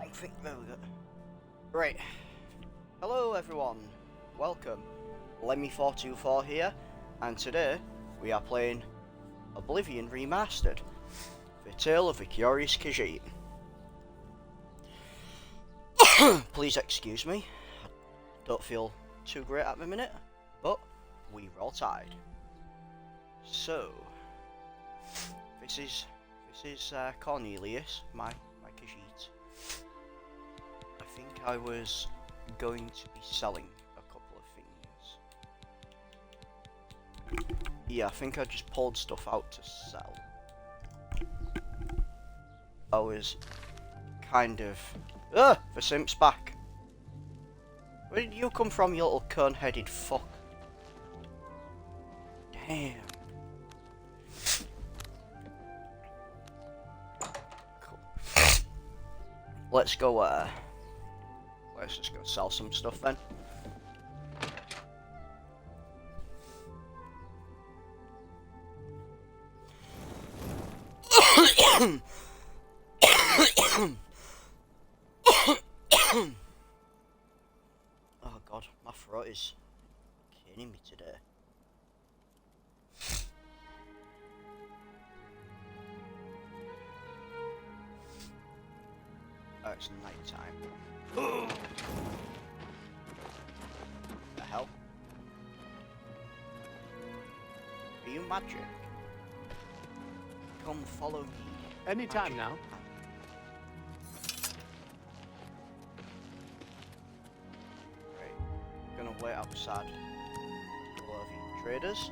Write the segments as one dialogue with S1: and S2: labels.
S1: don't think there we go. Right. Hello everyone. Welcome. Lemmy424 here, and today we are playing Oblivion Remastered. The Tale of the Curious Khajiit. Please excuse me. I don't feel too great at the minute, but we roll tide. So this is Cornelius, my Khajiit. I think I was going to be selling a couple of things. Yeah, I think I just pulled stuff out to sell. I was kind of... the simp's back. Where did you come from, you little cone-headed fuck? Damn. Cool. Let's go, let's just go sell some stuff then. Oh god, my throat is killing me today. Oh, it's night time. The hell? Are you magic? Come follow me.
S2: Anytime now.
S1: Right, we're gonna wait outside Oblivion Traders.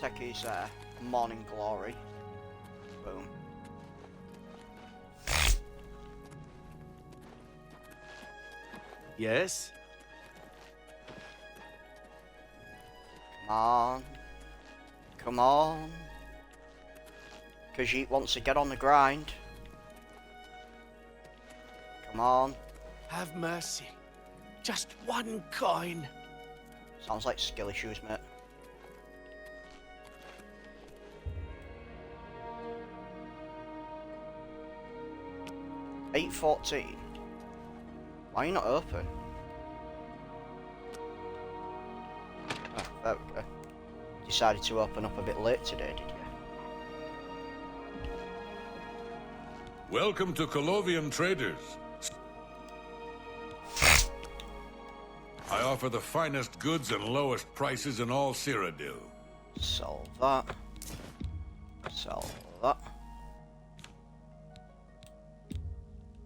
S1: Take his morning glory. Boom.
S2: Yes?
S1: Come on. Come on. Khajiit wants to get on the grind. Come on.
S2: Have mercy. Just one coin.
S1: Sounds like skill issues, mate. $8.14. Why are you not open? Oh, there we go. Decided to open up a bit late today, did you?
S3: Welcome to Oblivion Traders. I offer the finest goods and lowest prices in all Cyrodiil.
S1: Sell that. Sell that.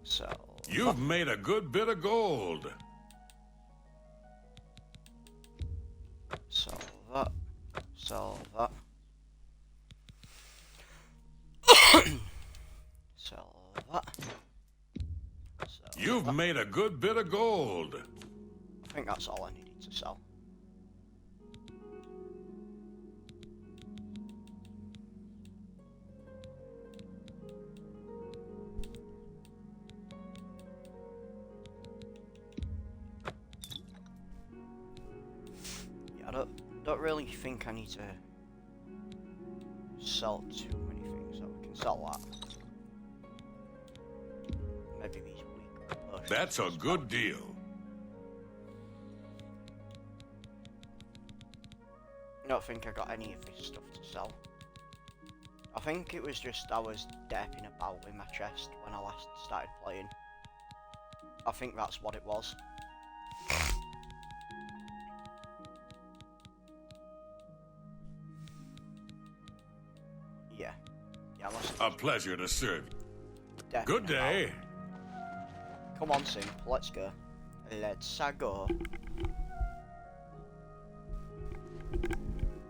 S1: Sell
S3: You've made a good bit of gold.
S1: Sell that. Sell that. Sell that. Sell
S3: You've
S1: that.
S3: made a good bit of gold.
S1: I think that's all I needed to sell. Yeah, I don't really think I need to sell too many things, so we can sell that. Maybe these weak potions.
S3: That's a good deal.
S1: I don't think I got any of this stuff to sell. I think it was just I was dapping about with my chest when I last started playing. I think that's what it was. Yeah. Yeah, I must
S3: A pleasure to serve you.
S1: dapping
S3: Good day.
S1: about. Come on, Simp, let's go. Let's go.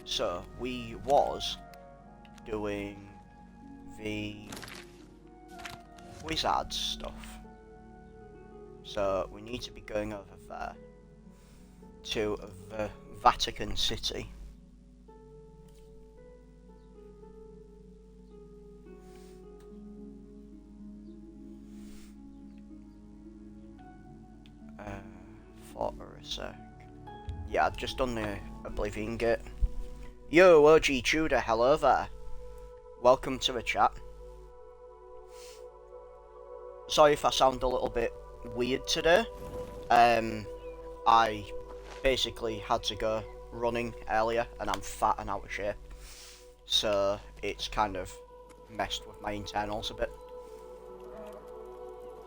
S1: So, we was doing the wizard stuff. So, we need to be going over there to the Vatican City. For a sec. Yeah, I've just done the Oblivion gate. Yo, OG Tudor, hello there. Welcome to the chat. Sorry if I sound a little bit weird today. I basically had to go running earlier and I'm fat and out of shape. So it's kind of messed with my internals a bit.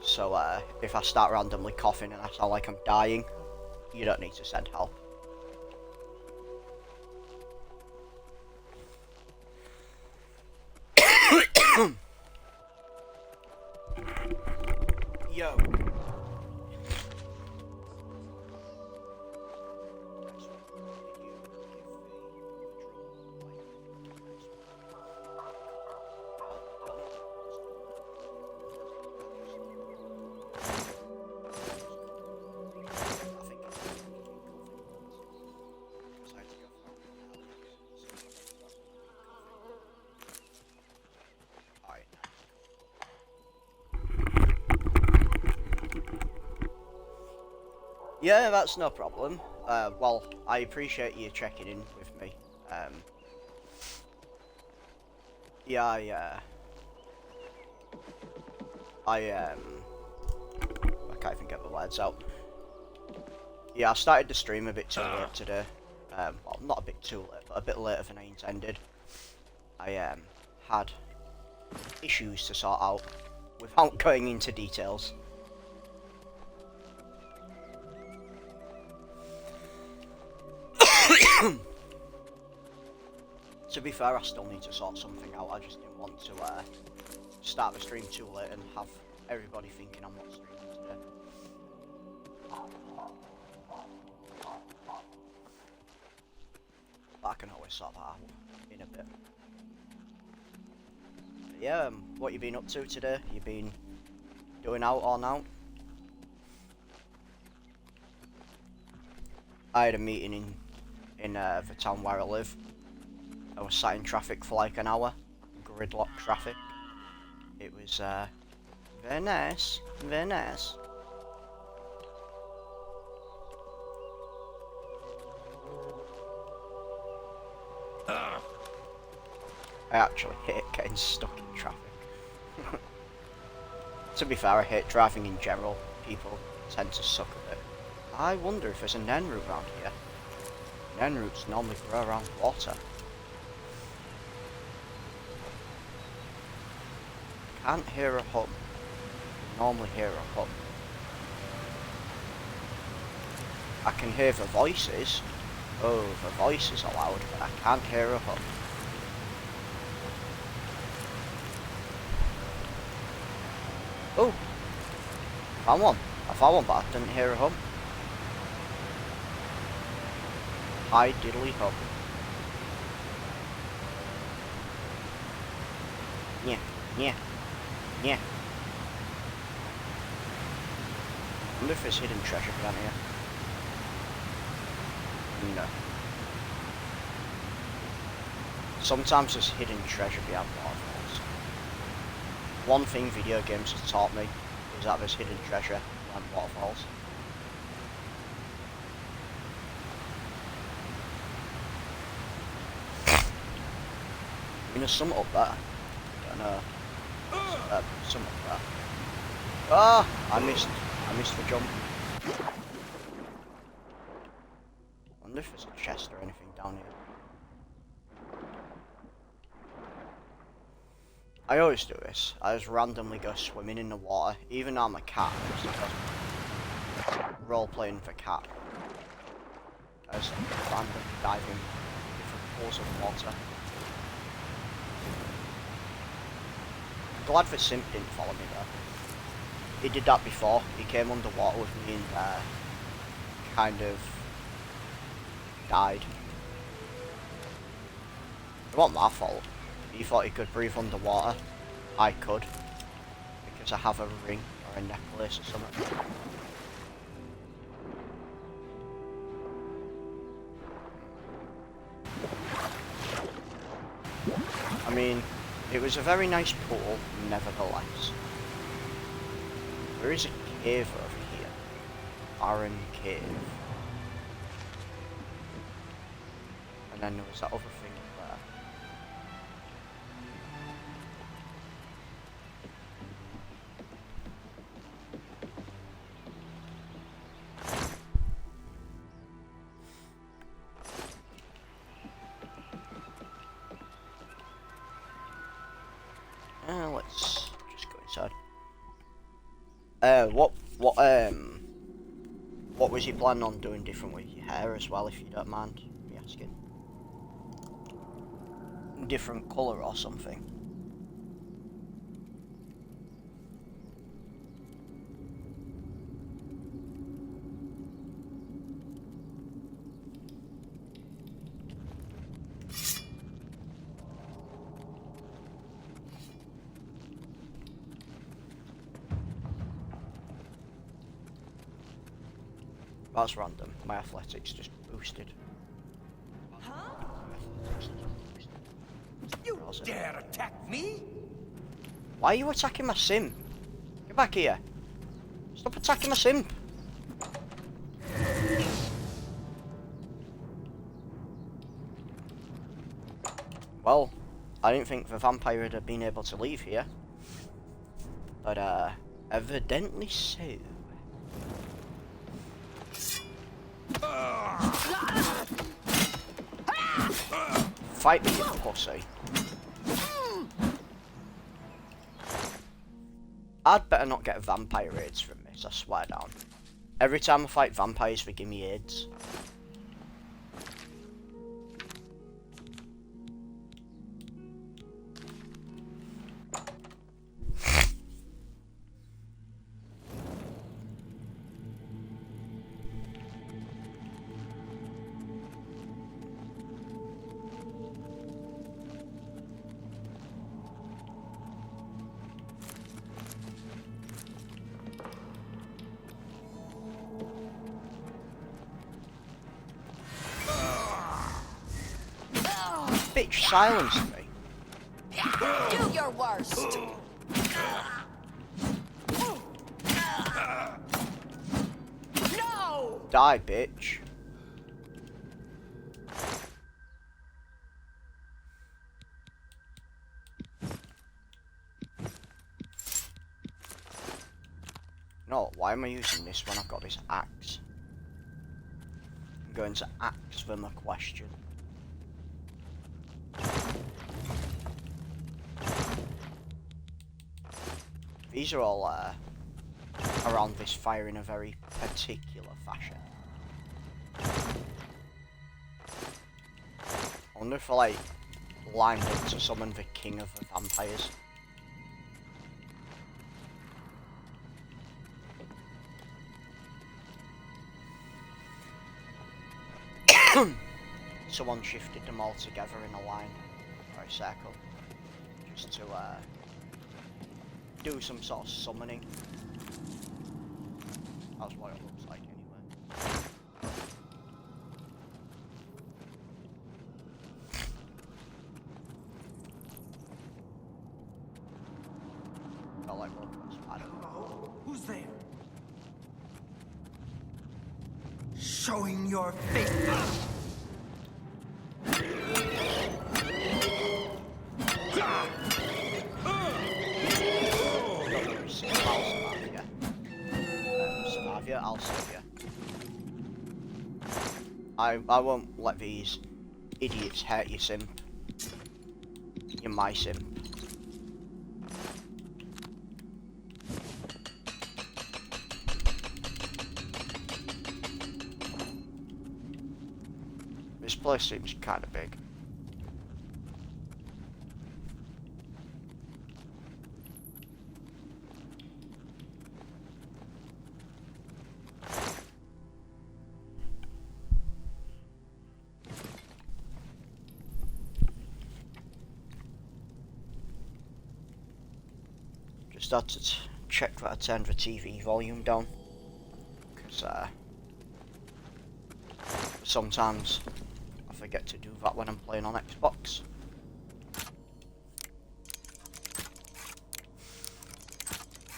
S1: So if I start randomly coughing and I sound like I'm dying, you don't need to send help. Yo. Yeah, that's no problem. Well, I appreciate you checking in with me. Yeah, I can't even get the words out. Yeah, I started the stream a bit too late today. Well, not a bit too late, but a bit later than I intended. I had issues to sort out without going into details. To be fair, I still need to sort something out. I just didn't want to start the stream too late and have everybody thinking I'm not streaming today. But I can always sort that out in a bit. But yeah, what you been up to today? You been doing out all now? I had a meeting in the town where I live. I was sat in traffic for like an hour, gridlock traffic. It was very nice, very nice. I actually hate getting stuck in traffic. To be fair, I hate driving in general. People tend to suck a bit. I wonder if there's a Nen route around here. Nen routes normally grow around water. Can't hear a hum. Normally hear a hum. I can hear the voices. Oh, the voices are loud, but I can't hear a hum. Oh, found one. I found one, but I didn't hear a hum. Hi diddly hum. Yeah, yeah. Yeah. I wonder if there's hidden treasure down here. No. Sometimes there's hidden treasure behind waterfalls. One thing video games have taught me is that there's hidden treasure behind waterfalls. I mean, there's some up there. I don't know. Some up there. Ah! I missed the jump. I wonder if there's a chest or anything down here. I always do this. I just randomly go swimming in the water, even though I'm a cat. Role-playing for cat. I just randomly dive in different pools of water. Glad the simp didn't follow me though. He did that before. He came underwater with me and kind of died. It wasn't my fault. He thought he could breathe underwater. I could. Because I have a ring or a necklace or something. I mean, it was a very nice pool, nevertheless. There is a cave over here. Iron Cave. And then there was that other thing up there. Let's just go inside. What was you planning on doing different with your hair as well, if you don't mind me asking? Different colour or something? That's random. My athletics just boosted.
S4: Huh? You dare attack me?
S1: Why are you attacking my sim? Get back here. Stop attacking my sim. Well, I didn't think the vampire would have been able to leave here. But, evidently so. Fight me, you pussy. I'd better not get vampire AIDS from this, I swear down. Every time I fight vampires, they give me AIDS. Bitch, silence me.
S4: Do your worst. No!
S1: Die, bitch. No, why am I using this when I've got this axe? I'm going to axe them a question. These are all around this fire in a very particular fashion. I wonder if I like lined up to summon the king of the vampires. Someone shifted them all together in a line or a circle just to do some sort of summoning. That's what it looks like anyway. Felt like one was bad.
S4: Hello? Who's there? Showing your face. I'll save you. I won't let these idiots hurt you, simp. You're my simp. This place seems kind of big. Just had to check that I turned the TV volume down, because sometimes I forget to do that when I'm playing on Xbox.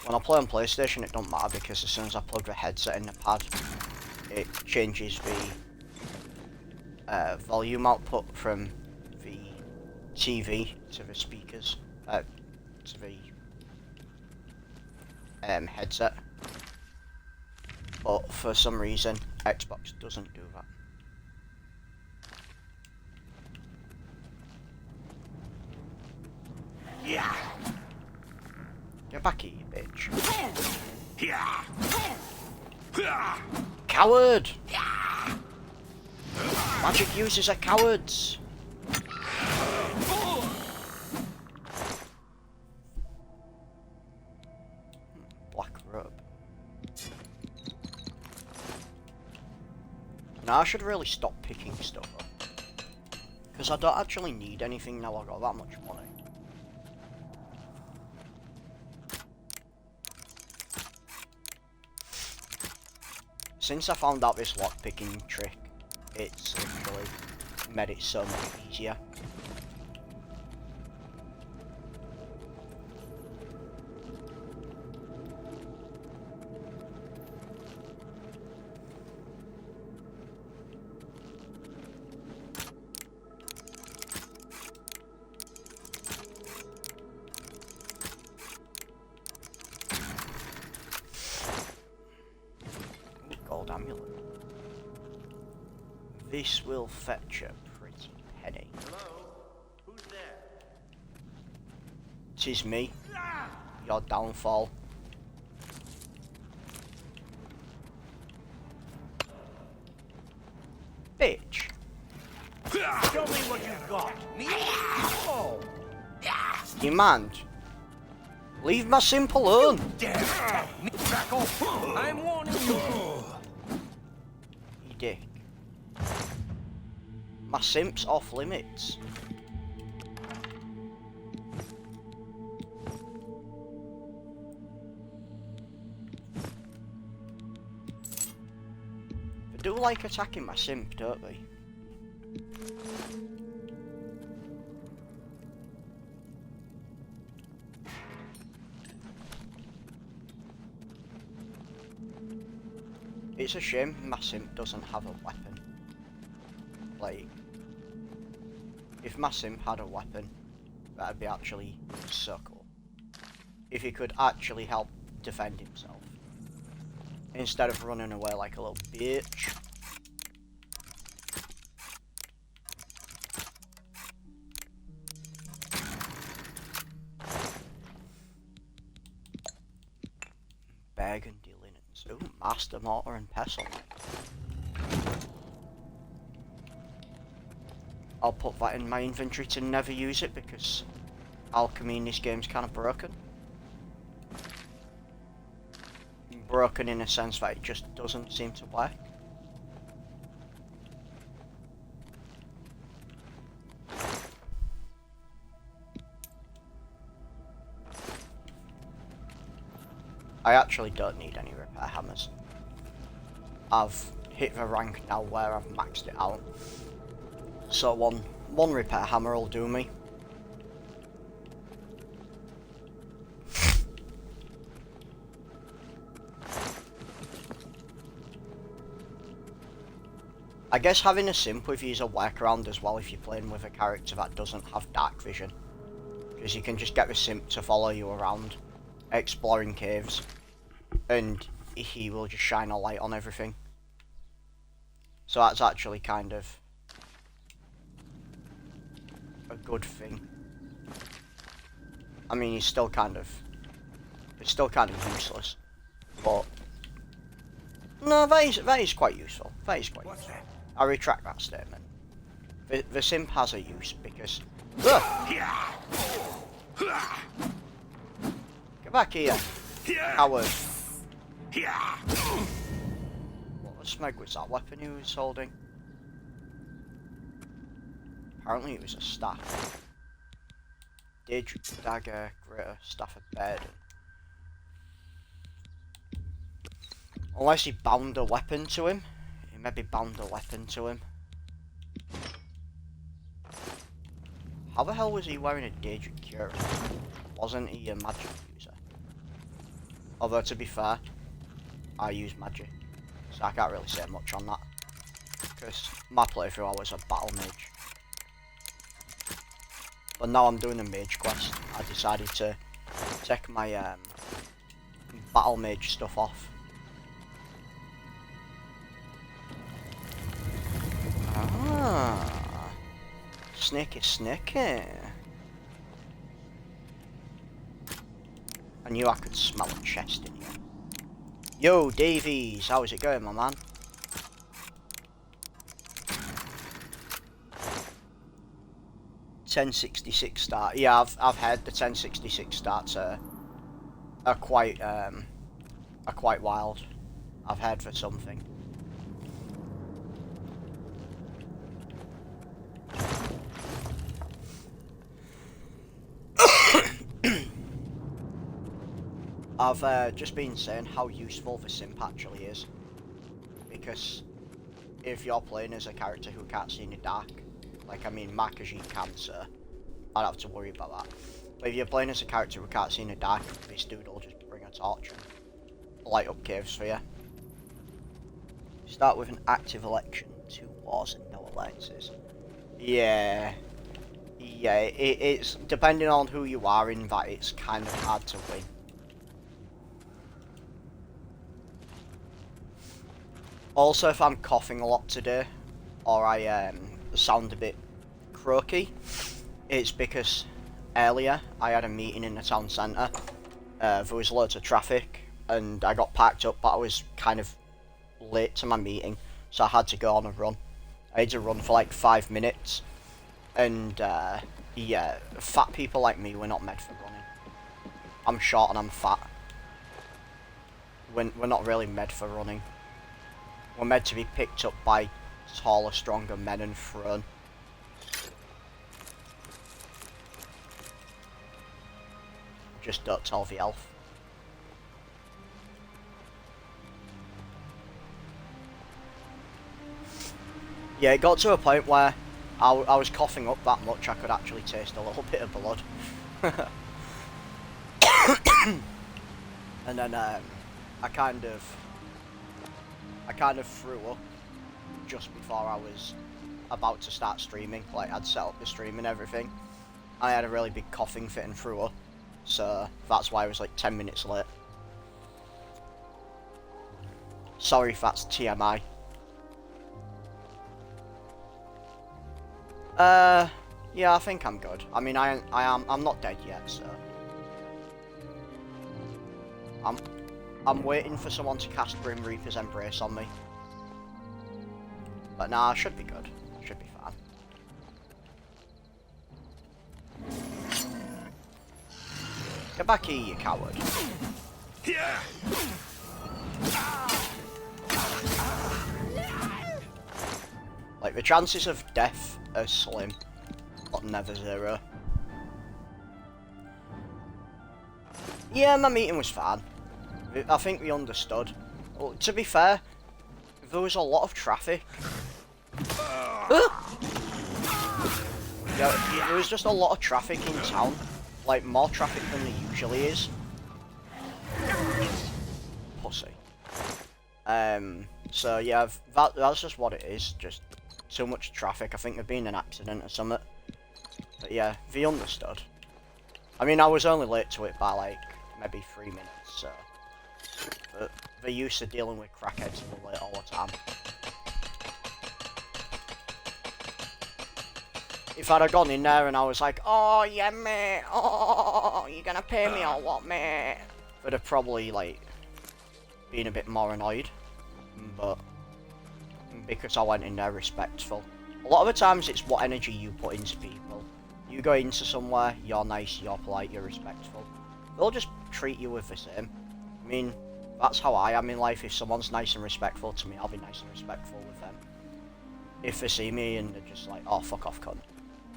S4: When I play on PlayStation it don't matter, because as soon as I plug the headset in the pad it changes
S1: volume output from the TV to the speakers, to the headset, but for some reason Xbox doesn't do that.
S2: Yeah.
S1: Get back here, you bitch.
S2: Yeah.
S1: Coward! Magic users are cowards! Black robe. Now I should really stop picking stuff up, because I don't actually need anything now I've got that much money. Since I found out this lockpicking trick, it's literally made it so much easier. Gold amulet. This will fetch a pretty penny.
S2: Hello? Who's there?
S1: 'Tis me, your downfall. Bitch.
S2: Show me what you've got. Me? Oh.
S1: You man. Leave my simp alone.
S2: Dare attack me, Crackle. I'm warning you.
S1: You dick. My simp's off limits. They do like attacking my simp, don't they? It's a shame my simp doesn't have a weapon. Like, if my simp had a weapon, that'd be actually so cool. If he could actually help defend himself, instead of running away like a little bitch. Burgundy linens. Ooh, master mortar and pestle. I'll put that in my inventory to never use it because alchemy in this game's kind of broken. Broken in a sense that it just doesn't seem to work. I actually don't need any repair hammers. I've hit the rank now where I've maxed it out. So one repair hammer will do me. I guess having a simp with you is a workaround as well if you're playing with a character that doesn't have dark vision. Because you can just get the simp to follow you around, exploring caves, and he will just shine a light on everything. So that's actually kind of a good thing. I mean, it's still kind of useless, but no, that is quite useful. That is quite useful. I retract that statement. The simp has a use because get back here, coward. What the smeg was that weapon he was holding? Apparently it was a staff. Dagger, greater, staff of burden. Unless he bound a weapon to him. He maybe bound a weapon to him. How the hell was he wearing a Daedric Cuirass? Wasn't he a magic user? Although to be fair, I use magic, so I can't really say much on that. Because my playthrough I was a battle mage. But now I'm doing a mage quest. I decided to take my battle mage stuff off. Ah, sneaky, sneaky. I knew I could smell a chest in here. Yo, Davies, how's it going, my man? $10.66 start. Yeah, I've heard the 10.66 starts are quite wild. I've heard for something. I've just been saying how useful the simp actually is, because if you're playing as a character who can't see in the dark, like I mean my Khajiit can, so I don't have to worry about that. But if you're playing as a character who can't see in the dark, this dude will just bring a torch and light up caves for you. Start with an active election, 2 wars and no alliances. Yeah, it's depending on who you are in that, it's kind of hard to win. Also, if I'm coughing a lot today, or I sound a bit croaky, it's because earlier I had a meeting in the town centre. There was loads of traffic, and I got packed up, but I was kind of late to my meeting, so I had to go on a run. I had to run for like 5 minutes, and yeah, fat people like me, we're not made for running. I'm short and I'm fat. We're not really made for running. We're meant to be picked up by taller, stronger men and thrown. Just don't tell the elf. Yeah, it got to a point where I was coughing up that much I could actually taste a little bit of blood. And then I kind of threw up just before I was about to start streaming. Like, I'd set up the stream and everything. I had a really big coughing fit and threw up, so that's why I was like 10 minutes late. Sorry if that's TMI. Yeah, I think I'm good. I mean, I'm not dead yet, so I'm waiting for someone to cast Grim Reaper's Embrace on me. But nah, I should be good. Should be fine. Get back here, you coward. Like, the chances of death are slim, but never zero. Yeah, my meeting was fine. I think we understood. Well, to be fair, there was a lot of traffic. Yeah, there was just a lot of traffic in town. Like, more traffic than there usually is. Pussy. So yeah, that's just what it is. Just too much traffic. I think there'd been an accident or something. But yeah, they understood. I mean, I was only late to it by like maybe 3 minutes, so they're used to dealing with crackheads who are late all the time. If I'd have gone in there and I was like, oh yeah mate, oh you're gonna pay me or what mate, they'd have probably like been a bit more annoyed. But because I went in there respectful. A lot of the times it's what energy you put into people. You go into somewhere, you're nice, you're polite, you're respectful. They'll just treat you with the same. I mean, that's how I am in life. If someone's nice and respectful to me, I'll be nice and respectful with them. If they see me and they're just like, oh fuck off cunt,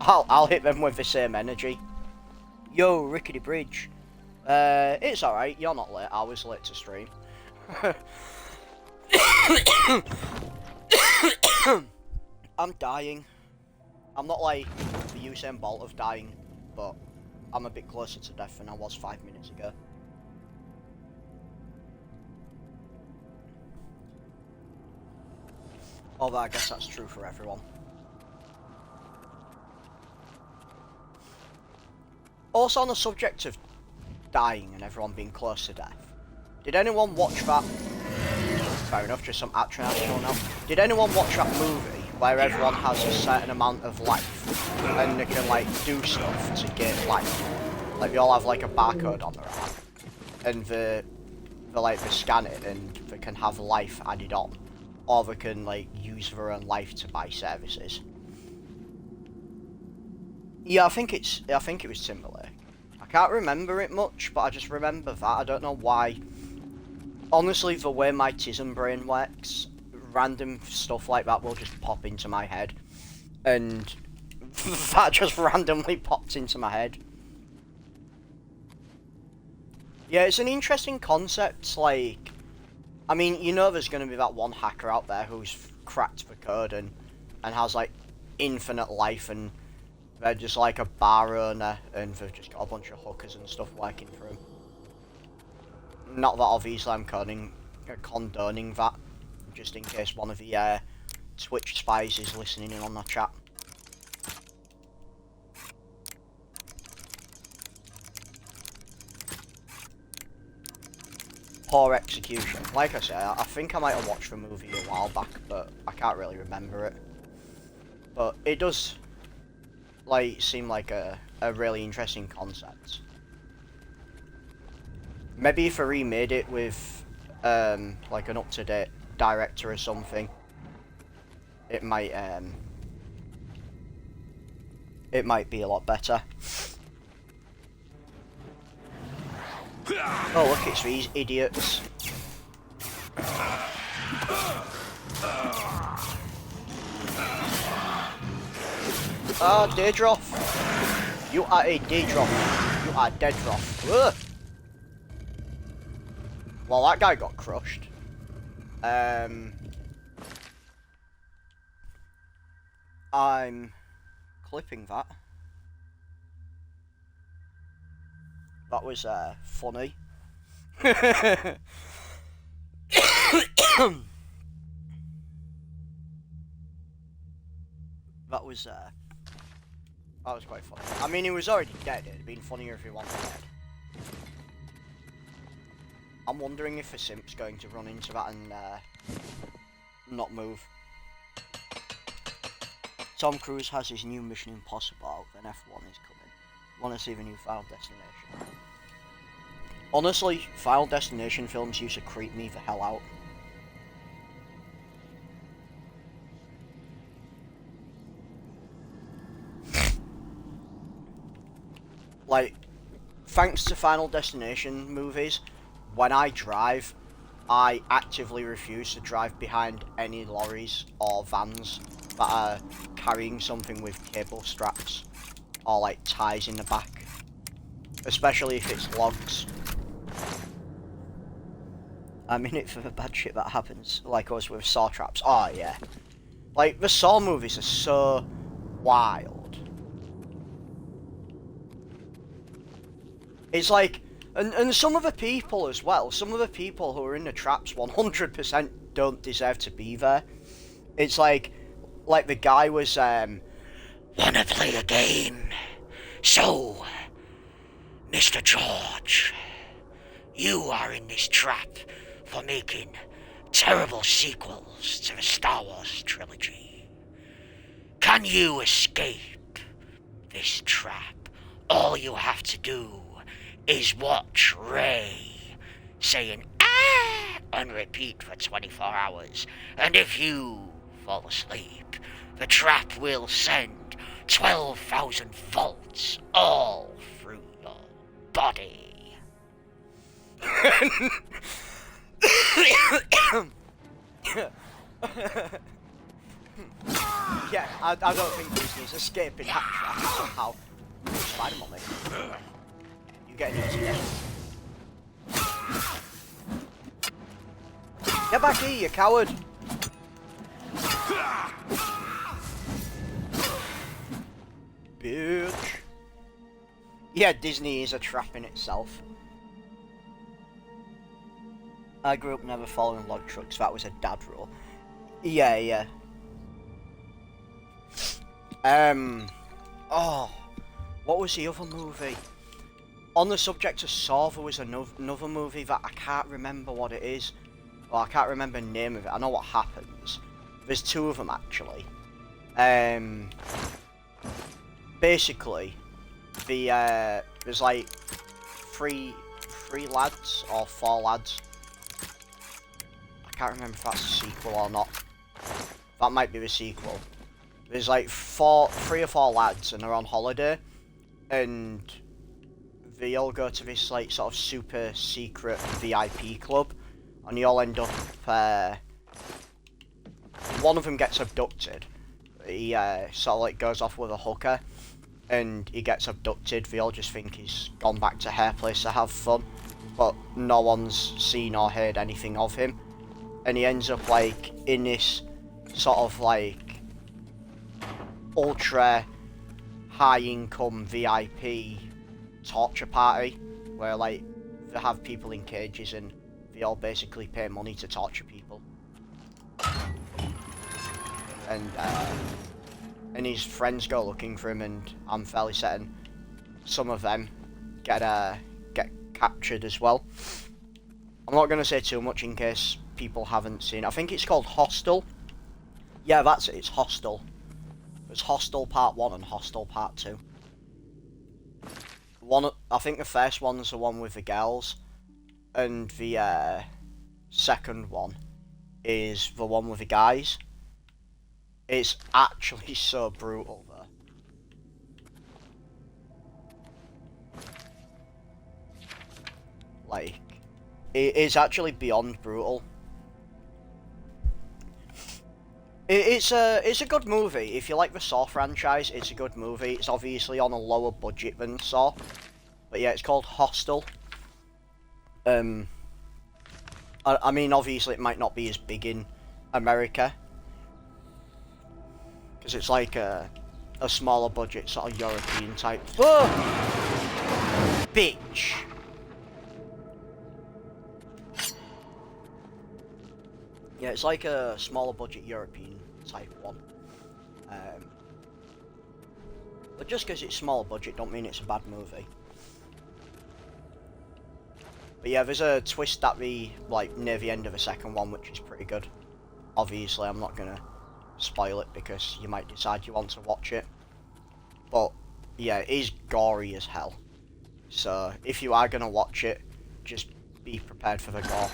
S1: I'll hit them with the same energy. Yo, Rickety Bridge. It's alright, you're not late, I was late to stream. I'm dying. I'm not like the Usain Bolt of dying, but I'm a bit closer to death than I was 5 minutes ago. Although I guess that's true for everyone. Also on the subject of dying and everyone being close to death, did anyone watch that? Fair enough, just some action now. Did anyone watch that movie where everyone has a certain amount of life and they can like do stuff to gain life? Like they all have like a barcode on their arm, and they scan it and they can have life added on, or they can like use their own life to buy services. Yeah, I think it was similar. I can't remember it much, but I just remember that. I don't know why. Honestly, the way my Tism brain works, random stuff like that will just pop into my head. And that just randomly popped into my head. Yeah, it's an interesting concept, like... I mean, you know there's going to be that one hacker out there who's cracked the code and has, like, infinite life, and they're just, like, a bar owner, and they've just got a bunch of hookers and stuff working for them. Not that obviously I'm condoning that, just in case one of the Twitch spies is listening in on the chat. Poor execution. Like I say, I think I might have watched the movie a while back, but I can't really remember it. But it does, like, seem like a really interesting concept. Maybe if I remade it with, like an up-to-date director or something, it might be a lot better. Oh look, it's these idiots. Ah, Daedroff. You are a Daedroff. You are Daedroff. Ugh. Well, that guy got crushed. I'm clipping that. That was funny. That was quite funny. I mean, he was already dead. It'd been funnier if he wasn't dead. I'm wondering if a simp's going to run into that and not move. Tom Cruise has his new Mission Impossible out, then F1 is coming. Want to see the new Final Destination? Honestly, Final Destination films used to creep me the hell out. Like, thanks to Final Destination movies, when I drive, I actively refuse to drive behind any lorries or vans that are carrying something with cable straps or like ties in the back, especially if it's logs. I'm in it for the bad shit that happens, like us with saw traps. Oh yeah, like the Saw movies are so wild. It's like, and some of the people as well, some of the people who are in the traps 100% don't deserve to be there. It's like the guy was, wanna play a game? So, Mr. George, you are in this trap for making terrible sequels to the Star Wars trilogy. Can you escape this trap? All you have to do is watch Ray saying "ah" on repeat for 24 hours, and if you fall asleep, the trap will send 12,000 volts all through your body. Yeah, I don't think Disney's escaping that trap somehow. Spider-Man, mate. You get an easy death. Get back here, you coward! Bitch. Yeah, Disney is a trap in itself. I grew up never following log trucks. That was a dad rule. Yeah. Oh, what was the other movie? On the subject of Saw, there was another movie that I can't remember what it is. Well, I can't remember the name of it. I know what happens. There's two of them actually. Basically, there's like three lads or four lads. I can't remember if that's a sequel or not. That might be the sequel. There's like three or four lads, and they're on holiday, and they all go to this like sort of super secret VIP club, and you all end up. One of them gets abducted. He sort of like goes off with a hooker, and he gets abducted. They all just think he's gone back to her place to have fun, but no one's seen or heard anything of him, and he ends up like in this sort of like ultra high income VIP torture party where like they have people in cages and they all basically pay money to torture people. And his friends go looking for him, and I'm fairly certain some of them get captured as well. I'm not going to say too much in case people haven't seen it. I think it's called Hostel. Yeah, that's it, it's Hostel. There's Hostel Part 1 and Hostel Part 2. I think the first one's the one with the girls, and the second one is the one with the guys. It's actually so brutal though. Like, it is actually beyond brutal. It's a good movie. If you like the Saw franchise, it's a good movie. It's obviously on a lower budget than Saw. But yeah, it's called Hostel. I mean, obviously it might not be as big in America, because it's like a smaller budget, sort of European type. Whoa! Bitch! Yeah, it's like a smaller budget European type one. But just because it's smaller budget don't mean it's a bad movie. But yeah, there's a twist at the near the end of the second one, which is pretty good. Obviously, I'm not gonna spoil it because you might decide you want to watch it. But yeah, it is gory as hell. So if you are gonna watch it, just be prepared for the gore.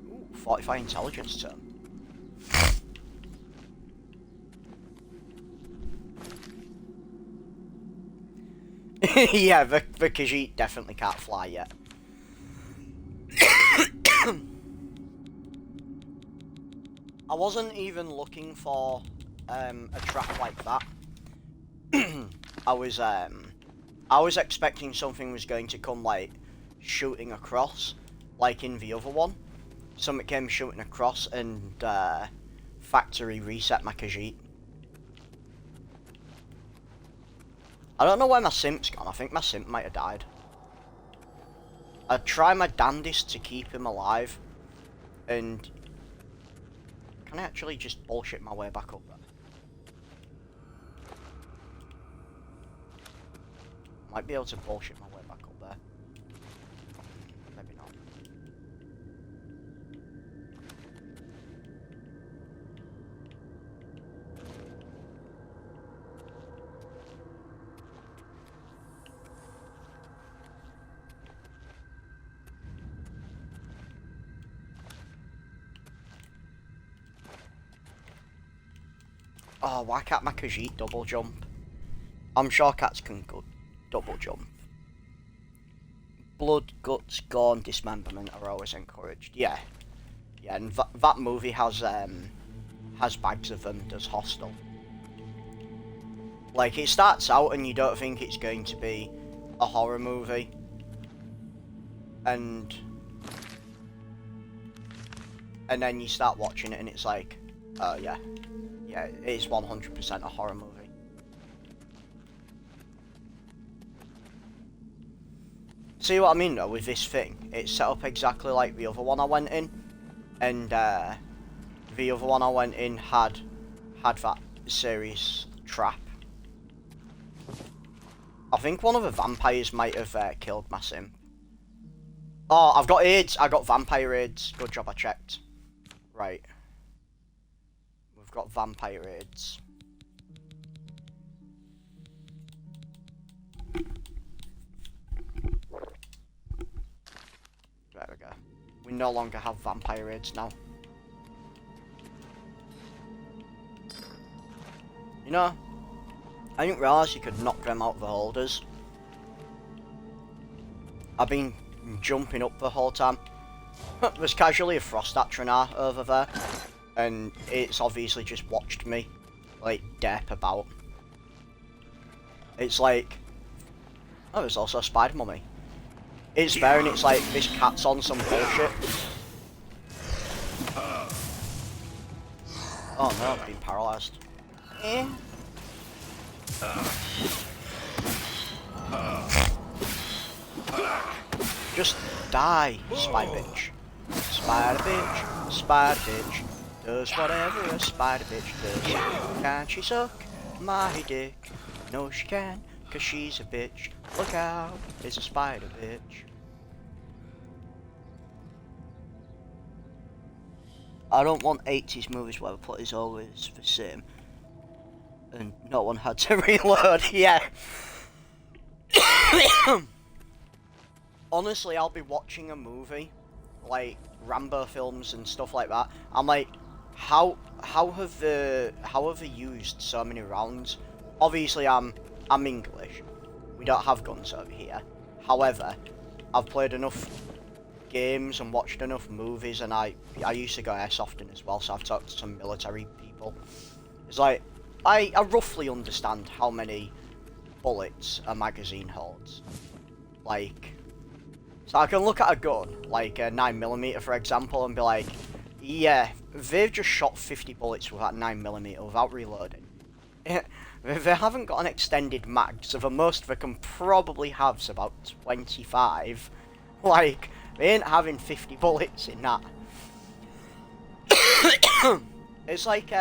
S1: Ooh, 45 intelligence term. Yeah, the Khajiit definitely can't fly yet. I wasn't even looking for a trap like that. I was expecting something was going to come like shooting across, like in the other one. Something came shooting across and factory reset my Khajiit. I don't know where my simp's gone. I think my simp might have died. I try my damnedest to keep him alive, and can I actually just bullshit my way back up there? Might be able to bullshit my way back up there. Maybe not. Oh, why can't my Khajiit double jump? I'm sure cats can go double jump. Blood, guts, gore, and dismemberment are always encouraged. Yeah, yeah, and that movie has bags of them. Does Hostel. Like, it starts out and you don't think it's going to be a horror movie, and then you start watching it and it's like, oh yeah. Yeah, it is 100% a horror movie. See what I mean though with this thing? It's set up exactly like the other one I went in, and the other one I went in had that series trap. I think one of the vampires might have killed my sim. Oh, I've got AIDS. I got vampire AIDS. Good job I checked. Right. We've got vampire AIDS. There we go. We no longer have vampire AIDS now. You know, I didn't realise you could knock them out of the holders. I've been jumping up the whole time. There's casually a frost atronar over there, and it's obviously just watched me, like, dep about. It's like... Oh, there's also a spider mummy. It's there, and it's like, this cat's on some bullshit. Oh no, I've been paralysed. Eh? Just die, spider bitch. Spider bitch, spider bitch, does whatever a spider bitch does. Can she suck my dick? No she can, cause she's a bitch. Look out, it's a spider bitch. I don't want 80s movies where the plot is always the same. And no one had to reload, yeah. Honestly, I'll be watching a movie, like Rambo films and stuff like that. I'm like, how have they used so many rounds? Obviously, I'm English. We don't have guns over here. However, I've played enough games and watched enough movies, and I used to go airsofting as well. So I've talked to some military people. It's like I roughly understand how many bullets a magazine holds. Like. So I can look at a gun, like a 9mm for example, and be like, yeah, they've just shot 50 bullets with that 9mm without reloading. They haven't got an extended mag, so the most they can probably have is about 25. Like, they ain't having 50 bullets in that. It's like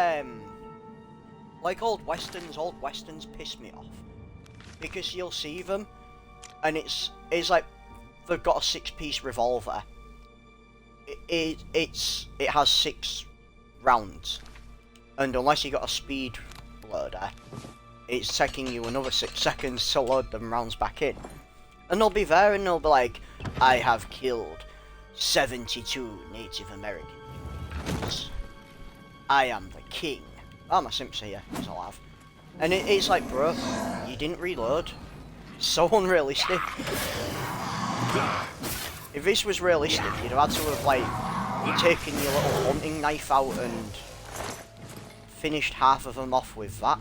S1: old westerns piss me off. Because you'll see them, and it's like, they've got a 6-piece revolver. It has 6 rounds, and unless you got a speed loader, it's taking you another 6 seconds to load them rounds back in. And they'll be there, and they'll be like, I have killed 72 Native American Indians. I am the king. Oh, my simp's here, he's alive. And it's like, bro, you didn't reload. So unrealistic. If this was realistic, you'd have had to have, like, taken your little hunting knife out and finished half of them off with that.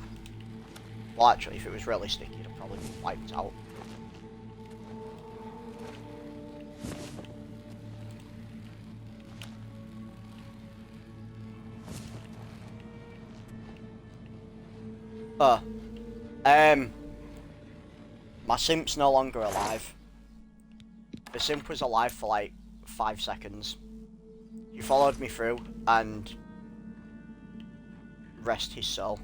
S1: Well, actually, if it was realistic, you'd have probably been wiped out. My simp's no longer alive. The simp was alive for like 5 seconds. He followed me through, and rest his soul.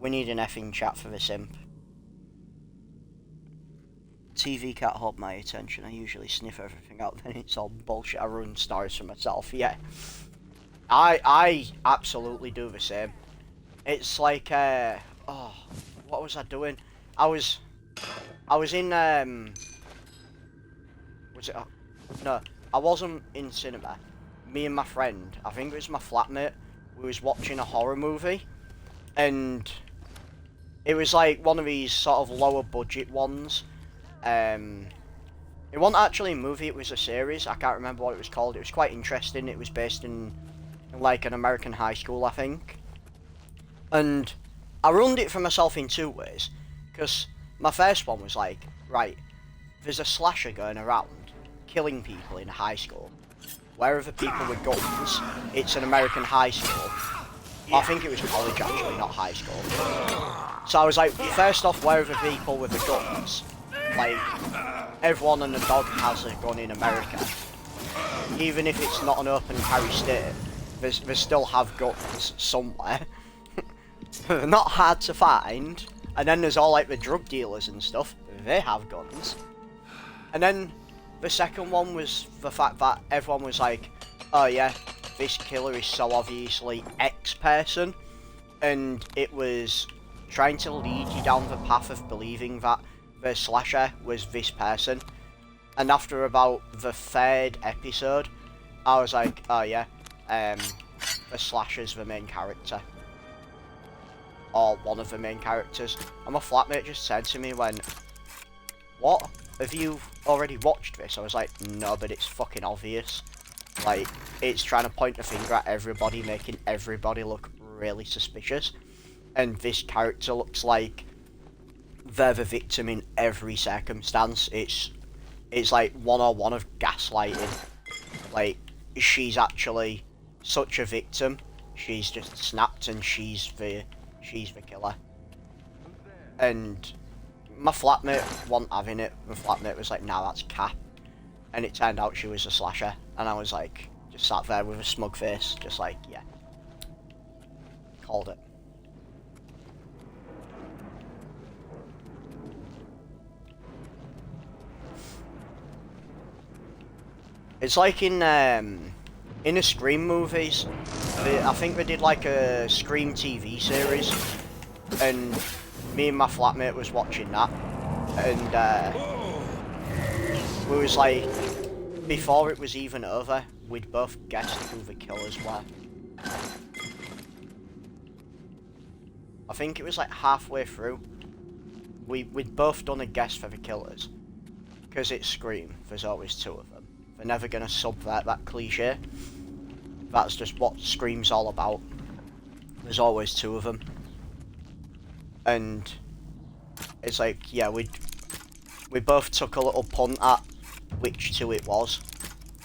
S1: We need an effing chat for the simp. TV can't hold my attention. I usually sniff everything out, then it's all bullshit. I ruin stars for myself, yeah. I absolutely do the same. It's like, oh, what was I doing? I was in, was it, no, I wasn't in cinema. Me and my friend, I think it was my flatmate, we was watching a horror movie, and it was like one of these sort of lower budget ones. It wasn't actually a movie, it was a series. I can't remember what it was called. It was quite interesting. It was based in like an American high school, I think. And I ruined it for myself in 2 ways. Because my first one was like, right, there's a slasher going around, killing people in a high school. Where are the people with guns? It's an American high school. Well, I think it was college actually, not high school. So I was like, first off, where are the people with the guns? Like, everyone and a dog has a gun in America. Even if it's not an open carry state, they still have guns somewhere. Not hard to find. And then there's all like the drug dealers and stuff. They have guns. And then the second one was the fact that everyone was like, oh yeah, this killer is so obviously X person. And it was trying to lead you down the path of believing that the slasher was this person. And after about the 3rd episode, I was like, oh yeah, the slasher's the main character. Or one of the main characters. And my flatmate just said to me when, what? Have you already watched this? I was like, no, but it's fucking obvious. Like, it's trying to point the finger at everybody, making everybody look really suspicious. And this character looks like they're the victim in every circumstance. It's like 101 of gaslighting. Like, she's actually such a victim. She's just snapped and she's the killer. And my flatmate wasn't having it. My flatmate was like, nah, that's cap. And it turned out she was a slasher. And I was like, just sat there with a smug face, just like, yeah. Called it. It's like in the Scream movies. I think they did like a Scream TV series, and me and my flatmate was watching that, and we was like, before it was even over, we'd both guessed who the killers were. I think it was like halfway through. We'd both done a guess for the killers, because it's Scream. There's always 2 of them. They're never gonna subvert that cliche. That's just what Scream's all about. There's always 2 of them. And it's like, yeah, we both took a little punt at which 2 it was.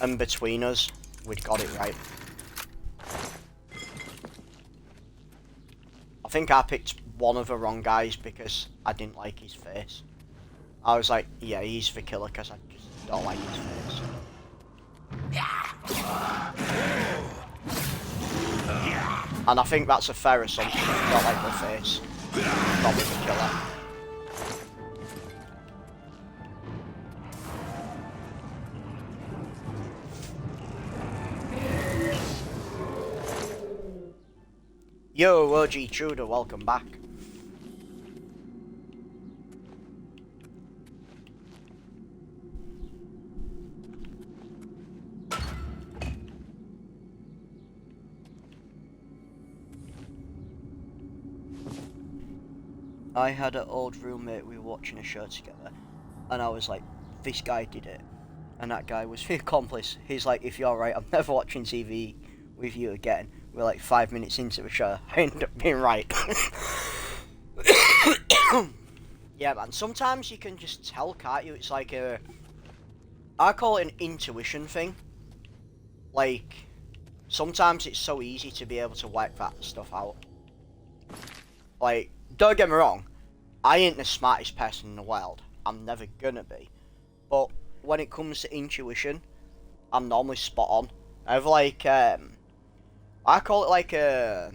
S1: And between us, we'd got it right. I think I picked one of the wrong guys because I didn't like his face. I was like, yeah, he's the killer because I just don't like his face. And I think that's a fair assumption. If you don't like the face, probably the killer. Yo, OG Truder, welcome back. I had an old roommate, we were watching a show together, and I was like, this guy did it. And that guy was the accomplice. He's like, if you're right, I'm never watching TV with you again. We're like 5 minutes into the show. I ended up being right. Yeah, man, sometimes you can just tell, can't you? It's like I call it an intuition thing. Like, sometimes it's so easy to be able to wipe that stuff out. Like, don't get me wrong, I ain't the smartest person in the world. I'm never gonna be. But when it comes to intuition, I'm normally spot on. I have like, I call it like a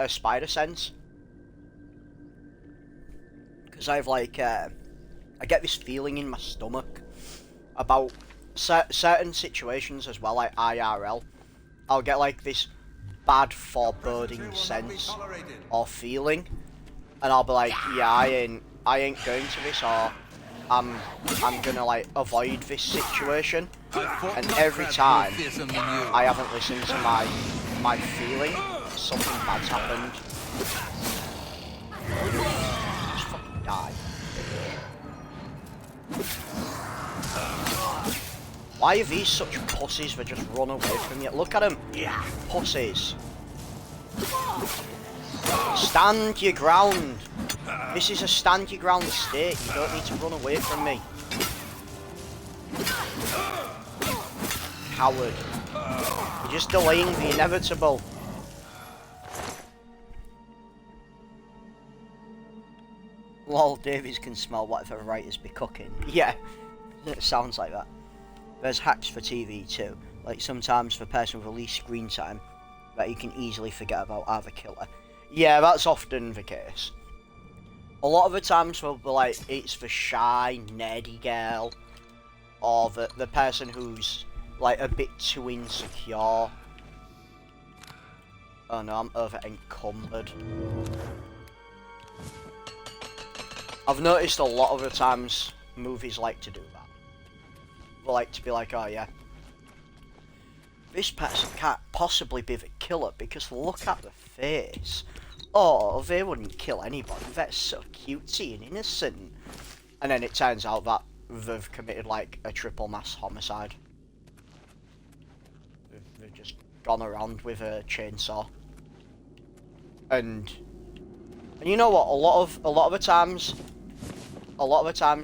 S1: spider sense. Because I have like, I get this feeling in my stomach about certain situations as well, like IRL. I'll get like this bad foreboding sense or feeling. And I'll be like, yeah, I ain't going to this, or I'm gonna like avoid this situation. And every time I haven't listened to my feeling, something bad's happened. Just fucking die. Why are these such pussies that just run away from you? Look at them, pussies. Stand your ground. This is a stand your ground state. You don't need to run away from me. Coward. You're just delaying the inevitable. Lol, Davies can smell whatever writers be cooking. Yeah. It sounds like that. There's hacks for TV too. Like sometimes for person with least screen time, that you can easily forget about are the killer. Yeah, that's often the case. A lot of the times we'll be like, it's the shy, nerdy girl, or the person who's like a bit too insecure. Oh no, I'm over encumbered. I've noticed a lot of the times movies like to do that. They like to be like, oh yeah, this person can't possibly be the killer because look at the face. Oh, they wouldn't kill anybody, they're so cutesy and innocent. And then it turns out that they've committed like a triple mass homicide. They've just gone around with a chainsaw. And you know what? A lot of the times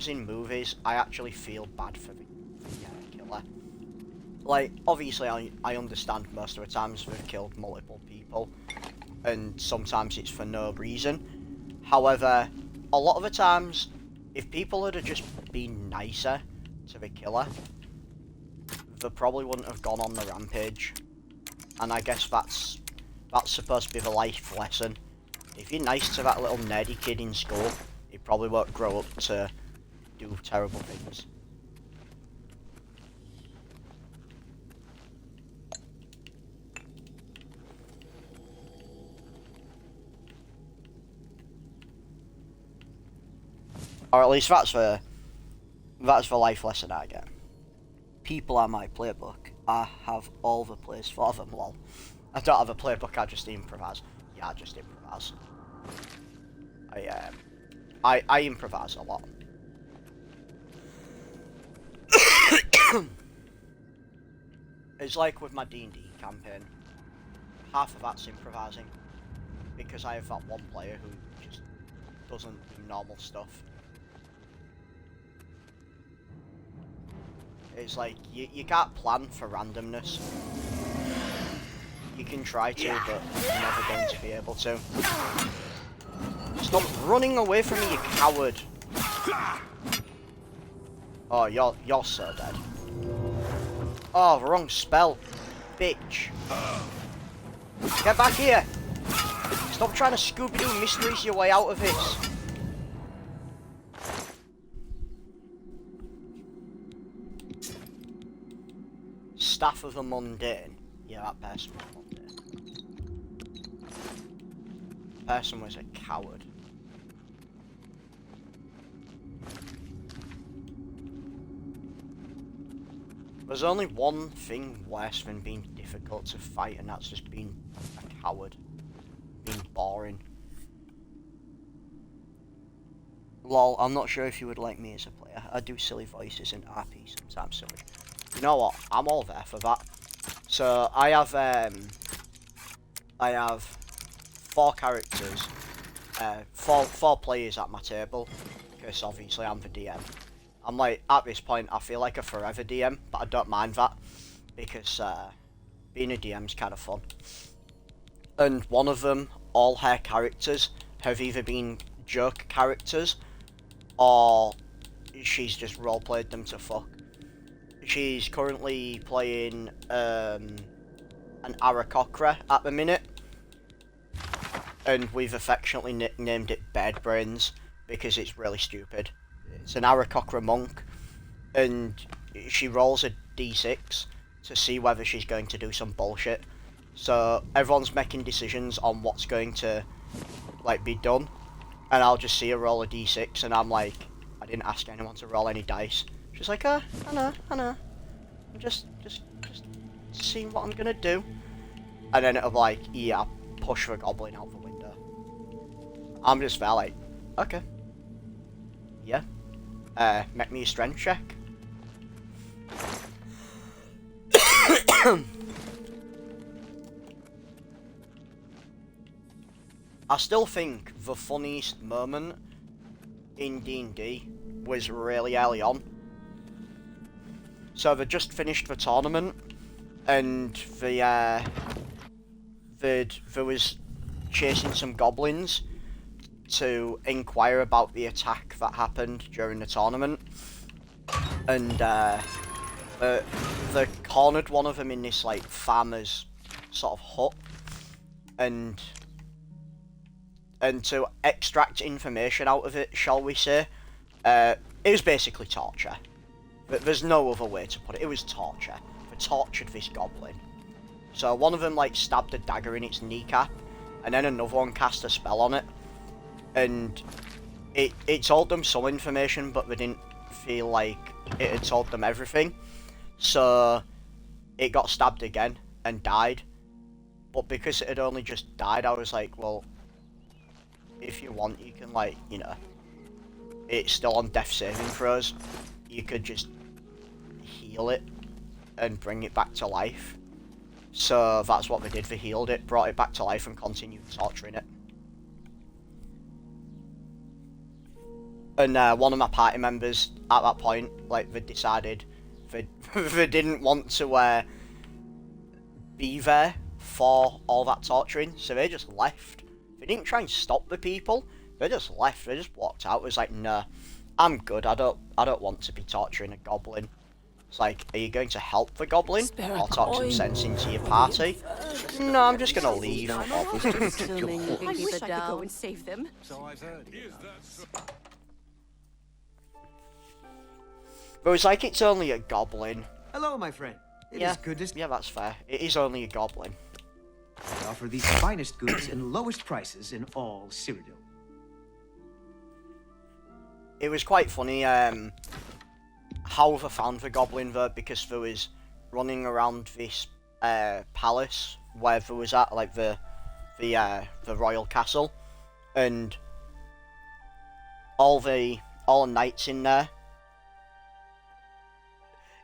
S1: in movies, I actually feel bad for the killer. Like, obviously, I understand most of the times they've killed multiple people, and sometimes it's for no reason. However, a lot of the times, if people had just been nicer to the killer, they probably wouldn't have gone on the rampage. And I guess that's supposed to be the life lesson. If you're nice to that little nerdy kid in school, he probably won't grow up to do terrible things. Or at least that's the life lesson I get. People are my playbook. I have all the plays for them, lol. I don't have a playbook, I just improvise. Yeah, I just improvise. I improvise a lot. It's like with my D&D campaign. Half of that's improvising. Because I have that one player who just doesn't do normal stuff. It's like, you can't plan for randomness. You can try to, but you're never going to be able to. Stop running away from me, you coward! Oh, you're so dead. Oh, wrong spell. Bitch. Get back here! Stop trying to Scooby-Doo mysteries your way out of this. Staff of the Mundane. Yeah, that person was mundane. Person was a coward. There's only one thing worse than being difficult to fight, and that's just being a coward. Being boring. Lol, I'm not sure if you would like me as a player. I do silly voices in RP sometimes, so you know what? I'm all there for that. So I have 4 characters, four players at my table, because obviously I'm the DM. I'm like, at this point, I feel like a forever DM, but I don't mind that, because being a DM's kind of fun. And one of them, all her characters, have either been joke characters, or she's just roleplayed them to fuck. She's currently playing an Aarakocra at the minute, and we've affectionately nicknamed it Bed Brains because it's really stupid. It's an Aarakocra monk, and she rolls a d6 to see whether she's going to do some bullshit. So everyone's making decisions on what's going to like be done, and I'll just see her roll a d6, and I'm like, I didn't ask anyone to roll any dice. She's like, I know. I'm just seeing what I'm gonna do. And then it'll be like, yeah, push the goblin out the window. I'm just there like, okay. Yeah. Make me a strength check. I still think the funniest moment in D&D was really early on. So they just finished the tournament, and there was chasing some goblins to inquire about the attack that happened during the tournament. and they cornered one of them in this like farmer's sort of hut, and to extract information out of it, shall we say, it was basically torture. There's no other way to put it. It was torture. They tortured this goblin. So one of them like stabbed a dagger in its kneecap, and then another one cast a spell on it, and it told them some information, but they didn't feel like it had told them everything. So it got stabbed again and died. But because it had only just died, I was like, well, if you want, you can, like, you know, it's still on death saving throws. You could just heal it and bring it back to life. So that's what they did. They healed it, brought it back to life, and continued torturing it. And one of my party members at that point, like, they decided they didn't want to be there for all that torturing, so they just left. They didn't try and stop the people. They just left. They just walked out. It was like, nah, I'm good. I don't want to be torturing a goblin. It's like, are you going to help the goblin or talk some sense into your party? No, I'm just gonna leave.
S5: I wish I could go and save them.
S3: So I've heard. Is that so?
S1: But it's like, it's only a goblin.
S6: Hello, my friend. It
S1: Yeah,
S6: is good to
S1: yeah, that's fair. It is only a goblin.
S6: I offer the finest goods and lowest prices in all Cyrodiil.
S1: It was quite funny how they found the goblin though, because there was running around this palace where there was at, like, the royal castle, and all the knights in there.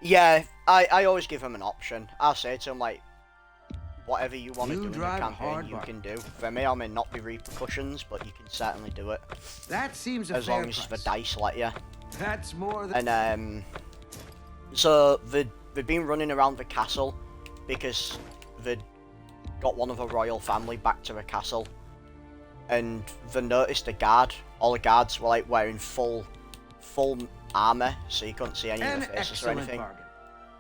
S1: Yeah, I always give them an option. I'll say to them, like, whatever you want to do in the campaign, you can do. There may or may not be repercussions, but you can certainly do it.
S6: That seems a
S1: as
S6: fair
S1: long as
S6: price.
S1: the dice let you.
S6: That's more than...
S1: And so they'd been running around the castle because they'd got one of the royal family back to the castle, and they noticed a guard. All the guards were like wearing full armor, so you couldn't see any of
S6: An
S1: their faces or
S6: excellent
S1: anything.
S6: bargain.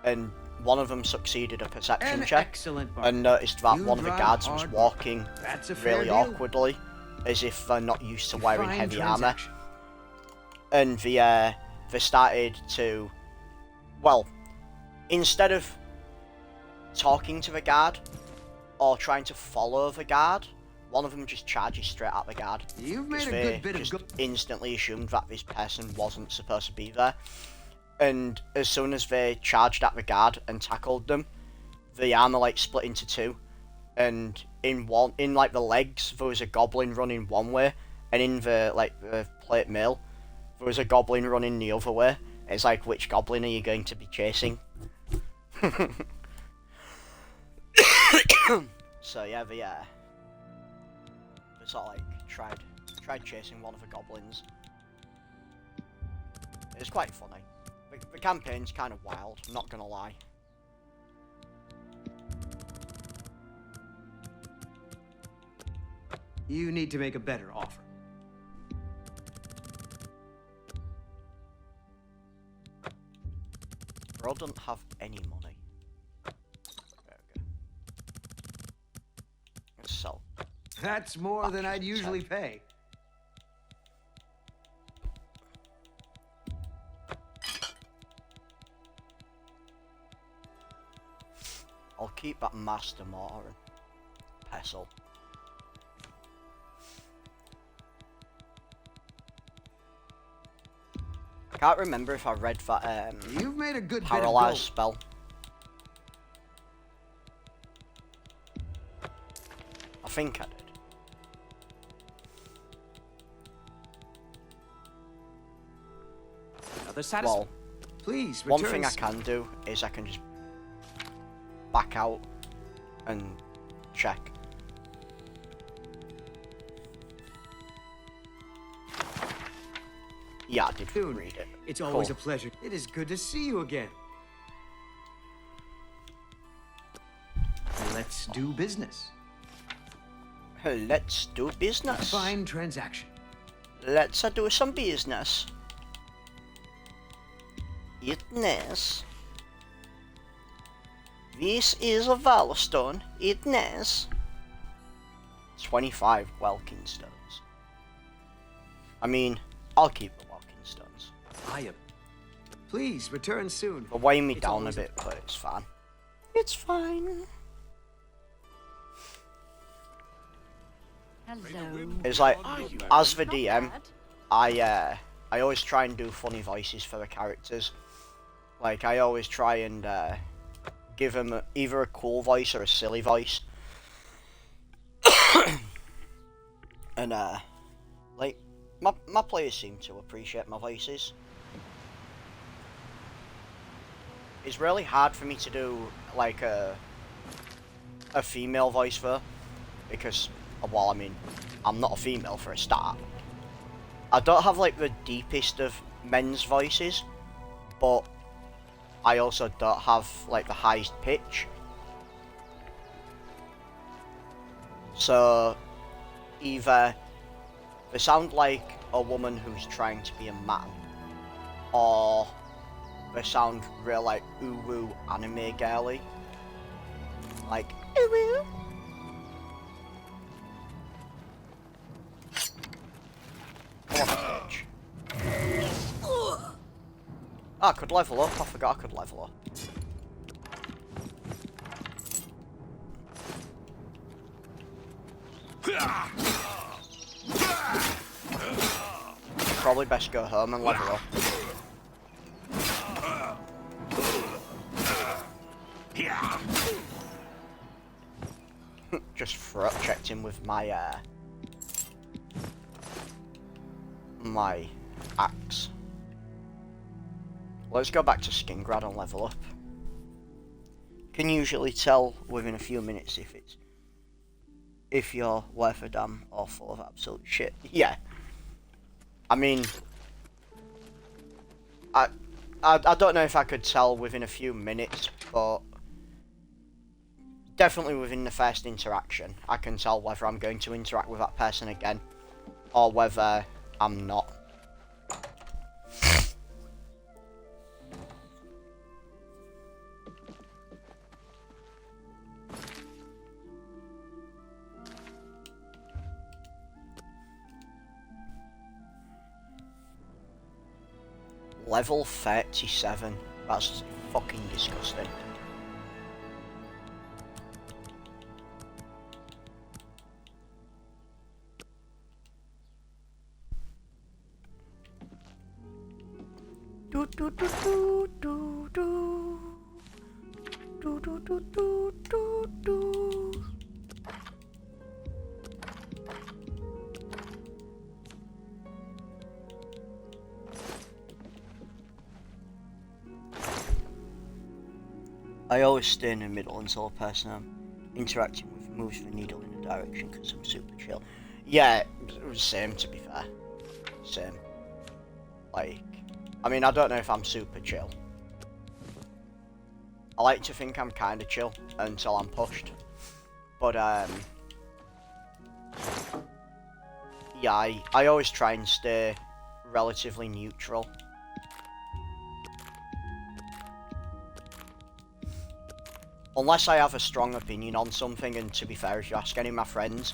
S1: And one of them succeeded a perception
S6: An
S1: check
S6: excellent bargain.
S1: and noticed that
S6: You
S1: one of the
S6: drive
S1: guards was
S6: hard
S1: walking
S6: That's a fair
S1: really
S6: deal.
S1: awkwardly, as if they're not used to wearing
S6: Fine
S1: heavy armor.
S6: transaction.
S1: And they started to, well, instead of talking to the guard or trying to follow the guard, one of them just charges straight at the guard.
S6: You've made a
S1: They
S6: good bit of
S1: just
S6: good...
S1: instantly assumed that this person wasn't supposed to be there. And as soon as they charged at the guard and tackled them, the armor like split into two, and in like the legs there was a goblin running one way, and in the plate mail there was a goblin running the other way. It's like, which goblin are you going to be chasing? So yeah, they sort of like tried chasing one of the goblins. It was quite funny. The campaign's kind of wild, I'm not gonna lie.
S6: You need to make a better offer.
S1: Bro doesn't have any money. There we go. Let's sell.
S6: That's more than I'd usually pay.
S1: I'll keep that master mortar and pestle. I can't remember if I read that
S6: You've made a good bit of
S1: paralyzed
S6: gold.
S1: spell. I think I did.
S2: Another satisfaction.
S1: Well,
S6: Please,
S1: one
S6: return
S1: thing I
S6: s-
S1: can do is I can just back out and check. Yeah, I did
S6: Dude,
S1: read it.
S6: It's always
S1: Cool.
S6: a pleasure. It is good to see you again. Let's do business.
S1: Let's do business.
S6: Fine transaction.
S1: Let's do some business. Itness. This is a Valstone. Itness. 25 Welkin stones. I mean, I'll keep the Welkin stones.
S6: I am. Please return soon.
S1: They're weighing me
S6: It's
S1: down a
S6: always
S1: bit, but it's fine. It's fine.
S5: Hello.
S1: It's like, as the
S5: Not
S1: DM,
S5: bad.
S1: I always try and do funny voices for the characters. Like, I always try and give them either a cool voice or a silly voice. And like, my players seem to appreciate my voices. It's really hard for me to do like a female voice though, because, well, I mean, I'm not a female for a start. I don't have like the deepest of men's voices, but I also don't have like the highest pitch. So either they sound like a woman who's trying to be a man, or they sound real like ooh-woo anime girly. Like ooh-woo. Come on, bitch. Oh, I could level up. I forgot I could level up. Probably best go home and level up. Just throat checked him with my my axe. Let's go back to Skingrad and level up. Can usually tell within a few minutes if you're worth a damn or full of absolute shit. Yeah. I mean, I don't know if I could tell within a few minutes, but definitely within the first interaction, I can tell whether I'm going to interact with that person again, or whether I'm not. Level 37. That's fucking disgusting. Do do do do do do do do do do do do. I always stay in the middle until a person I'm interacting with moves the needle in a direction because I'm super chill. Yeah, same to be fair. Same. Like, I mean, I don't know if I'm super chill. I like to think I'm kind of chill until I'm pushed. But, yeah, I always try and stay relatively neutral. Unless I have a strong opinion on something, and to be fair, if you ask any of my friends,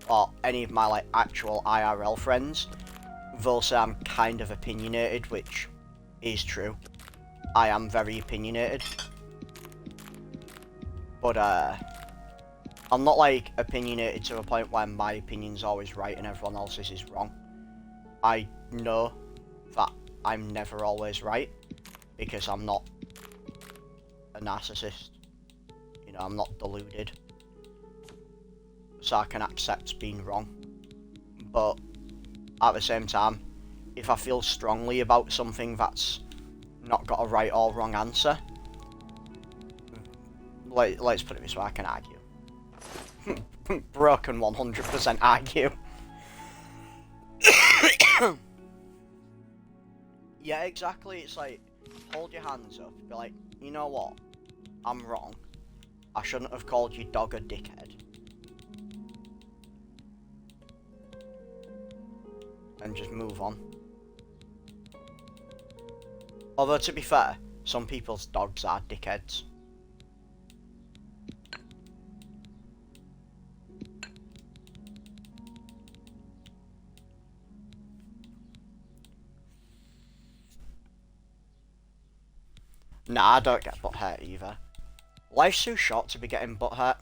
S1: or any of my, like, actual IRL friends, they'll say I'm kind of opinionated, which is true. I am very opinionated. But, I'm not, like, opinionated to a point where my opinion's always right and everyone else's is wrong. I know that I'm never always right, because I'm not a narcissist. You know, I'm not deluded. So I can accept being wrong. But at the same time, if I feel strongly about something that's not got a right or wrong answer, let's put it this way, I can argue. Broken 100% argue. Yeah, exactly. It's like, hold your hands up. Be like, you know what? I'm wrong. I shouldn't have called your dog a dickhead. And just move on. Although, to be fair, some people's dogs are dickheads. Nah, I don't get butt hurt either. Life's too short to be getting butt hurt.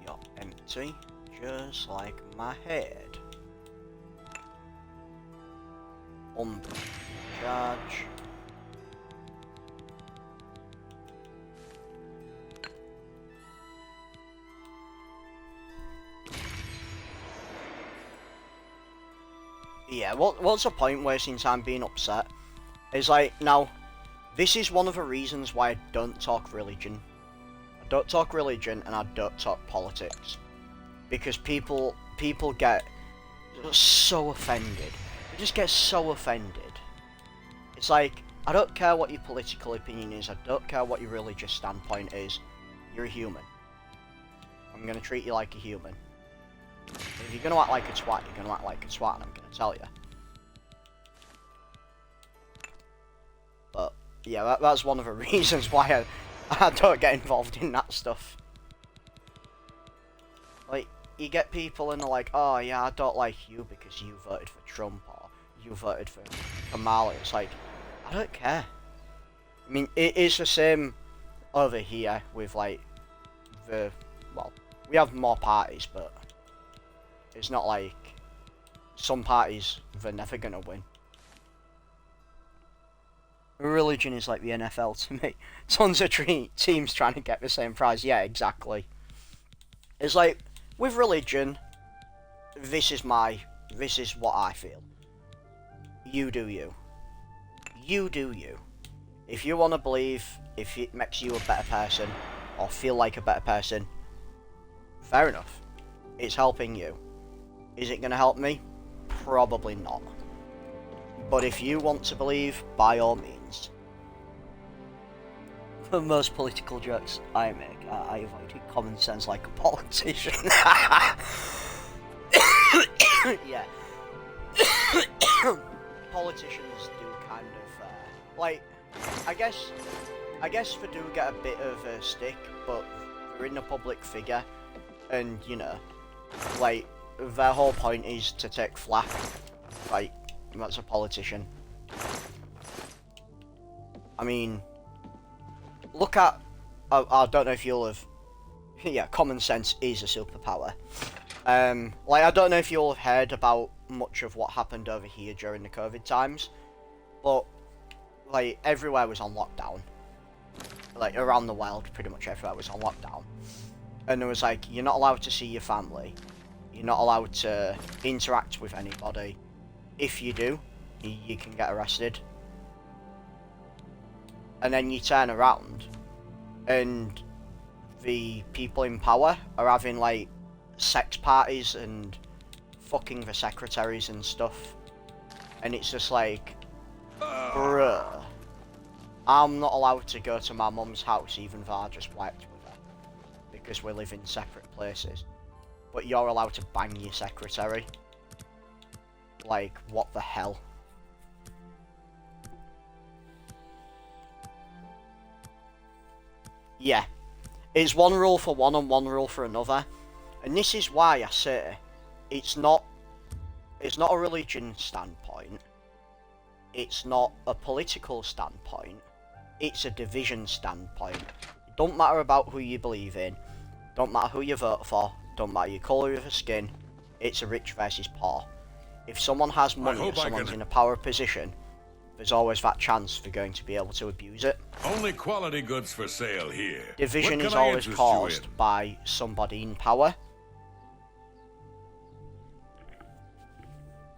S1: You're empty, just like my head. Charge. Yeah, what's the point wasting time being upset? It's like, now, this is one of the reasons why I don't talk religion. I don't talk religion and I don't talk politics. Because people get so offended. They just get so offended. It's like, I don't care what your political opinion is, I don't care what your religious standpoint is. You're a human. I'm gonna treat you like a human. If you're gonna act like a twat, you're gonna act like a twat, and I'm gonna tell you. But yeah, that's one of the reasons why I don't get involved in that stuff. Like, you get people and they're like, oh yeah, I don't like you because you voted for Trump or you voted for Kamala. It's like, I don't care. I mean, it's the same over here with like well, we have more parties, but it's not like some parties, they're never gonna win. Religion is like the NFL to me. Tons of teams trying to get the same prize. Yeah, exactly. It's like, with religion, this is what I feel. You do you. You do you. If you want to believe, if it makes you a better person, or feel like a better person, fair enough. It's helping you. Is it going to help me? Probably not. But if you want to believe, by all means. For most political jokes I make, I avoid common sense like a politician. Yeah. Politicians do kind of, like, I guess they do get a bit of a stick, but they're in a public figure, and, you know, like, their whole point is to take flack. Like, that's a politician. I mean, look at, I don't know if you'll have, yeah, common sense is a superpower. Like, I don't know if you'll have heard about much of what happened over here during the COVID times, but, like, everywhere was on lockdown. Like, around the world, pretty much everywhere was on lockdown. And it was like, you're not allowed to see your family. You're not allowed to interact with anybody. If you do, you can get arrested. And then you turn around, and the people in power are having, like, sex parties and fucking the secretaries and stuff. And it's just like, bruh. I'm not allowed to go to my mum's house even though I just worked with her. Because we live in separate places. But you're allowed to bang your secretary. Like, what the hell? Yeah. It's one rule for one and one rule for another. And this is why I say it's not a religion standpoint. It's not a political standpoint. It's a division standpoint. It don't matter about who you believe in. Don't matter who you vote for. Don't matter your colour of your skin. It's a rich versus poor. If someone has money, if someone's in a power position, there's always that chance for going to be able to abuse it.
S3: Only quality goods for sale here.
S1: Division is always caused by somebody in power.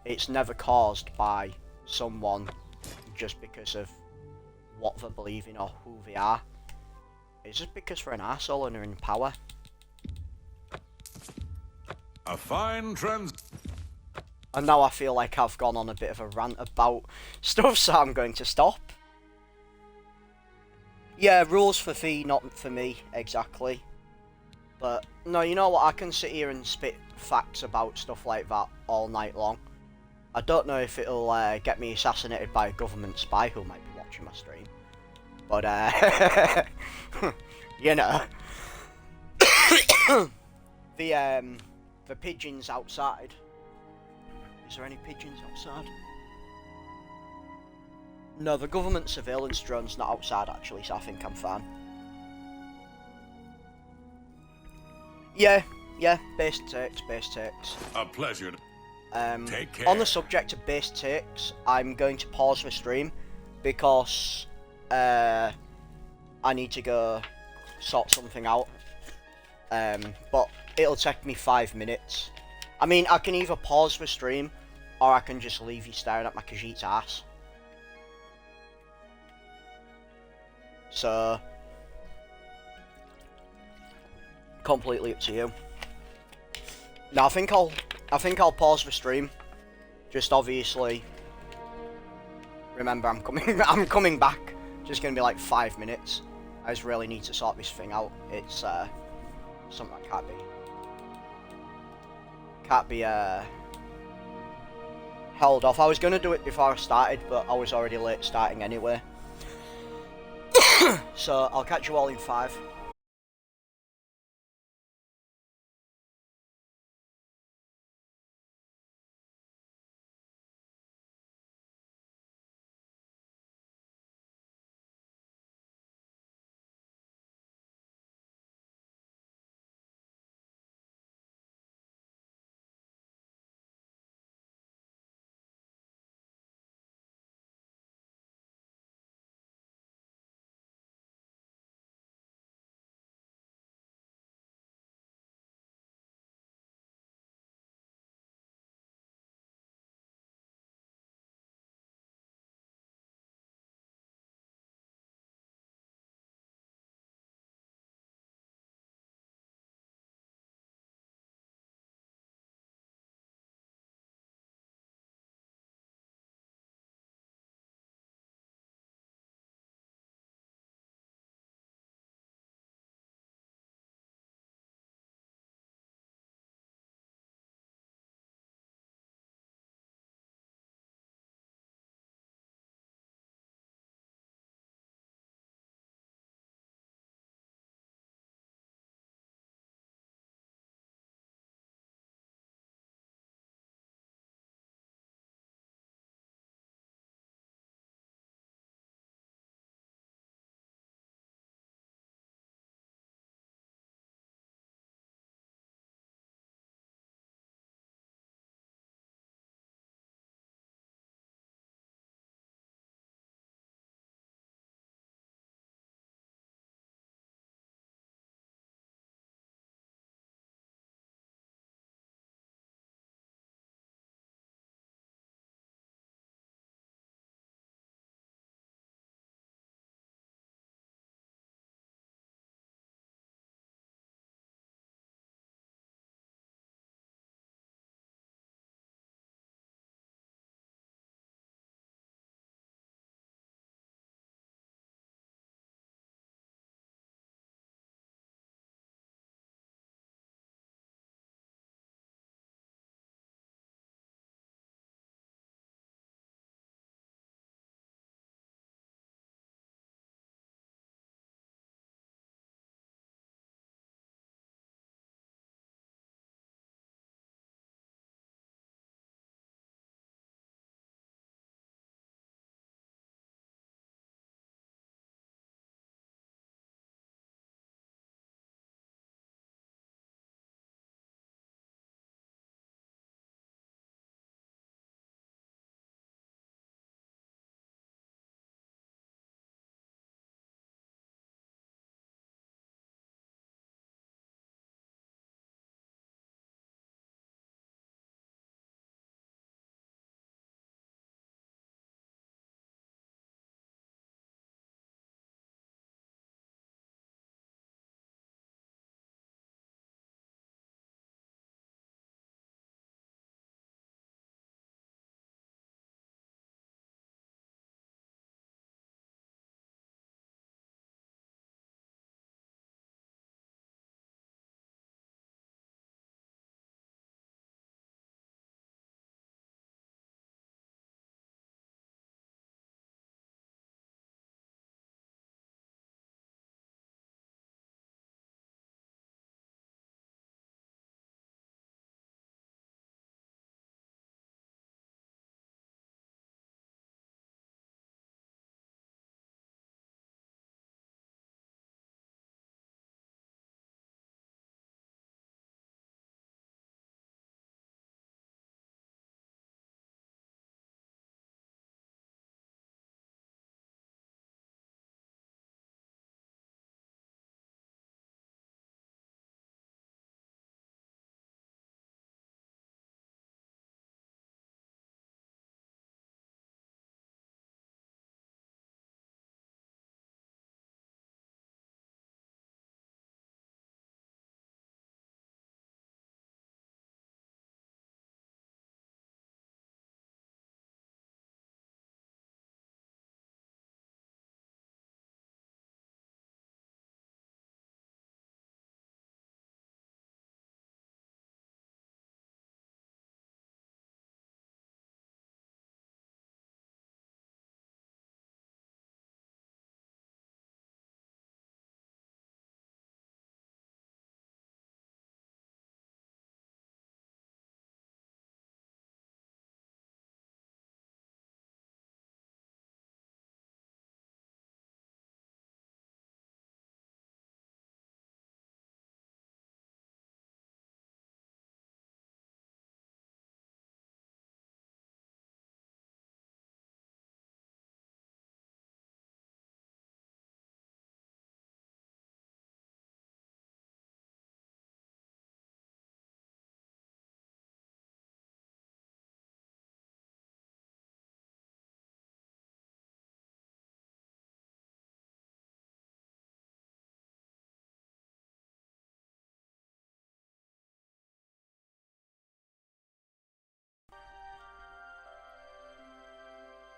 S1: It's never caused by someone just because of what they believe in or who they are. It's just because they're an arsehole and they're in power.
S3: A fine
S1: And now I feel like I've gone on a bit of a rant about stuff, so I'm going to stop. Yeah, rules for thee, not for me, exactly. But, no, you know what, I can sit here and spit facts about stuff like that all night long. I don't know if it'll get me assassinated by a government spy who might be watching my stream. But, you know. The pigeons outside. Is there any pigeons outside? No, the government surveillance drone's not outside actually, so I think I'm fine. Yeah, base takes.
S3: A pleasure. Take care.
S1: On the subject of base takes, I'm going to pause the stream because I need to go sort something out. But it'll take me 5 minutes. I mean, I can either pause the stream or I can just leave you staring at my Khajiit's ass. So, completely up to you. No, I think I'll pause the stream. Just obviously, remember I'm coming back. Just gonna be like 5 minutes. I just really need to sort this thing out. It's something that can't be held off. I was gonna do it before I started, but I was already late starting anyway. So I'll catch you all in 5.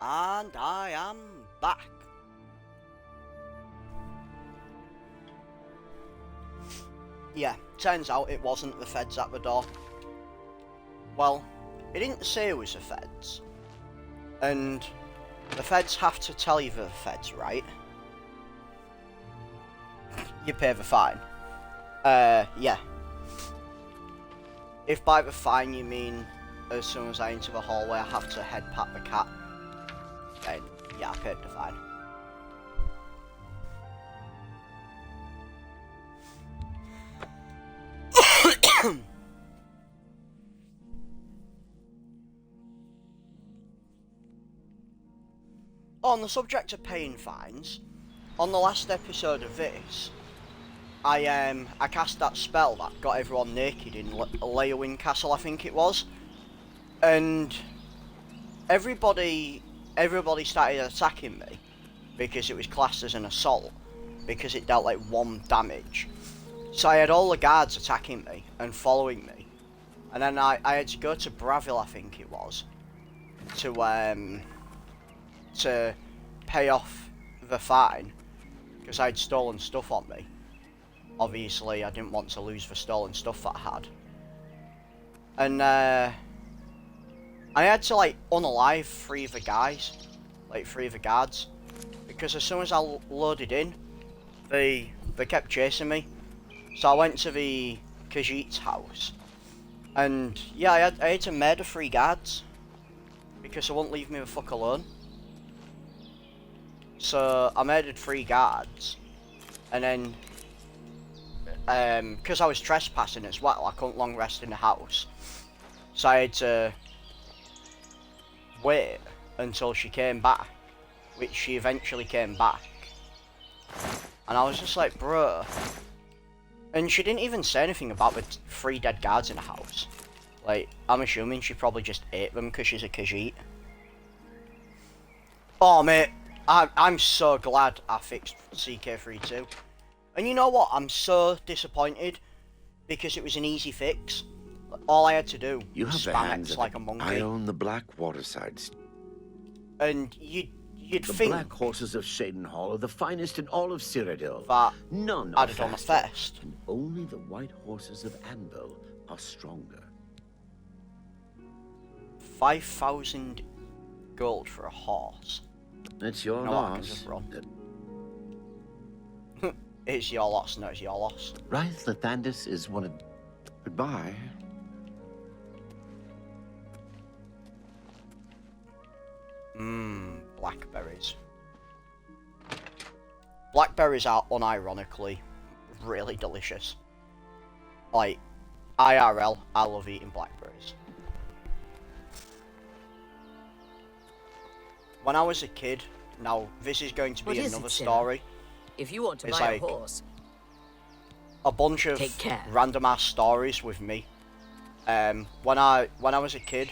S1: And I am back. Yeah, turns out it wasn't the feds at the door. Well, it didn't say it was the feds. And the feds have to tell you they're the feds, right? You pay the fine. Yeah. If by the fine you mean as soon as I enter the hallway I have to head pat the cat, then yeah, I paid the fine. On the subject of paying fines, on the last episode of this, I cast that spell that got everyone naked in Leowin Castle, I think it was, and everybody started attacking me because it was classed as an assault because it dealt like 1 damage. So I had all the guards attacking me and following me, and then I had to go to Bravil, I think it was, to pay off the fine because I'd stolen stuff on me. Obviously, I didn't want to lose the stolen stuff that I had. And I had to like unalive 3 of the guys, like 3 of the guards, because as soon as I loaded in, they kept chasing me. So I went to the Khajiit's house, and yeah, I had to murder 3 guards because they wouldn't leave me the fuck alone. So I murdered 3 guards, and then because I was trespassing as well, I couldn't long rest in the house, so I had to wait until she came back, which she eventually came back, and I was just like, bruh. And she didn't even say anything about the 3 dead guards in the house. Like, I'm assuming she probably just ate them because she's a Khajiit. Oh mate, I'm so glad I fixed CK32. And you know what? I'm so disappointed because it was an easy fix. All I had to do was spam X like a monkey.
S7: I own the black watersides.
S1: And you'd
S7: The
S1: think
S7: black horses of Shadenhall are the finest in all of Cyrodiil.
S1: that
S7: None
S1: I'd
S7: are
S1: have done it
S7: faster,
S1: first.
S7: and only the white horses of Anvil are stronger.
S1: 5,000 gold for a horse.
S7: It's your
S1: No, I can
S7: loss.
S1: just run. It's your loss, no, it's your loss.
S7: Rise Lathandis is one of... Goodbye.
S1: Blackberries. Blackberries are unironically really delicious. Like, IRL, I love eating blackberries. When I was a kid, now this is going to be
S5: What is
S1: another
S5: it, Sarah?
S1: story.
S5: If you want to
S1: It's
S5: buy
S1: like-
S5: a horse,
S1: A bunch of
S5: Take care.
S1: random ass stories with me. When I was a kid,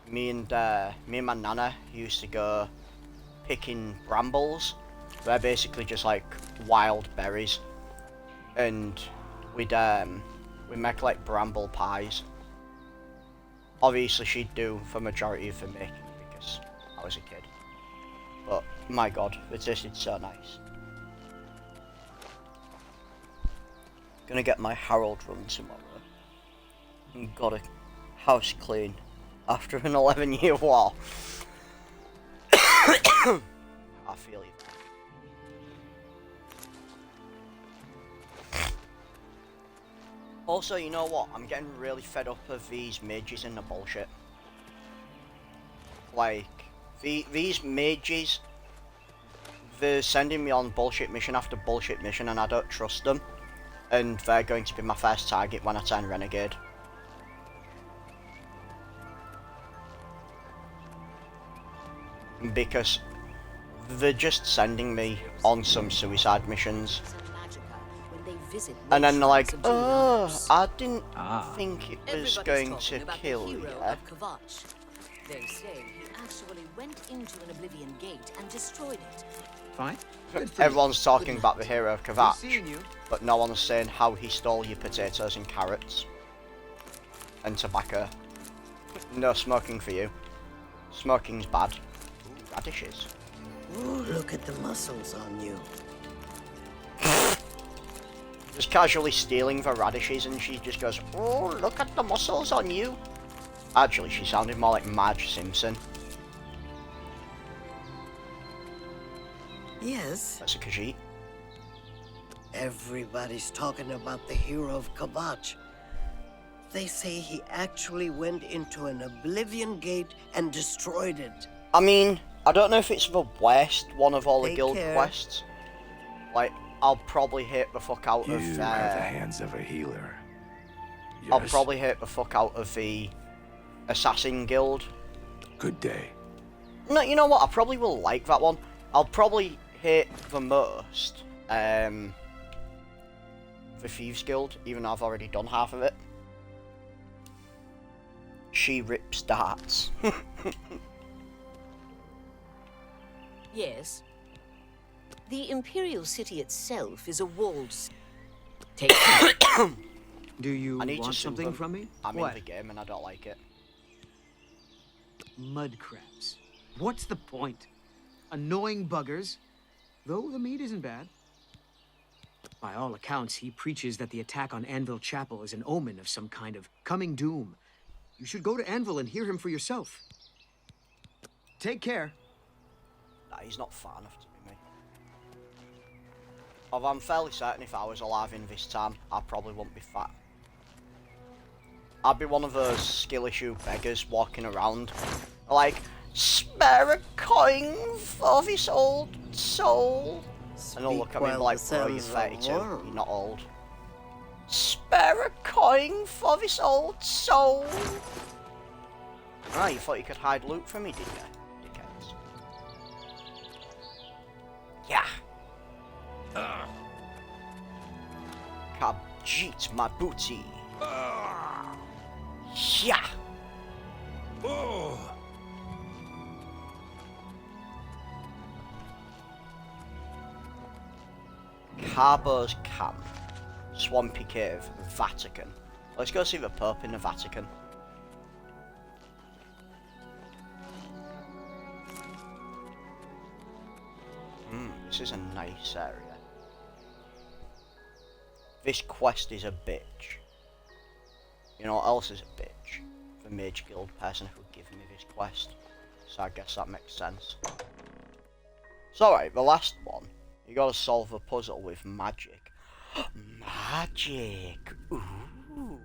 S1: me and my nana used to go picking brambles. They're basically just like wild berries, and we'd make like bramble pies. Obviously, she'd do the majority of the making because I was a kid. But my god, it tasted so nice. Gonna get my Harold run tomorrow. And got a house clean after an 11-year war. I feel you. Also, you know what? I'm getting really fed up of these mages and the bullshit. Like, these mages, they're sending me on bullshit mission after bullshit mission and I don't trust them. And they're going to be my first target when I turn Renegade. Because they're just sending me on some suicide missions. And then they're like, oh, I didn't think it was going to kill you.
S5: They say he actually went into an Oblivion gate and destroyed it.
S6: Fine.
S1: Everyone's talking about the hero of
S6: Good
S1: Khajiit,
S6: seeing you.
S1: but no one's saying how he stole your potatoes and carrots. And tobacco. No smoking for you. Smoking's bad. radishes.
S8: Ooh, look at the muscles on you.
S1: Just casually stealing the radishes, and she just goes, "Oh, look at the muscles on you." Actually, she sounded more like Marge Simpson.
S8: Yes,
S1: That's a Khajiit.
S8: everybody's talking about the hero of Khajiit. They say he actually went into an Oblivion gate and destroyed it.
S1: I mean, I don't know if it's the worst one of all the
S8: Take
S1: guild
S8: care.
S1: quests. Like, I'll probably hate the fuck out
S2: You
S1: of.
S2: have the hands of a healer.
S1: I'll
S2: Yes.
S1: probably hate the fuck out of the assassin guild.
S2: Good day.
S1: No, you know what? I probably will like that one. I'll probably hate the most the thieves guild, even though I've already done half of it. She rips darts.
S5: Yes. The Imperial City itself is a walled Take care.
S6: Do you
S1: I need to
S6: want
S1: sue
S6: something
S1: them.
S6: from me?
S1: I'm
S6: What?
S1: in the game and I don't like it.
S6: Mud crabs. What's the point? Annoying buggers. Though the meat isn't bad. By all accounts, he preaches that the attack on Anvil Chapel is an omen of some kind of coming doom. You should go to Anvil and hear him for yourself. Take care.
S1: Nah, he's not fat enough to be me. Although I'm fairly certain if I was alive in this time, I probably wouldn't be fat. I'd be one of those skill issue beggars walking around, like, spare a coin for this old soul. And they'll look at me and be like, bro, you're 32, you're not old. Spare a coin for this old soul. Ah, you thought you could hide loot from me, did you? Dickheads. Yeah. Khajiit my booty. Yeah. Carbo's Camp. Swampy Cave, Vatican. Let's go see the Pope in the Vatican. This is a nice area. This quest is a bitch. You know what else is a bitch? The Mage Guild person who gave me this quest. So I guess that makes sense. So alright, the last one. You gotta solve a puzzle with magic. Magic! Ooh!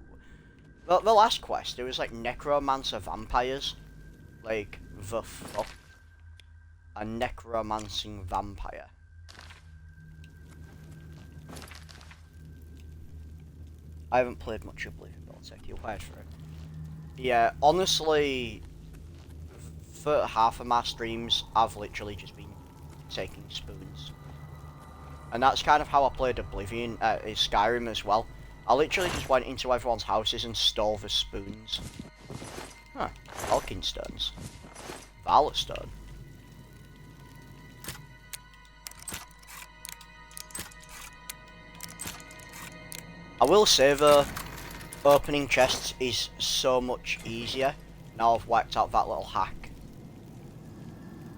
S1: The last quest, it was like necromancer vampires. Like, the fuck? A necromancing vampire. I haven't played much Oblivion, but I'll take your word for it. Yeah, honestly, for half of my streams, I've literally just been taking spoons. And that's kind of how I played Oblivion, Skyrim as well. I literally just went into everyone's houses and stole the spoons. Huh, Elkinstones. Violet Stone. I will say though, opening chests is so much easier now I've worked out that little hack.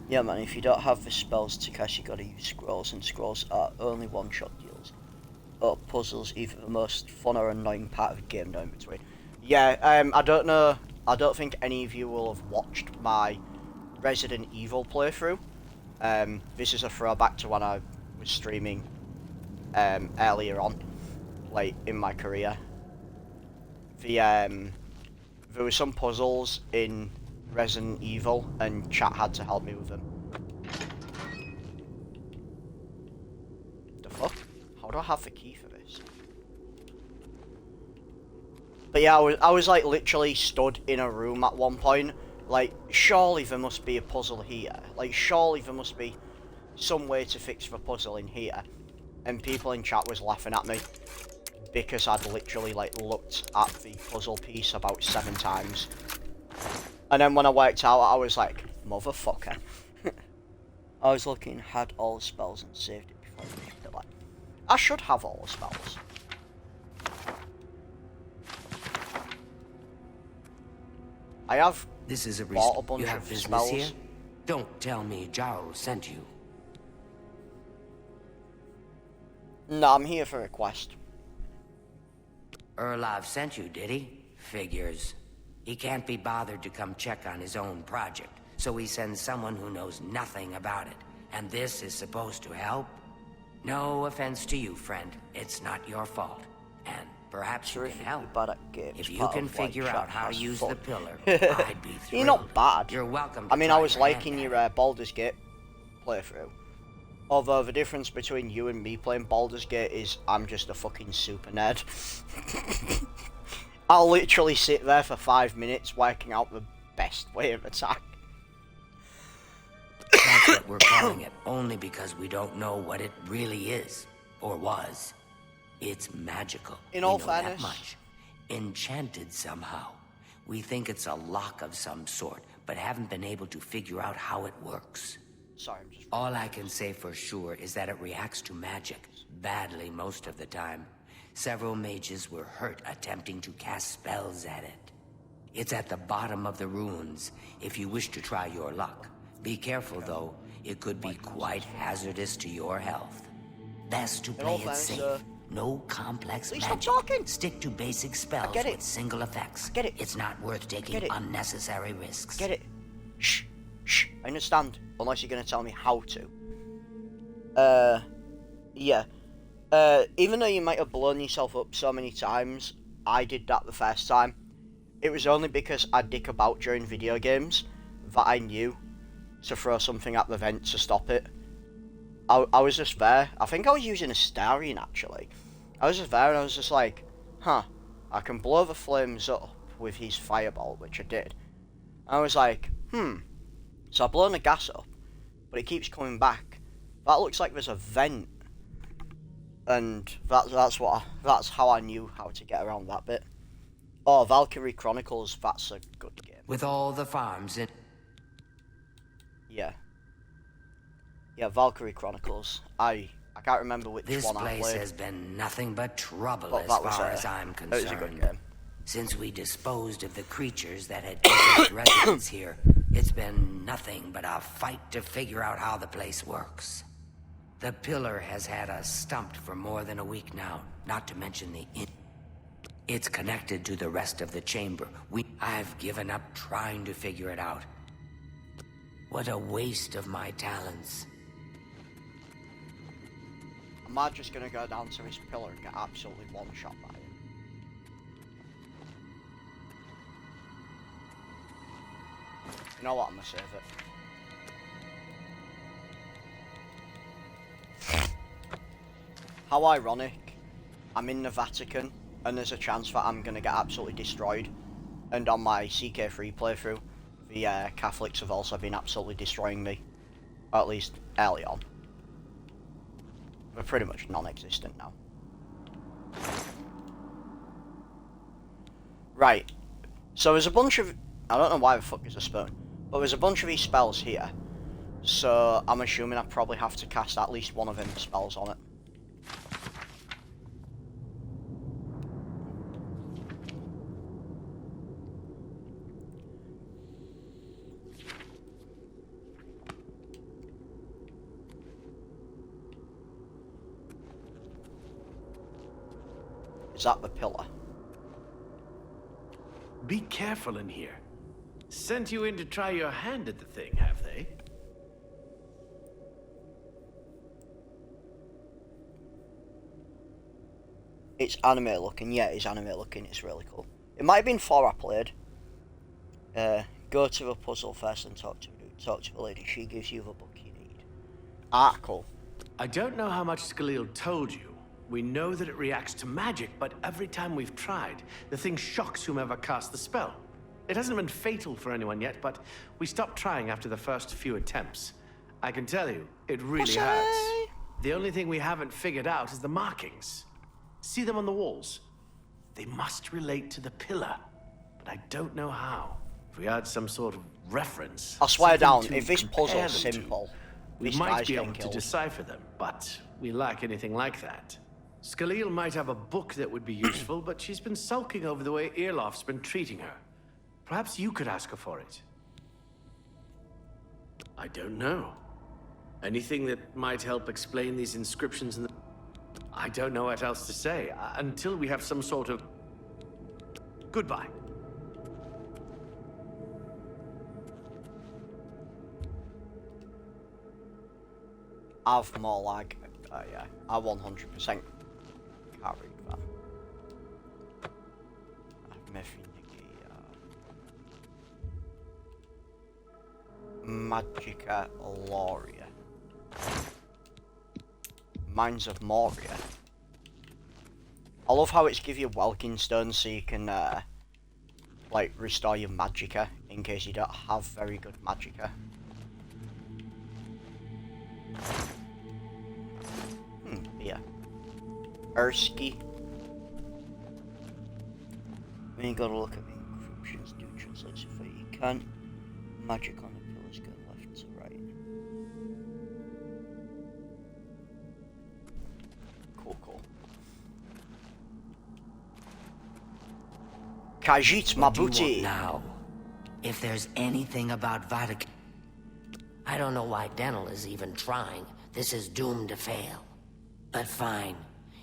S1: Yeah man, if you don't have the spells to cast, you gotta use scrolls, and scrolls are only one-shot deals. Or puzzles, either the most fun or annoying part of the game, no in between. Yeah, I don't know, I don't think any of you will have watched my Resident Evil playthrough. This is a throwback to when I was streaming earlier on, late in my career. There were some puzzles in Resident Evil and chat had to help me with them. The fuck? How do I have the key for this? But yeah, I was like literally stood in a room at one point, like, surely there must be a puzzle here. Like, surely there must be some way to fix the puzzle in here. And people in chat was laughing at me because I'd literally like looked at the puzzle piece about 7 times. And then when I worked out, I was like, motherfucker. I was looking, had all the spells and saved it before I picked it up. I should have all the spells. I have
S8: This is a
S1: bought a
S8: you
S1: bunch
S8: have
S1: of
S8: business
S1: spells.
S8: here?
S9: Don't tell me Jarl sent you.
S1: No, I'm here for a quest.
S9: Erlov sent you, did he? Figures. He can't be bothered to come check on his own project, so he sends someone who knows nothing about it. And this is supposed to help? No offense to you, friend. It's not your fault. And perhaps you can help.
S1: Bad at games,
S9: If you
S1: part
S9: can
S1: of, like,
S9: figure out
S1: chat
S9: how to
S1: has
S9: use
S1: fun.
S9: the pillar, I'd be thrilled.
S1: You're not bad.
S9: You're welcome
S1: I
S9: to
S1: mean,
S9: try
S1: I was
S9: your
S1: liking
S9: hand
S1: your
S9: at it.
S1: Baldur's Gate playthrough. Although the difference between you and me playing Baldur's Gate is I'm just a fucking super nerd. I'll literally sit there for 5 minutes working out the best way of attack.
S9: That's what we're calling it, only because we don't know what it really is, or was. It's magical.
S1: In
S9: We
S1: all
S9: know that
S1: fairness.
S9: much. Enchanted somehow. We think it's a lock of some sort, but haven't been able to figure out how it works.
S1: Sorry, I'm just...
S9: All I can say for sure is that it reacts to magic, badly most of the time. Several mages were hurt attempting to cast spells at it. It's at the bottom of the ruins, if you wish to try your luck. Be careful though, it could be quite hazardous to your health. Best to
S1: In all
S9: play it
S1: fairness,
S9: safe. No complex
S1: please stop
S9: magic.
S1: talking.
S9: Stick to basic spells
S1: get it.
S9: with single effects.
S1: Get it.
S9: It's not worth taking
S1: get it.
S9: unnecessary risks.
S1: Get it. Shh. Shh. I understand. Unless you're going to tell me how to. Yeah. Even though you might have blown yourself up so many times, I did that the first time. It was only because I dick about during video games that I knew to throw something at the vent to stop it. I was just there. I think I was using a Starion, actually. I was just there and I was just like, huh, I can blow the flames up with his fireball, which I did. I was like, so I've blown the gas up, but it keeps coming back. That looks like there's a vent. And that's how I knew how to get around that bit. Oh, Valkyrie Chronicles, that's a good game.
S9: With all the farms in...
S1: Yeah. Yeah, Valkyrie Chronicles. I can't remember which
S9: This
S1: one I
S9: place
S1: played.
S9: has been nothing but trouble
S1: But
S9: as
S1: that was
S9: far
S1: a-
S9: as I'm
S1: It was a good
S9: concerned.
S1: game.
S9: Since we disposed of the creatures that had taken residence here, it's been nothing but a fight to figure out how the place works. The pillar has had us stumped for more than a week now, not to mention it's connected to the rest of the chamber. I've given up trying to figure it out. What a waste of my talents.
S1: Am I just gonna go down to this pillar and get absolutely one shot by it? You know what, I'm gonna save it. How ironic. I'm in the Vatican, and there's a chance that I'm gonna get absolutely destroyed. And on my CK3 playthrough, the Catholics have also been absolutely destroying me. Or at least early on. They're pretty much non-existent now. Right. So there's a bunch of... I don't know why the fuck is a spoon. But there's a bunch of these spells here. So I'm assuming I probably have to cast at least one of them spells on it. Is that the pillar?
S2: Be careful in here. Sent you in to try your hand at the thing, have they?
S1: It's anime looking. Yeah, it's anime looking. It's really cool. It might have been 4 I played. Go to the puzzle first and talk to the lady. She gives you the book you need. Ah, cool.
S2: I don't know how much Skalil told you. We know that it reacts to magic, but every time we've tried, the thing shocks whomever cast the spell. It hasn't been fatal for anyone yet, but we stopped trying after the first few attempts. I can tell you, it really hurts. The only thing we haven't figured out is the markings. See them on the walls? They must relate to the pillar, but I don't know how. If we had some sort of reference...
S1: I swear
S2: something
S1: down,
S2: to
S1: if this
S2: compare
S1: puzzle's
S2: them to,
S1: simple,
S2: we
S1: this
S2: might
S1: guy's
S2: be
S1: getting
S2: able to
S1: killed.
S2: decipher them, but we lack anything like that. Skalil might have a book that would be useful, but she's been sulking over the way Earloff's been treating her. Perhaps you could ask her for it. I don't know. Anything that might help explain these inscriptions in the... I don't know what else to say, until we have some sort of... Goodbye.
S1: I've more lag. Yeah, I 100% can't read that. Magica Loria. Mines of Moria. I love how it's give you Welkin stones so you can like restore your Magica in case you don't have very good Magica. Yeah. Erski. When you gotta look at the encryptions, do translate so far you can. Magic on the pillars go left to right. Cool. Khajiit, my
S9: What do you
S1: booty.
S9: want now? If there's anything about Vatican... I don't know why Dental is even trying. This is doomed to fail. But fine.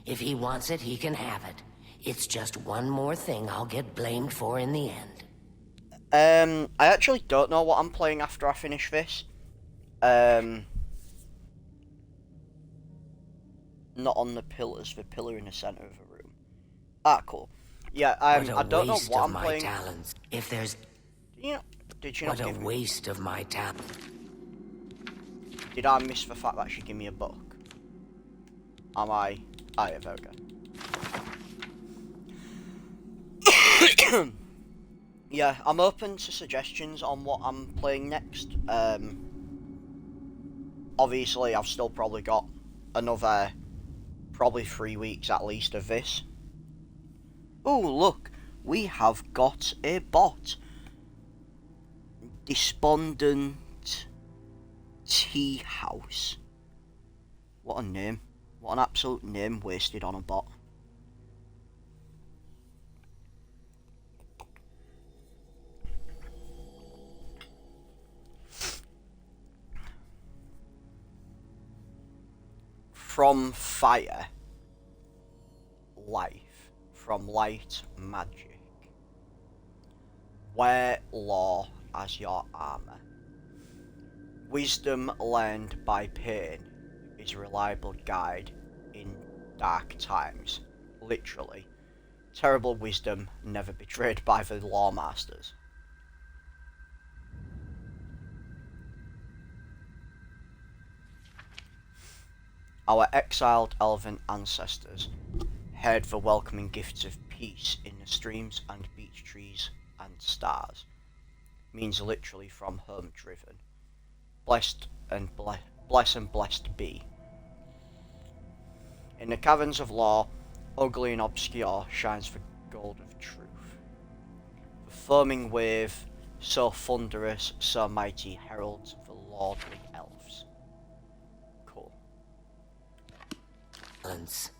S9: If he wants it, he can have it. It's just one more thing I'll get blamed for in the end.
S1: I actually don't know what I'm playing after I finish this. Not on the pillars, the pillar in the center of the room. Ah, cool. Yeah, I don't know what I'm playing.
S9: Talents. If there's...
S1: Did you not
S9: What a
S1: give me...
S9: waste of my talent.
S1: Did I miss the fact that she gave me a book? Am I... Ah, yeah, there we go. Yeah, I'm open to suggestions on what I'm playing next. Obviously, I've still probably got another... probably 3 weeks at least of this. Oh, look! We have got a bot. Despondent Tea House. What a name. What an absolute name wasted on a bot. From fire, life. From light, magic. Wear law as your armor. Wisdom learned by pain is a reliable guide in dark times. Literally. Terrible wisdom never betrayed by the lawmasters. Our exiled elven ancestors heard the welcoming gifts of peace in the streams and beech trees and stars. Means literally from home driven. Blessed and blessed be. In the caverns of law, ugly and obscure shines the gold of truth. The foaming wave, so thunderous, so mighty, heralds the lordly elves. Cool.
S9: Balance.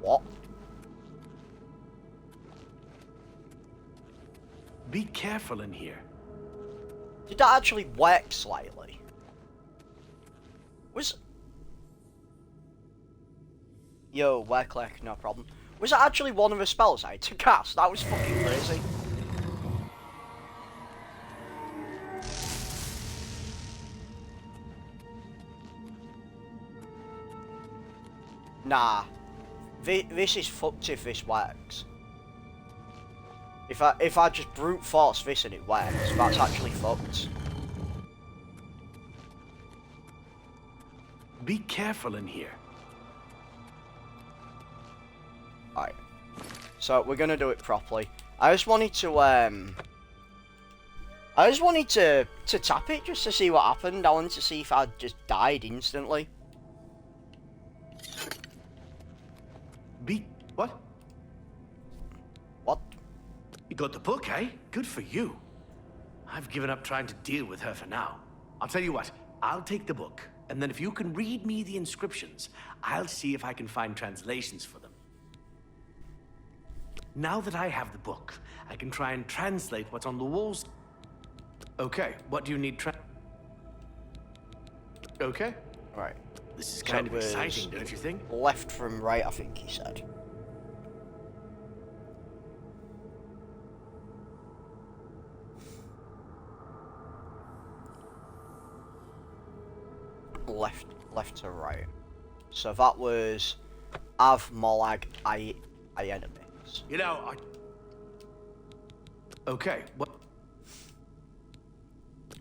S1: What?
S2: Be careful in here.
S1: Did that actually work slightly? Yo, work click, no problem. Was that actually one of the spells I had to cast? That was fucking crazy. Nah. This is fucked if this works. If I just brute force this and it works, that's actually fucked.
S2: Be careful in here.
S1: Alright. So we're gonna do it properly. I just wanted to tap it just to see what happened. I wanted to see if I just died instantly.
S2: You got the book, eh? Good for you. I've given up trying to deal with her for now. I'll tell you what, I'll take the book, and then if you can read me the inscriptions, I'll see if I can find translations for them. Now that I have the book, I can try and translate what's on the walls. Okay, what do you need Okay.
S1: Right.
S2: This is
S1: So
S2: kind
S1: it
S2: of
S1: was
S2: exciting, don't you think?
S1: Left from right, I think he said. Left to right. So that was Av Molag I enemies.
S2: You know, Okay, what?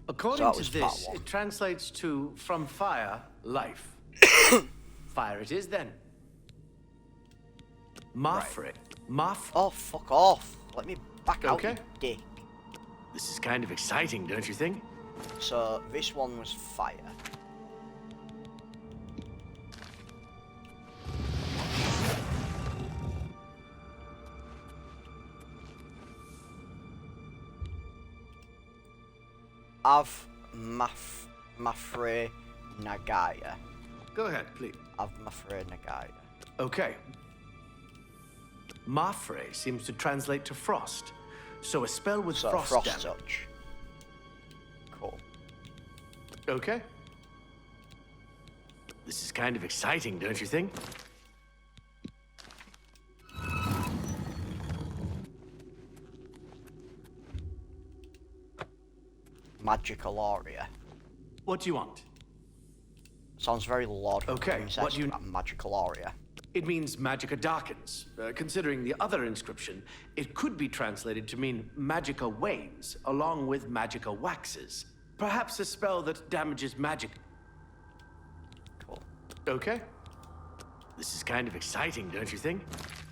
S2: According
S1: was
S2: to
S1: part
S2: this,
S1: one.
S2: it translates to from fire, life. Fire it is then. Mafre.
S1: Oh, fuck off. Let me back out,
S2: Okay.
S1: you dick.
S2: This is kind of exciting, don't you think?
S1: So this one was fire. Av Mafre Nagaya.
S2: Go ahead, please.
S1: Av Mafre Nagaya.
S2: Okay. Mafre seems to translate to frost. So a spell with
S1: So
S2: frost
S1: frost
S2: damage.
S1: touch. Cool.
S2: Okay. This is kind of exciting, don't you think?
S1: Magical aria.
S2: What do you want?
S1: Sounds very Lord of the
S2: Okay,
S1: Rings,
S2: what do you-
S1: that magical aria.
S2: It means magicka darkens. Considering the other inscription, it could be translated to mean magicka wanes, along with magicka waxes. Perhaps a spell that damages magic.
S1: Cool.
S2: Okay. This is kind of exciting, don't you think?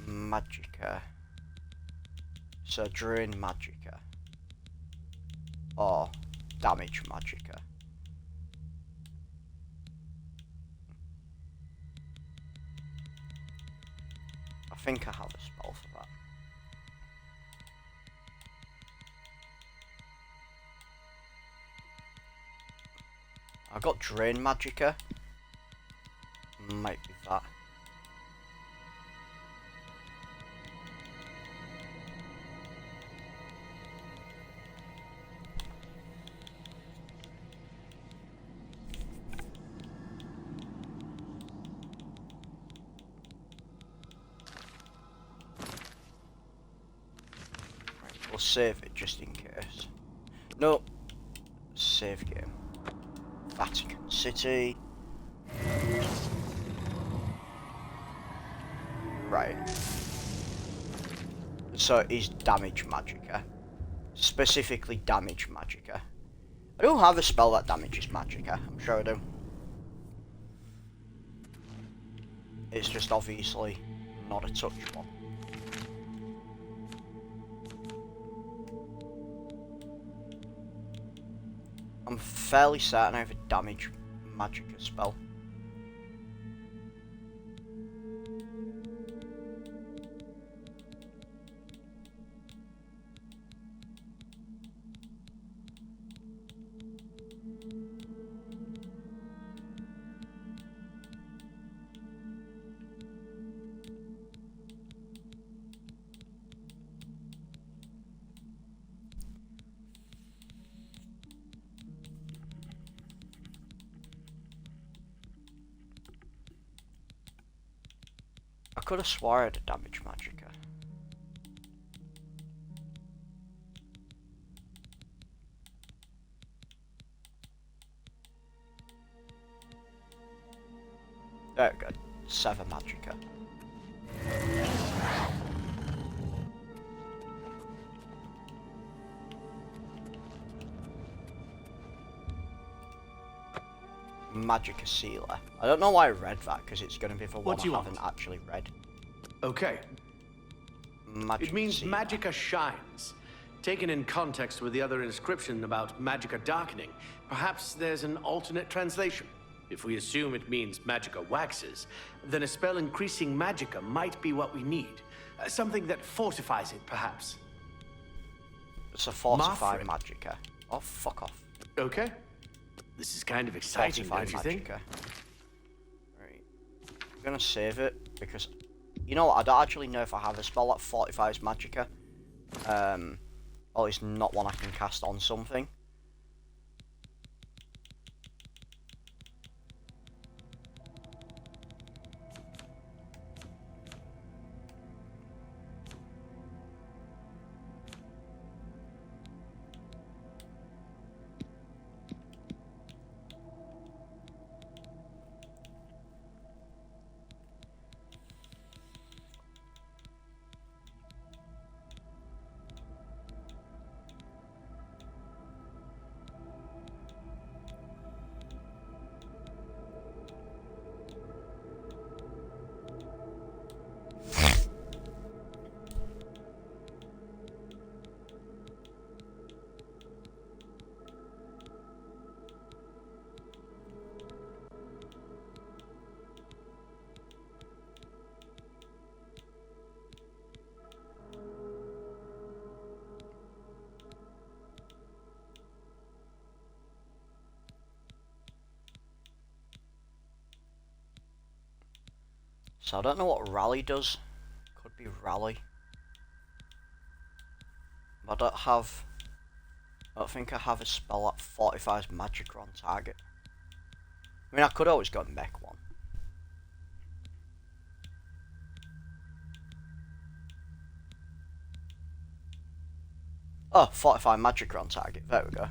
S1: Magica. So drain magica. Or damage magica. I think I have a spell for that. I got drain magica. Might be that. We'll save it just in case. No. Save game. Vatican City. Right. So it is damage magica. Specifically damage magica. I don't have a spell that damages magica. I'm sure I do. It's just obviously not a touch one. I'm fairly certain I have a damage magica spell. I could have swore I had a damage magica. There we go. 7 magica. Magica Sealer. I don't know why I read that, because it's going to be the one
S2: What do you
S1: I
S2: want?
S1: haven't actually read.
S2: Okay.
S1: Magica
S2: It means
S1: Sealer.
S2: magicka shines. Taken in context with the other inscription about magicka darkening, perhaps there's an alternate translation. If we assume it means magicka waxes, then a spell increasing magicka might be what we need. Something that fortifies it, perhaps.
S1: That's a 45
S2: Marfrig.
S1: magicka. Oh, fuck off.
S2: Okay. This is kind of exciting,
S1: 45
S2: don't you think?
S1: magicka. Right. I'm gonna save it because, you know what, I don't actually know if I have a spell that 45 magicka. Or it's not one I can cast on something. So I don't know what rally does. Could be rally. But I don't think I have a spell at 45 magic on target. I mean, I could always go and make one. Oh, 45 magic on target. There we go.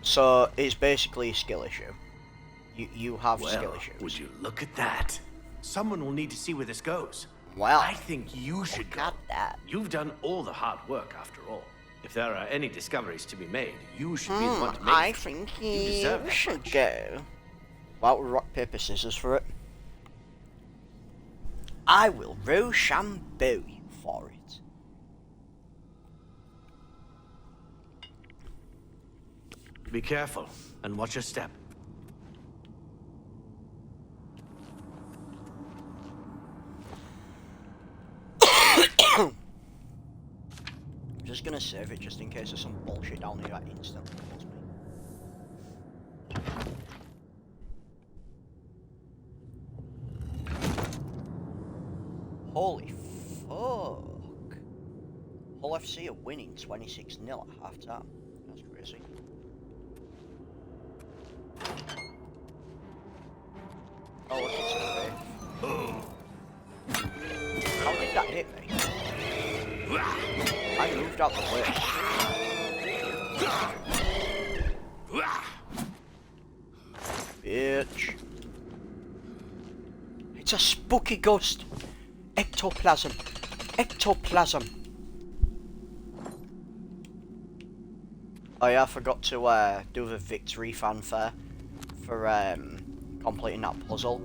S1: So it's basically a skill issue. You have skill issues.
S2: Would you look at that? Someone will need to see where this goes.
S1: Well,
S2: I think you should go.
S1: got that.
S2: You've done all the hard work, after all. If there are any discoveries to be made, you should be the one to make
S1: I
S2: them.
S1: think
S2: You deserve
S1: you
S2: that
S1: should
S2: much.
S1: go. Well, rock, paper, scissors for it. I will Rochambeau you for it.
S2: Be careful and watch your step.
S1: I'm just gonna save it just in case there's some bullshit down here that instantly kills me. Holy fuck. Hull FC are winning 26-0 at half time. That's crazy. Oh, look, it's a wave. How did that hit me? I moved out the way. Bitch. It's a spooky ghost. Ectoplasm. Ectoplasm. Oh yeah, I forgot to do the victory fanfare for completing that puzzle.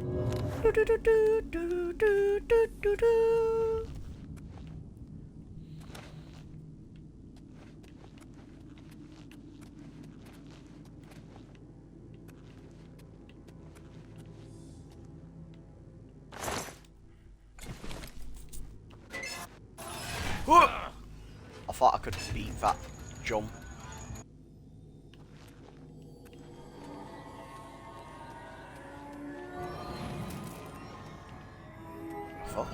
S1: I thought I could beat that jump. Fuck.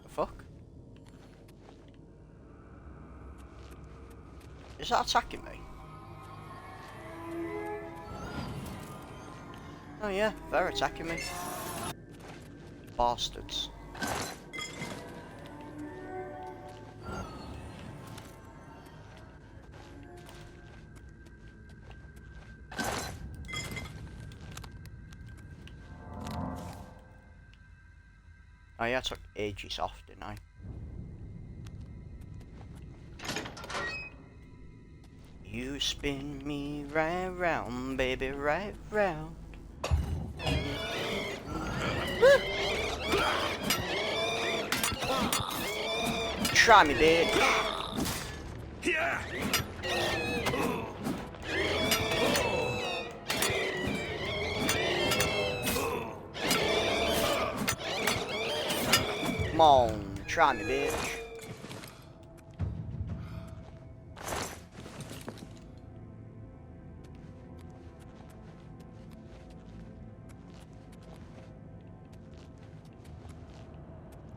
S1: The fuck? Is that attacking me? Oh yeah, they're attacking me. Bastards. Oh yeah, I took ages off, didn't I? You spin me right round, baby, right round. Try me, bitch. on, try me, bitch.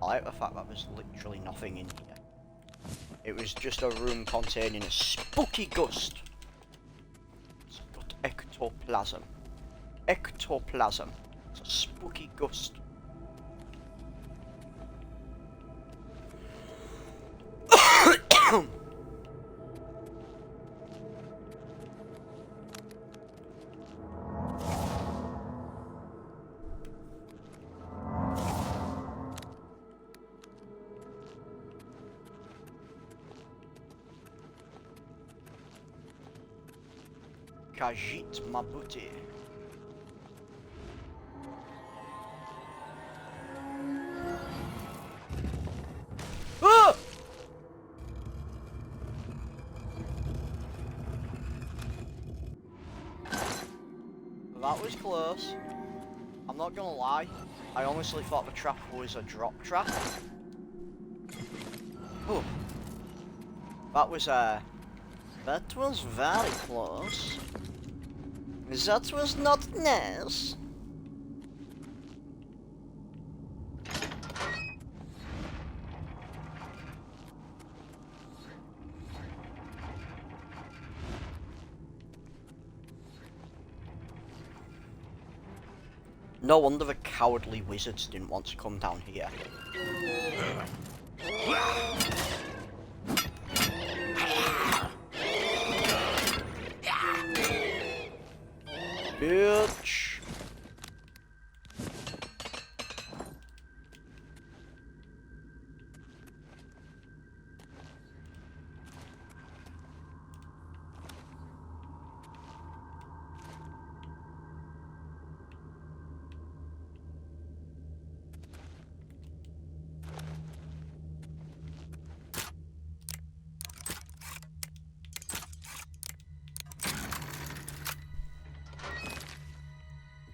S1: I like the fact that there's literally nothing in here. It was just a room containing a spooky ghost. It's got ectoplasm. Ectoplasm. It's a spooky ghost. Khajiit Mabuti. Ah! That was close. I'm not gonna lie. I honestly thought the trap was a drop trap. Oh. That was very close. That was not nice. No wonder the cowardly wizards didn't want to come down here. Bitch.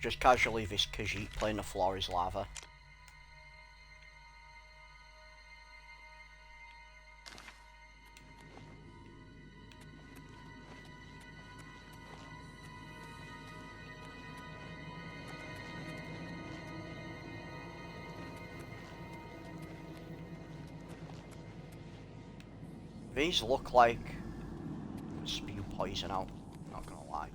S1: Just casually, this Khajiit playing the floor is lava. These look like spew poison out, not gonna lie.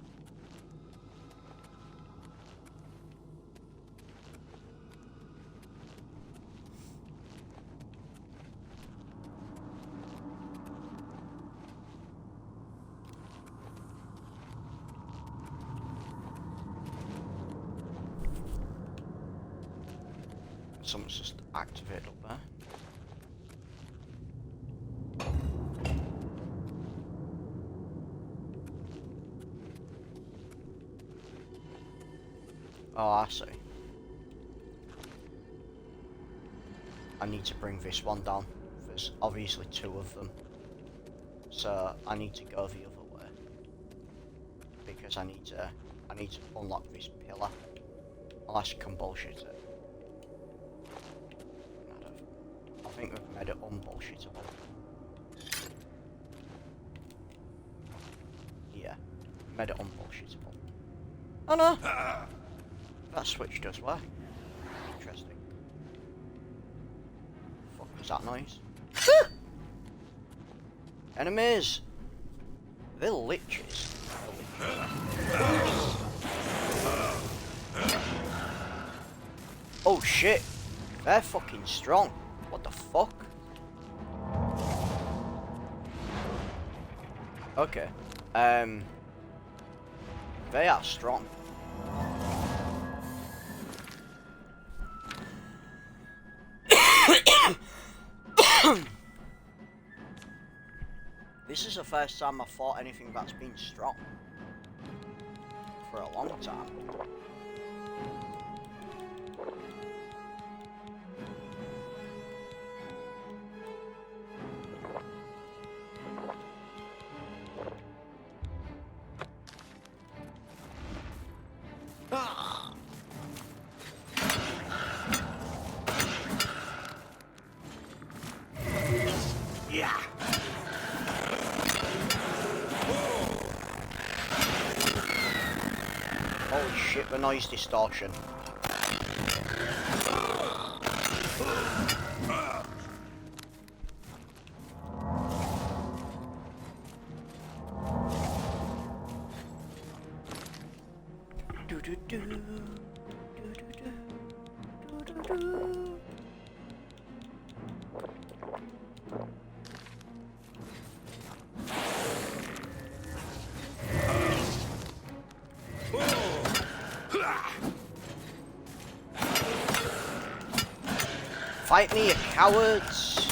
S1: Something's just activated up there. Oh, I see. I need to bring this one down. There's obviously two of them. So I need to go the other way. Because I need to unlock this pillar. Unless you can bullshit it. I think we've made it unbullshittable. Yeah, made it unbullshittable. Oh no! That switch does work. Interesting. Fuck was that noise? Enemies! They're liches. Oh shit! They're fucking strong. What the fuck? Okay. They are strong. This is the first time I've fought anything that's been strong. For a long time. Holy shit, the noise distortion. Fight me, you cowards!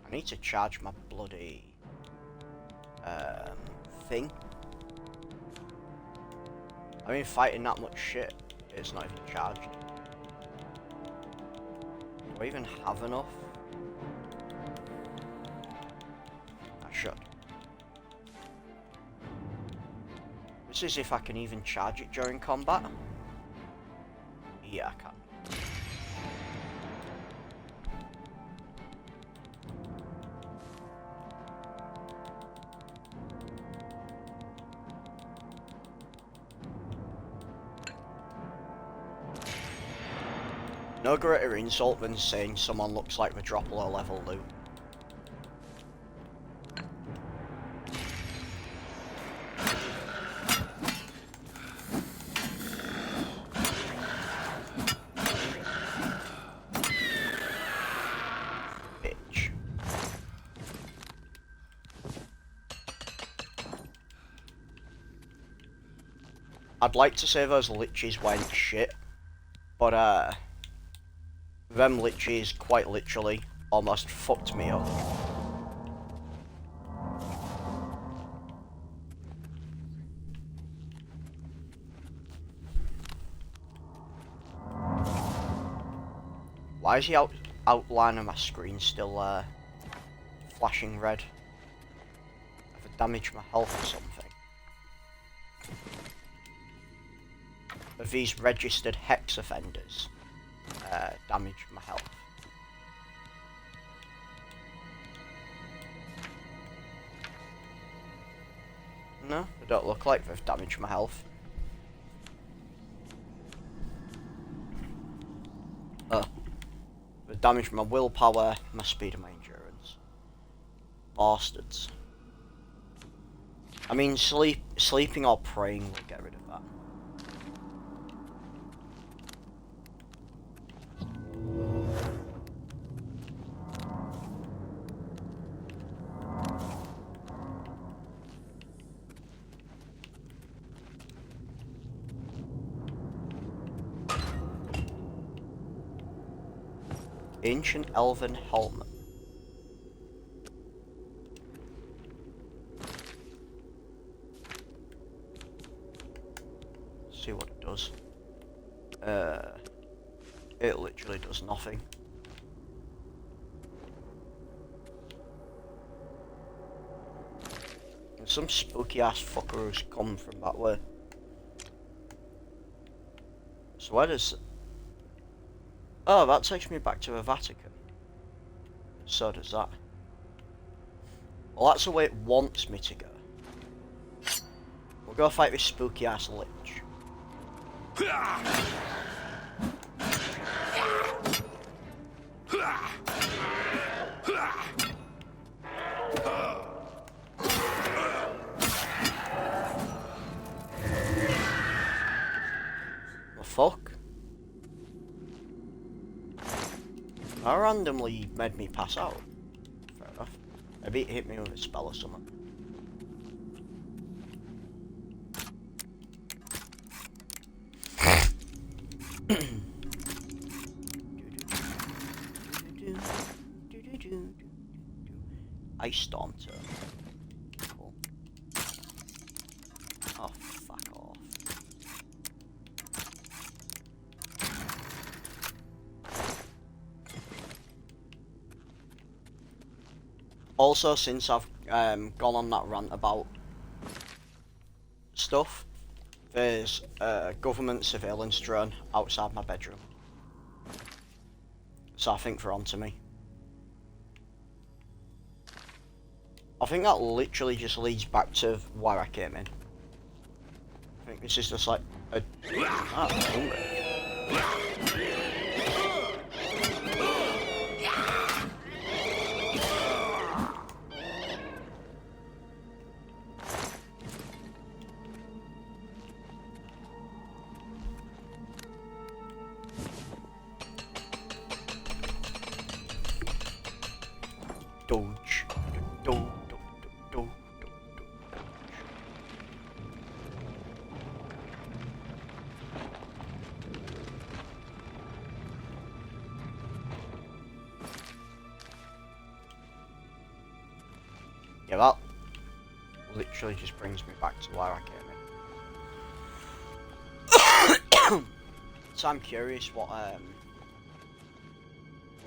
S1: I need to charge my bloody thing. I mean, fighting that much shit, it's not even charged. Do I even have enough? I should. This is if I can even charge it during combat. Yeah, I can. No greater insult than saying someone looks like they drop low level loot. Bitch. I'd like to say those liches went shit, but them liches quite literally almost fucked me up. Why is the outline of my screen still flashing red? Have I damaged my health or something? Have these registered hex offenders damaged my health? No, they don't look like they've damaged my health. Oh. They've damaged my willpower, my speed and my endurance. Bastards. I mean, sleeping or praying will get rid of that. Ancient Elven Helmet. See what it does. It literally does nothing. And some spooky ass fuckers come from that way. So where does... Oh, that takes me back to the Vatican. So does that. Well, that's the way it wants me to go. We'll go fight this spooky ass lich. The fuck? I randomly made me pass out. Fair enough. Maybe it hit me with a spell or something. Ice Storm turn. Cool. Oh, fuck off. Also, since I've gone on that rant about stuff, There's a government surveillance drone outside my bedroom. So I think they're onto me. I think that literally just leads back to where I came in. I think this is just like a... Ah, I'm hungry. Dodge. Yeah, that literally just brings me back to where I came in. So I'm curious what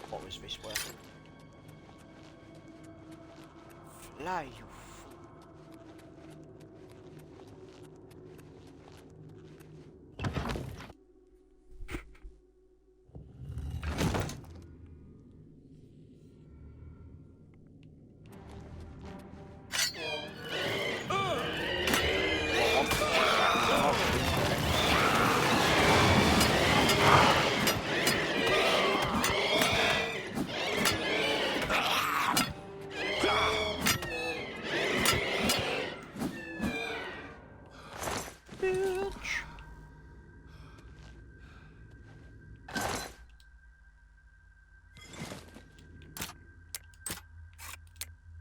S1: was this way? Fly, you fool.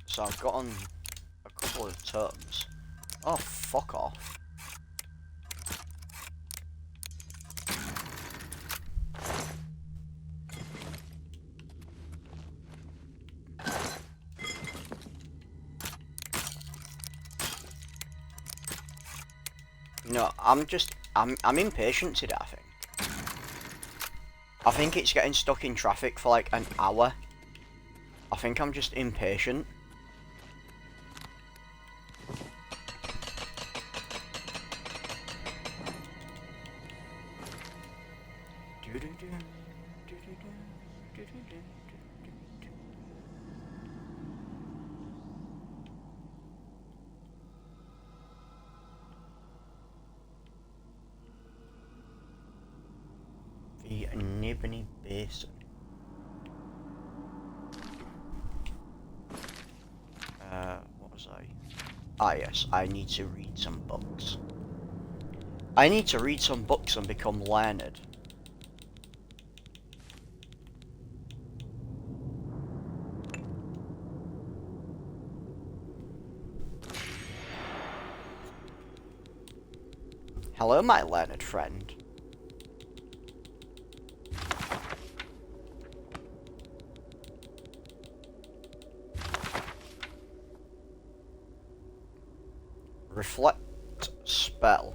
S1: So I've gotten a couple of terms. Oh, fuck off. You know, I'm impatient today, I think. I think it's getting stuck in traffic for like an hour. I think I'm just impatient. The Nibney Basin. What was I? Ah yes, I need to read some books. I need to read some books and become learned. Hello, my learned friend. Reflect spell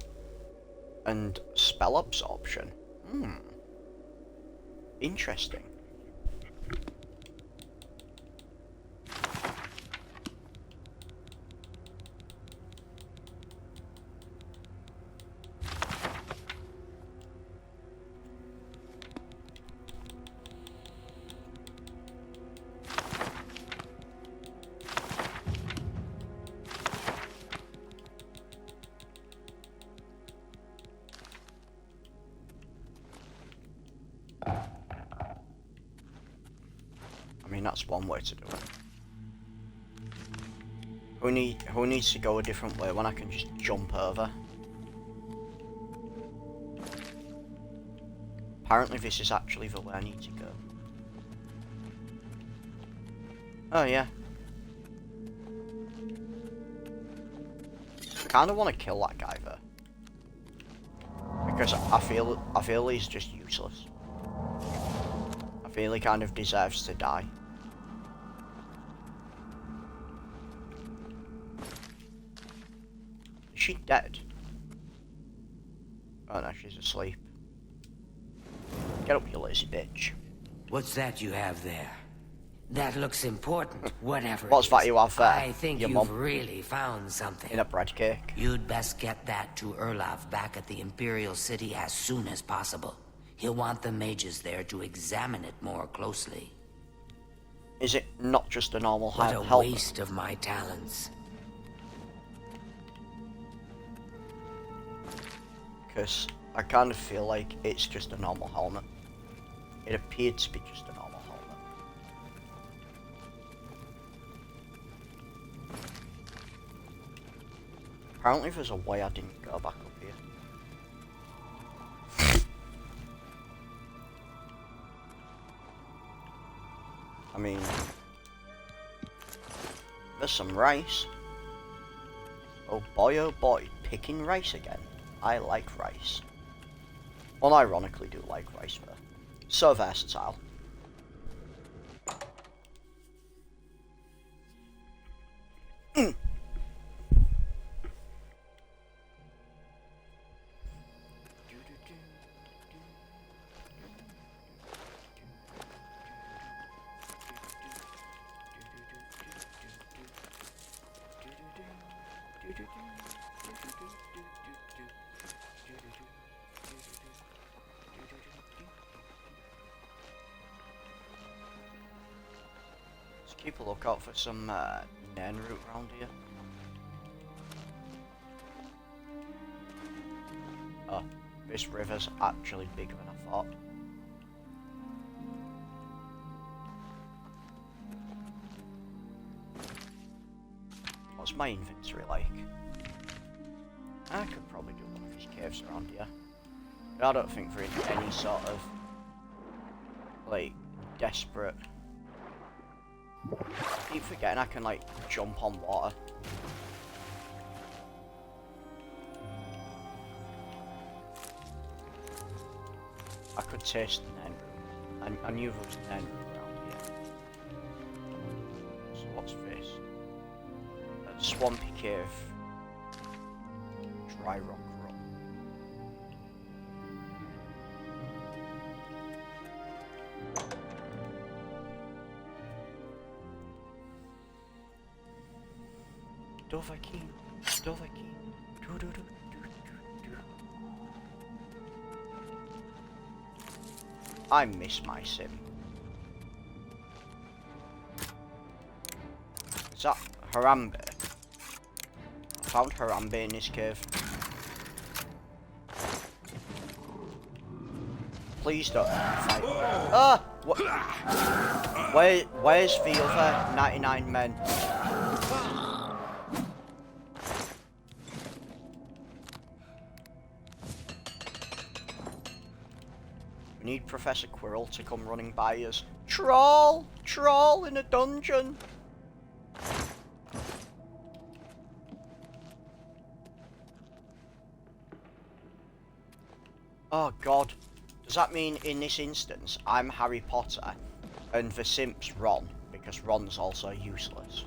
S1: and spell absorption. Interesting. I mean, that's one way to do it. Who needs to go a different way when I can just jump over? Apparently this is actually the way I need to go. Oh yeah. I kinda wanna kill that guy though. Because I feel he's just useless. I feel he kind of deserves to die. Is she dead? Oh no, she's asleep. Get up, you lazy bitch.
S9: What's that you have there? That looks important, whatever
S1: What's
S9: it
S1: that
S9: is.
S1: you have there?
S9: I think
S1: Your
S9: you've
S1: mum?
S9: really found something.
S1: In a bread cake.
S9: You'd best get that to Erlaf back at the Imperial City as soon as possible. He'll want the mages there to examine it more closely.
S1: Is it not just a normal
S9: What a
S1: helmet?
S9: waste of my talents.
S1: Because I kind of feel like it's just a normal helmet. It appeared to be just a normal helmet. Apparently there's a way I didn't go back up here. I mean, there's some rice. Oh boy, picking rice again. I like rice. Well, I ironically do like rice though. So versatile. Let's keep a lookout for some Nen route around here. Oh, this river's actually bigger than I thought. What's my inventory like? I could probably do one of these caves around here. But I don't think we're in any sort of, like, desperate... I keep forgetting I can, like, jump on water. I could taste the Nen root. I knew there was Nen root around here. So what's this? A swampy cave. Dry rock run. Dovahkiin, Dovahkiin, do do do do do do. I miss my sim. Is that Harambe? I found Harambe in this cave. Please don't fight. Ah! What? Where's the other 99 men? We need Professor Quirrell to come running by us. Troll! Troll in a dungeon! Oh god. Does that mean in this instance I'm Harry Potter and the simp's Ron? Because Ron's also useless.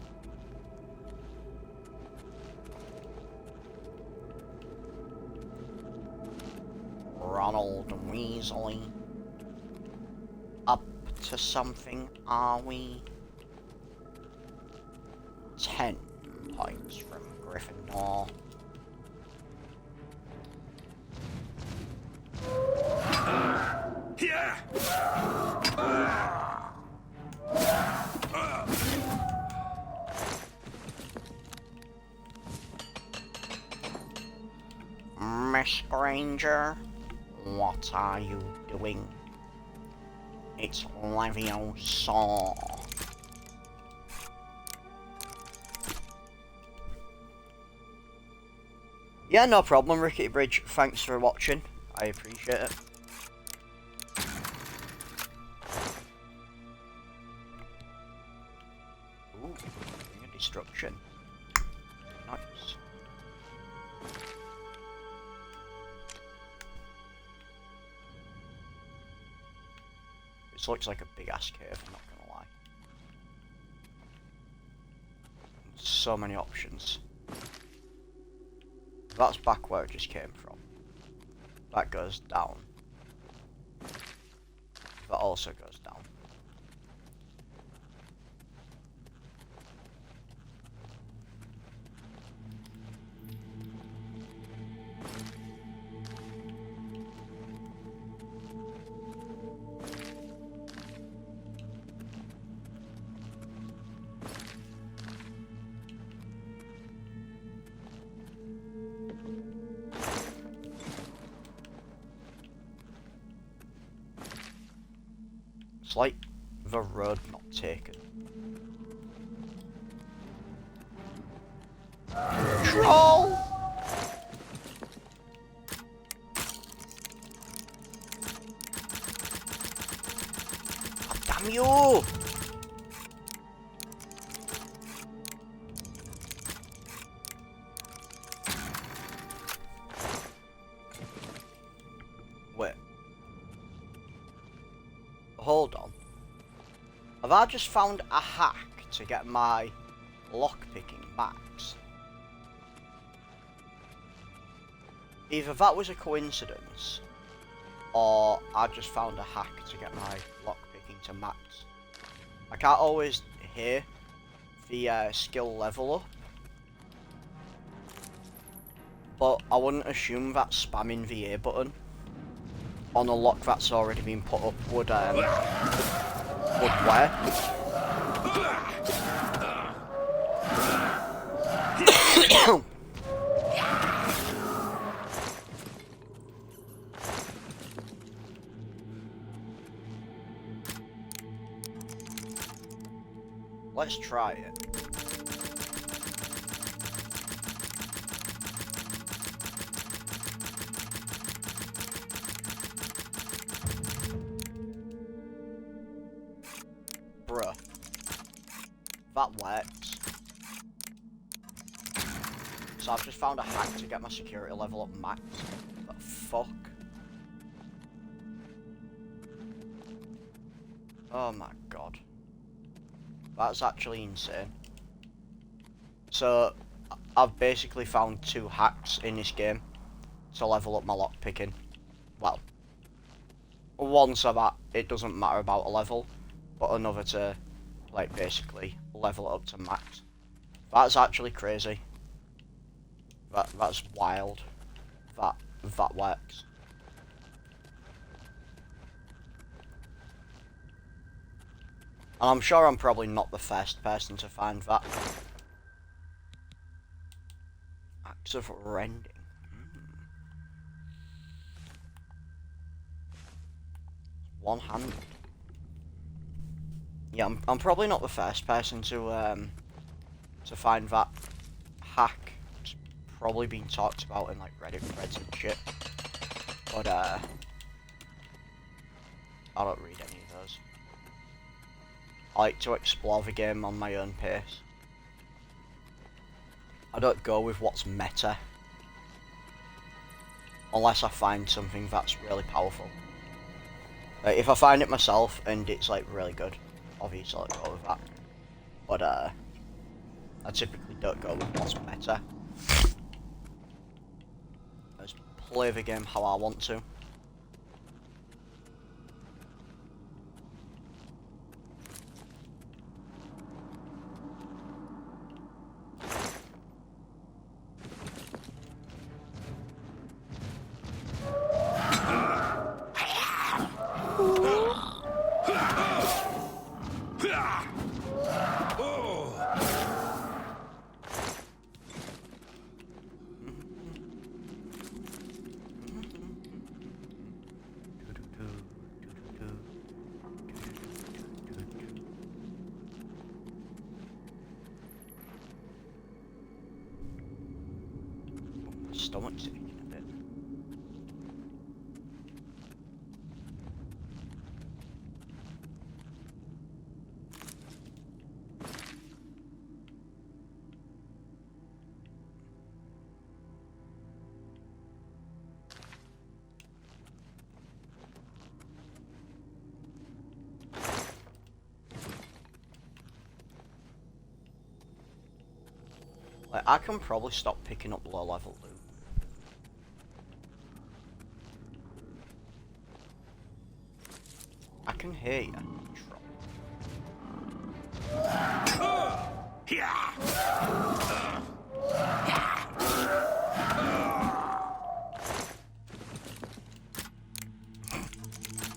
S1: Ronald Weasley. Up to something, are we? 10 points from Gryffindor. Miss Granger, what are you doing? It's Leviosa. Yeah, no problem, Rickety Bridge. Thanks for watching. I appreciate it. Ooh, Ring of Destruction. Nice. This looks like a big ass cave, I'm not gonna lie. So many options. That's back where it just came from. That goes down. That also goes down. It's like the road not taken. Troll! God damn you! Wait. Hold on. Have I just found a hack to get my lockpicking max? Either that was a coincidence, or I just found a hack to get my lockpicking to max. I can't always hear the skill level up, but I wouldn't assume that spamming the A button on a lock that's already been put up would work. Let's try it. Bruh. That works. So I've just found a hack to get my security level up max. But fuck. Oh my god. That's actually insane. So, I've basically found 2 hacks in this game to level up my lockpicking. Well, one so that it doesn't matter about a level, but another to, like, basically level it up to max. That's actually crazy. That's wild. That works. And I'm sure I'm probably not the first person to find that. Acts of rending. One-handed. Yeah, I'm probably not the first person to find that hack. It's probably been talked about in like Reddit threads and shit. But I don't read any of those. I like to explore the game on my own pace. I don't go with what's meta. Unless I find something that's really powerful. Like, if I find it myself and it's like really good, obviously I'll go with that. But I typically don't go with what's meta. I just play the game how I want to. Stomach's aching a bit. Like, I can probably stop picking up low level loot. I can hear you.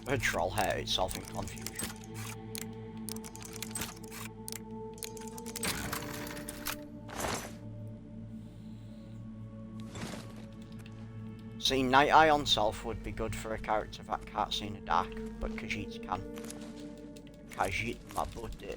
S1: A troll hair itself in confusion. See, Night Eye on self would be good for a character that can't see in the dark, but Khajiit can. Khajiit, my buddy.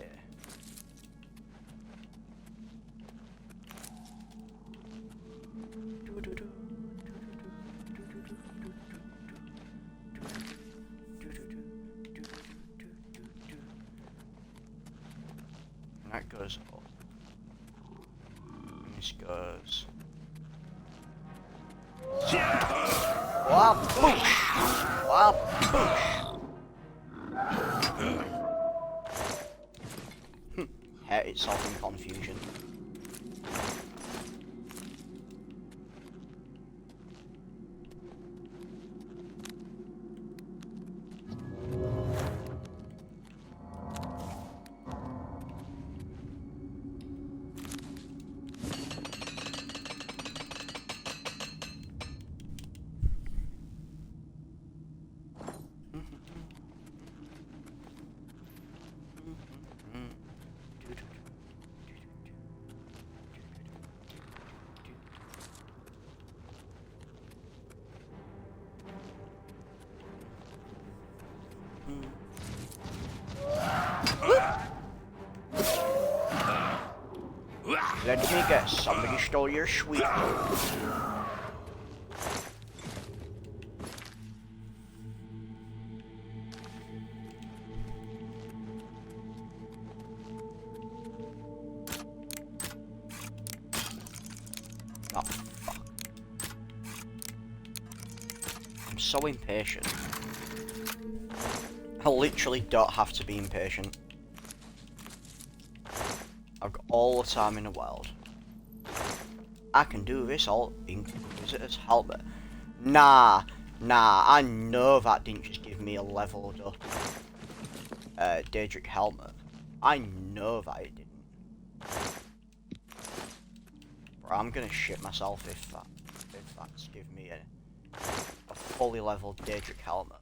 S1: And that goes up. And this goes. Wah, boosh! Wah, boosh! Hate itself in confusion. Let me guess, somebody stole your sweet. Oh, fuck. I'm so impatient. I literally don't have to be impatient. I've got all the time in the world. I can do this all in Visitor's Helmet. Nah, I know that didn't just give me a leveled up Daedric Helmet. I know that it didn't. But I'm gonna shit myself if that's giving me a fully leveled Daedric Helmet.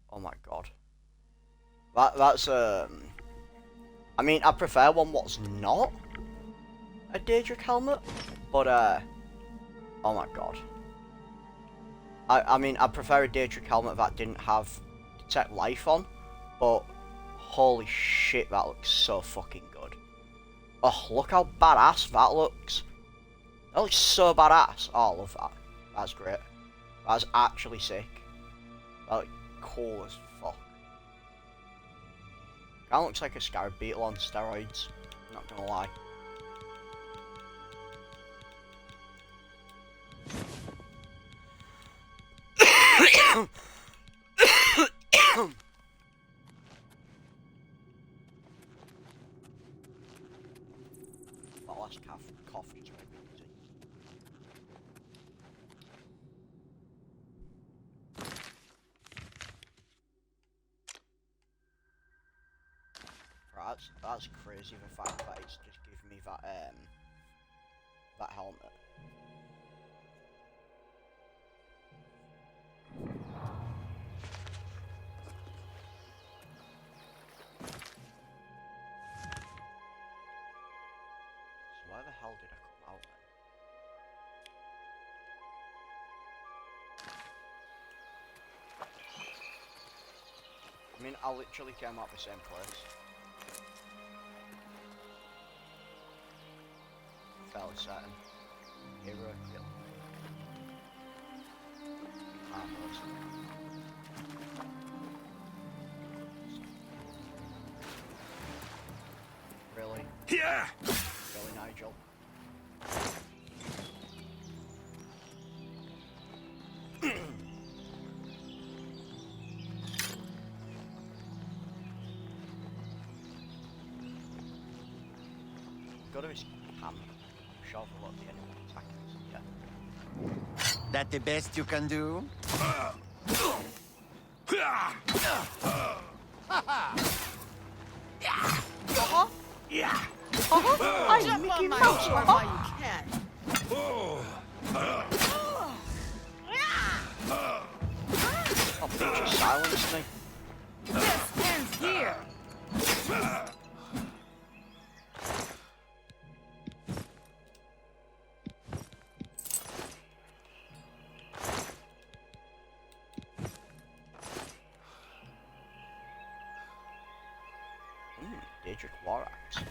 S1: Oh my god. That's I mean, I prefer one what's not a Daedric helmet, but oh my god. I mean, I prefer a Daedric helmet that didn't have Detect Life on, but holy shit, that looks so fucking good. Oh, look how badass that looks. That looks so badass. Oh, I love that. That's great. That's actually sick. That looks cool as fuck. That looks like a scarab beetle on steroids. Not gonna lie. That last cough just made me dizzy. Right, that's crazy, the fact that it's just giving me that helmet. So why the hell did I come out then? I mean, I literally came out the same place. Fairly certain. Hero kill. Harmless. Really?
S3: Yeah!
S1: Really, Nigel? Go to his camp. Shove a lot of the enemy attackers. Yeah.
S10: That the best you can do?
S5: I'm Mickey Mouse. Why you can.
S1: Oh, bitch, you silenced me.
S5: This ends here.
S1: Daedric War Axe.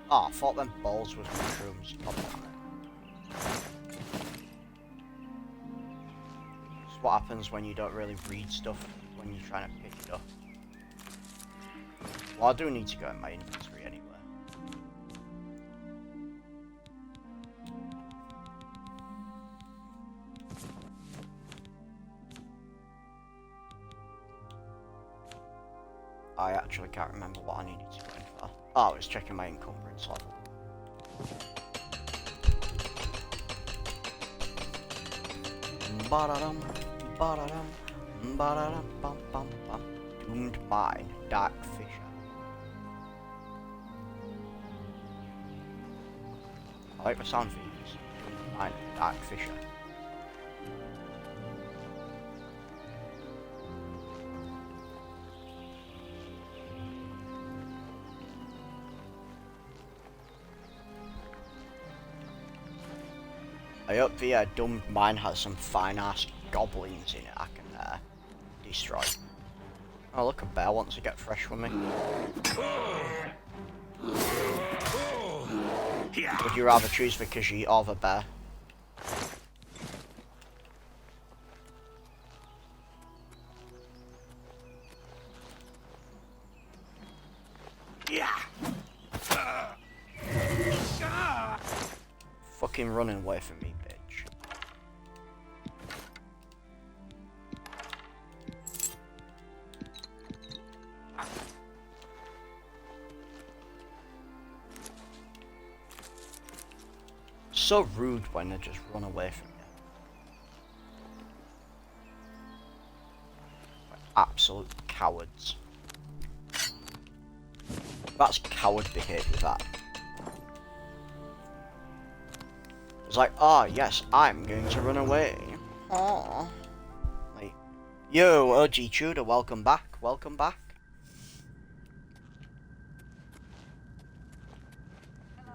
S1: Oh, I thought them balls was mushrooms. God damn it. It's what happens when you don't really read stuff when you're trying to pick it up. Well, I do need to go in my inventory anyway. I actually can't remember what I needed to go in for. Oh, I was checking my encumbrance level. Ba-da-dum, ba-da-dum, ba-da-dum, bum, bum, bum. Doomed Mine, Dark Fisher. I like the sound of these. Doomed Mine, Dark Fisher. I hope the Doomed Mine has some fine ass goblins in it I can destroy. Oh look, a bear wants to get fresh with me. Would you rather choose the Khajiit or the bear? Fucking running away from me, bitch. So rude when they just run away from you. Like absolute cowards. That's coward behaviour, that. It's like, oh yes, I'm going to run away. Aww. Like, yo, OG Tudor, welcome back, welcome back.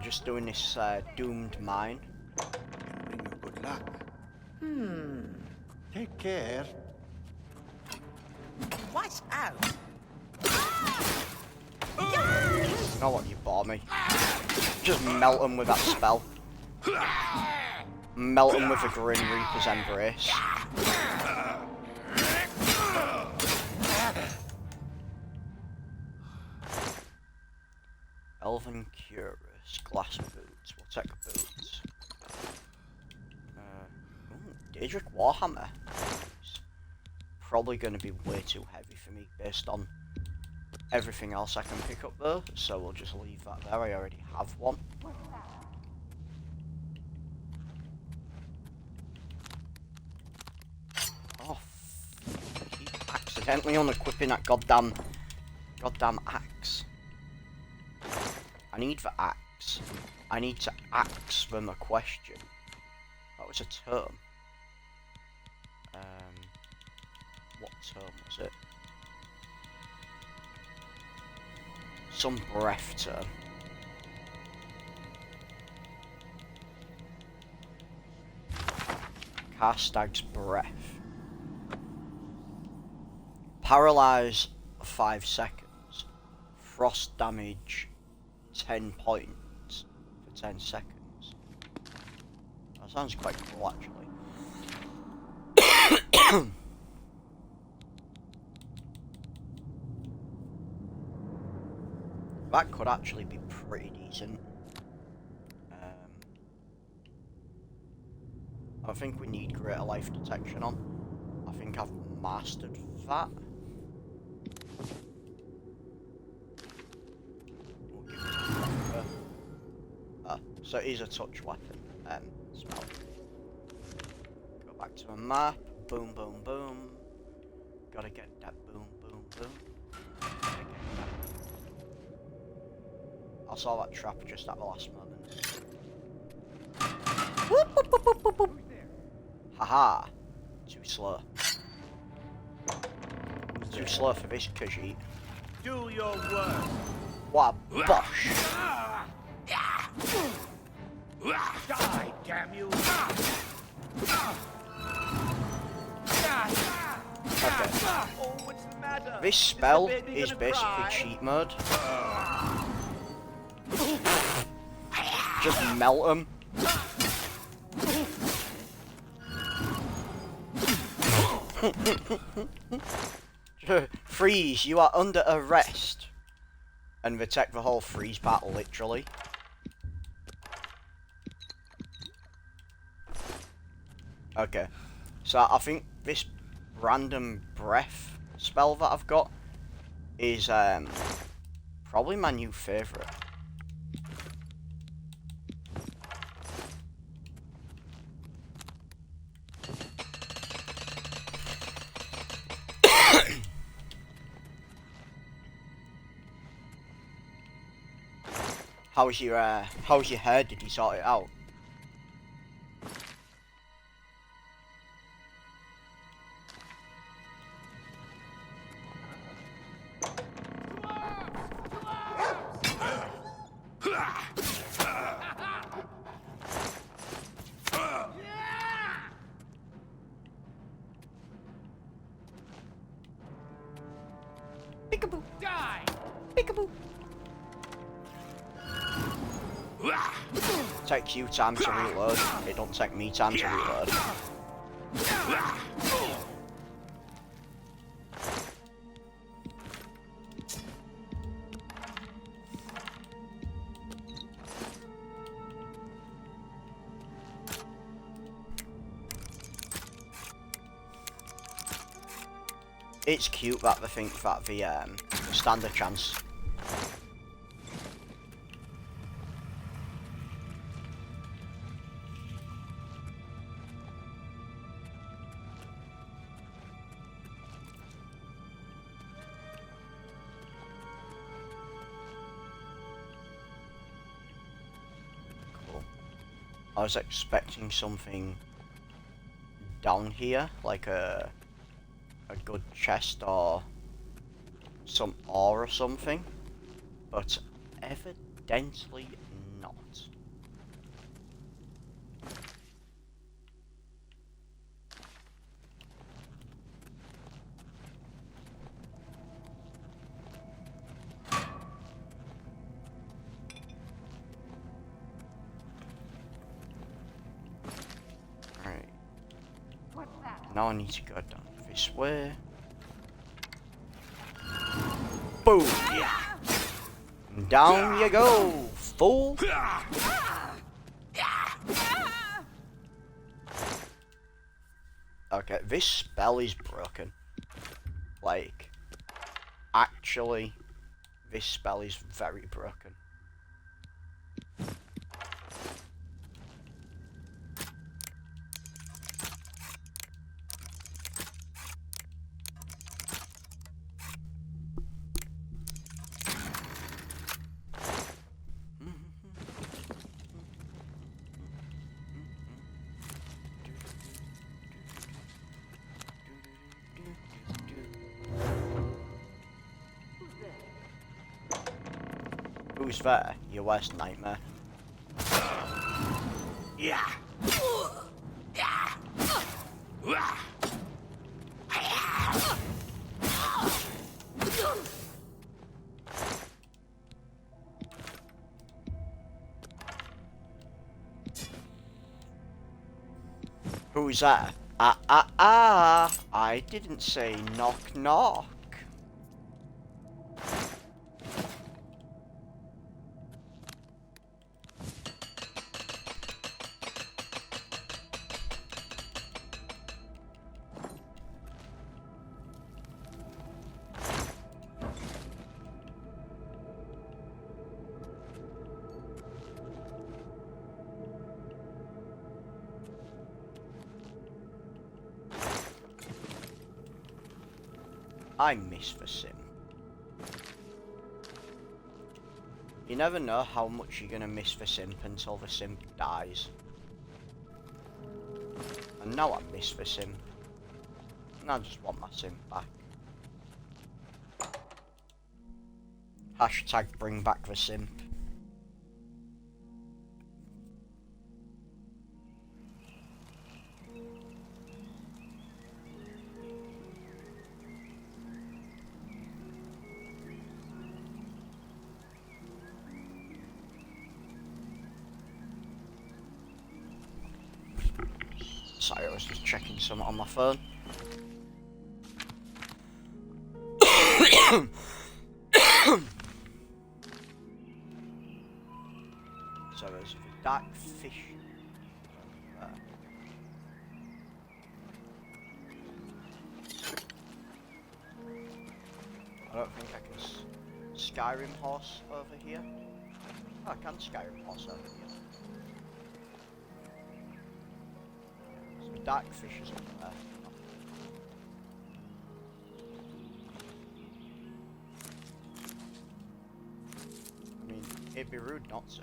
S1: Just doing this Doomed Mine.
S7: Bring you good luck. Take care.
S5: Watch out!
S1: You know what, you bore me. Just melt them with that spell. Melt them with the Grim Reaper's Embrace. Elven Curus, glass boots. We'll take boots. Daedric Warhammer. It's probably going to be way too heavy for me based on everything else I can pick up though, so we'll just leave that there. I already have one. Oh, I keep accidentally unequipping that goddamn axe. I need the axe. I need to axe them a question. That was a term. What term was it? Some breath term. Karstag's breath. Paralyze 5 seconds. Frost damage 10 points for 10 seconds. That sounds quite cool actually. That could actually be pretty decent. I think we need greater life detection on. I think I've mastered that. We'll give it a so it is a touch weapon. Smell. Go back to a map. Boom, boom, boom. Gotta get that boom, boom, boom. Gotta get that. I saw that trap just at the last moment. Whoop, whoop, whoop, whoop, whoop, whoop. Haha. Too slow. too slow for this Khajiit.
S2: Do your work.
S1: What a bosh!
S2: Die, damn you.
S1: Okay.
S2: Oh, what's the matter?
S1: This spell is basically cheat mode. Just melt them. Freeze, you are under arrest. And protect the whole freeze part, literally. Okay. So I think this random breath spell that I've got is probably my new favourite. How's your hair? Did you sort it out? Peekaboo! Die! Peekaboo! Takes you time to reload. It don't take me time to reload. It's cute that they think that the standard chance. Cool. I was expecting something down here, like a good chest or some ore or something, but evidently not. Alright. Now I need to go down this way. Boom! And down you go, fool! Okay, this spell is broken. Like, actually, this spell is very broken. Who's there? Your worst nightmare.
S2: Yeah.
S1: Who's that? I didn't say knock knock. I miss the sim. You never know how much you're gonna miss the simp until the simp dies. And now I miss the simp. And I just want my simp back. Hashtag bring back the simp. Sorry, I was just checking something on my phone. So there's a dark fish. I don't think I can Skyrim horse over here. Oh, I can Skyrim horse over here. So dark fish is over there. I mean, it'd be rude not to.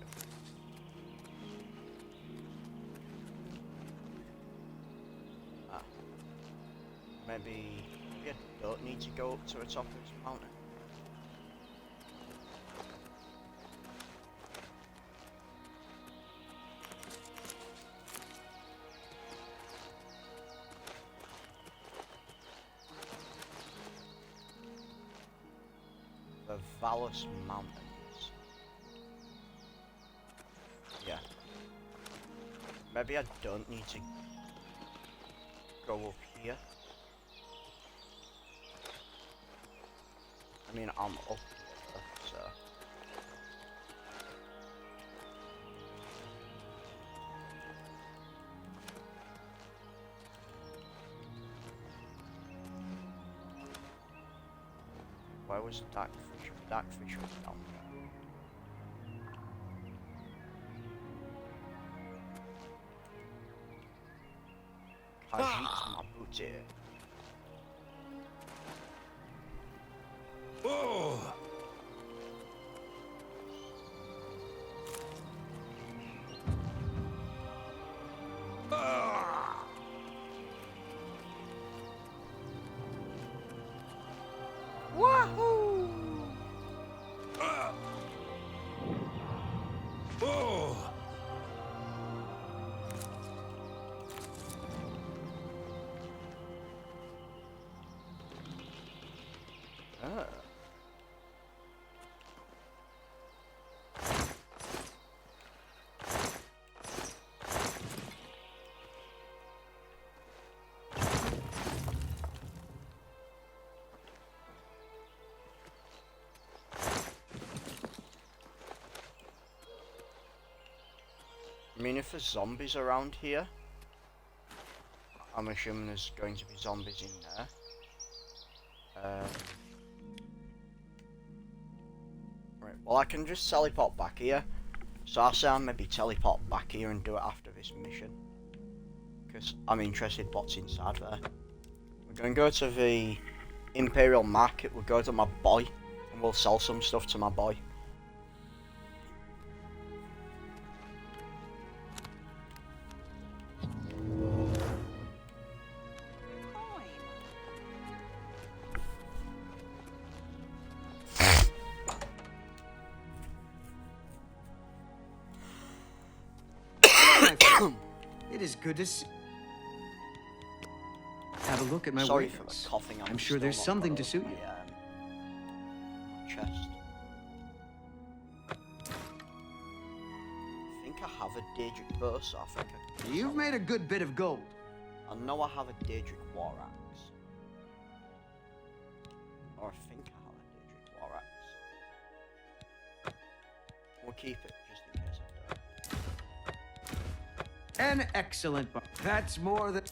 S1: Maybe I don't need to go up to the top of this mountain. The Valus Mountains. Yeah. Maybe I don't need to go up here. I mean, I'm up here, so... Where was the dark fish? Dark fish was down there. Khajiit my booty.
S3: Oh!
S1: Wahoo!
S3: Oh!
S1: Ah. I mean, if there's zombies around here, I'm assuming there's going to be zombies in there. Right, well, I can just teleport back here. So I'll say I'll maybe teleport back here and do it after this mission. Because I'm interested what's inside there. We're going to go to the Imperial Market, we'll go to my boy, and we'll sell some stuff to my boy.
S6: It is good to see. Have a look at my
S1: Sorry for
S6: weapons.
S1: the coughing.
S6: I'm sure there's something to suit you.
S1: Chest. I think I have a Daedric bow, so I think I can
S6: You've made a good bit of gold.
S1: I know I have a Daedric war axe. Or I think I have a Daedric war axe. We'll keep it just in case I don't.
S6: An excellent bar. That's more than...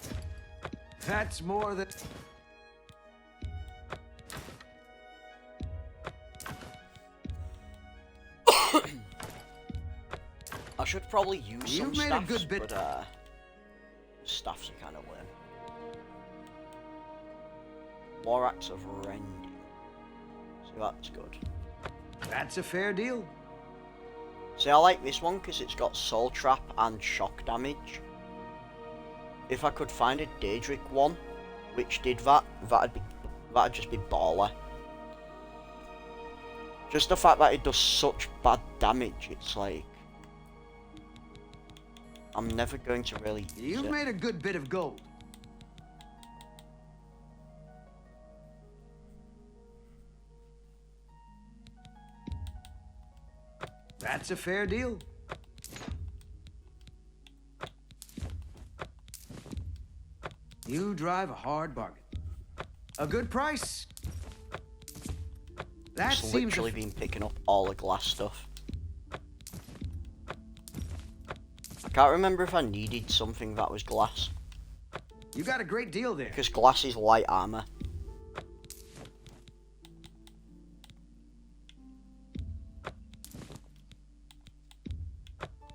S1: I should probably use some
S6: You've made a
S1: staffs,
S6: good bit.
S1: but staffs are kind of lame. War axe of rending. So that's good.
S6: That's a fair deal.
S1: See, I like this one because it's got soul trap and shock damage. If I could find a Daedric one which did that, that'd just be baller. Just the fact that it does such bad damage, it's like... I'm never going to really use
S6: You've
S1: it.
S6: made a good bit of gold. That's a fair deal. You drive a hard bargain. A good price. That
S1: Just
S6: seems
S1: literally been picking up all the glass stuff. I can't remember if I needed something that was glass.
S6: You got a great deal there.
S1: Because glass is light armor.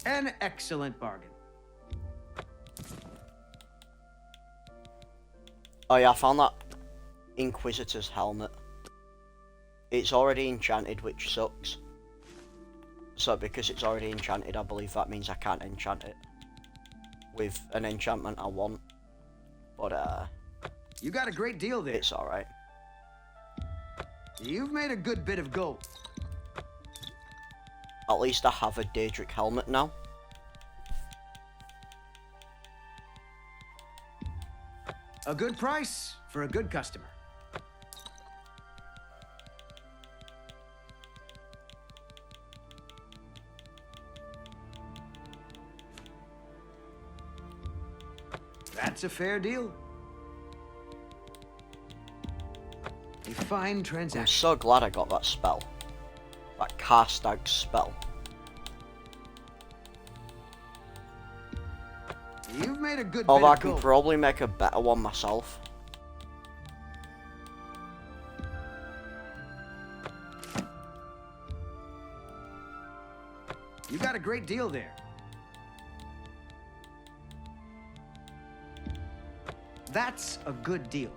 S6: An excellent bargain.
S1: Oh yeah, I found that Inquisitor's helmet. It's already enchanted, which sucks. So because it's already enchanted, I believe that means I can't enchant it with an enchantment I want. But
S6: You got a great deal there.
S1: it's alright.
S6: You've made a good bit of gold.
S1: At least I have a Daedric helmet now.
S6: A good price for a good customer. That's a fair deal. A fine
S1: I'm
S6: transaction.
S1: so glad I got that spell. That Karstag spell.
S6: You've made a good bit
S1: Although I
S6: of
S1: can
S6: gold.
S1: probably make a better one myself.
S6: You got a great deal there. That's a good deal.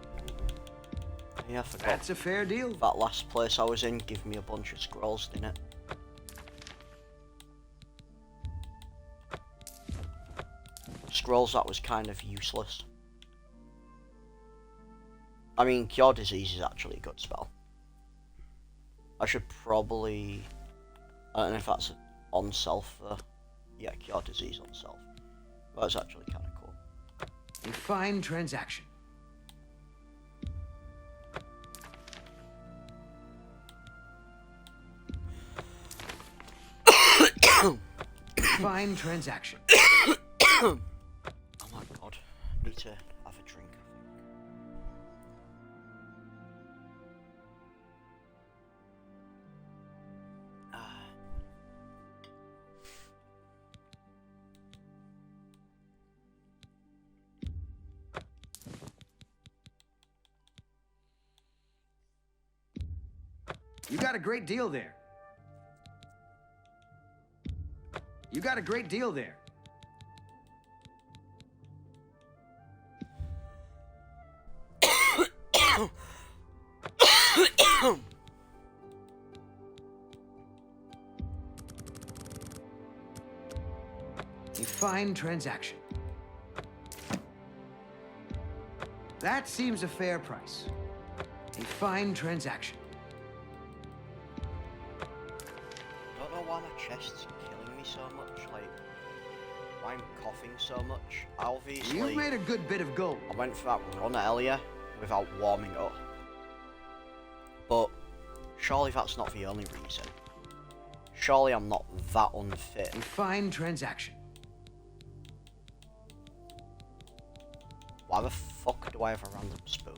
S1: Yeah, I forgot.
S6: That's a fair deal.
S1: That last place I was in gave me a bunch of scrolls, didn't it? Scrolls that was kind of useless. I mean, Cure Disease is actually a good spell. I should probably... I don't know if that's on self though. Yeah, Cure Disease on self. That's actually kind of cool.
S6: A fine transaction. Fine transaction.
S1: Oh my god. Need to have a drink, I think.
S6: You got a great deal there. You got a great deal there. A fine transaction. That seems a fair price. A fine transaction.
S1: I don't know why my chest's killing me so much, like, why I'm coughing so much. Obviously,
S6: You've made a good bit of gold.
S1: I went for that run earlier without warming up. But surely that's not the only reason. Surely I'm not that unfit.
S6: A fine transaction.
S1: Why the fuck do I have a random spoon?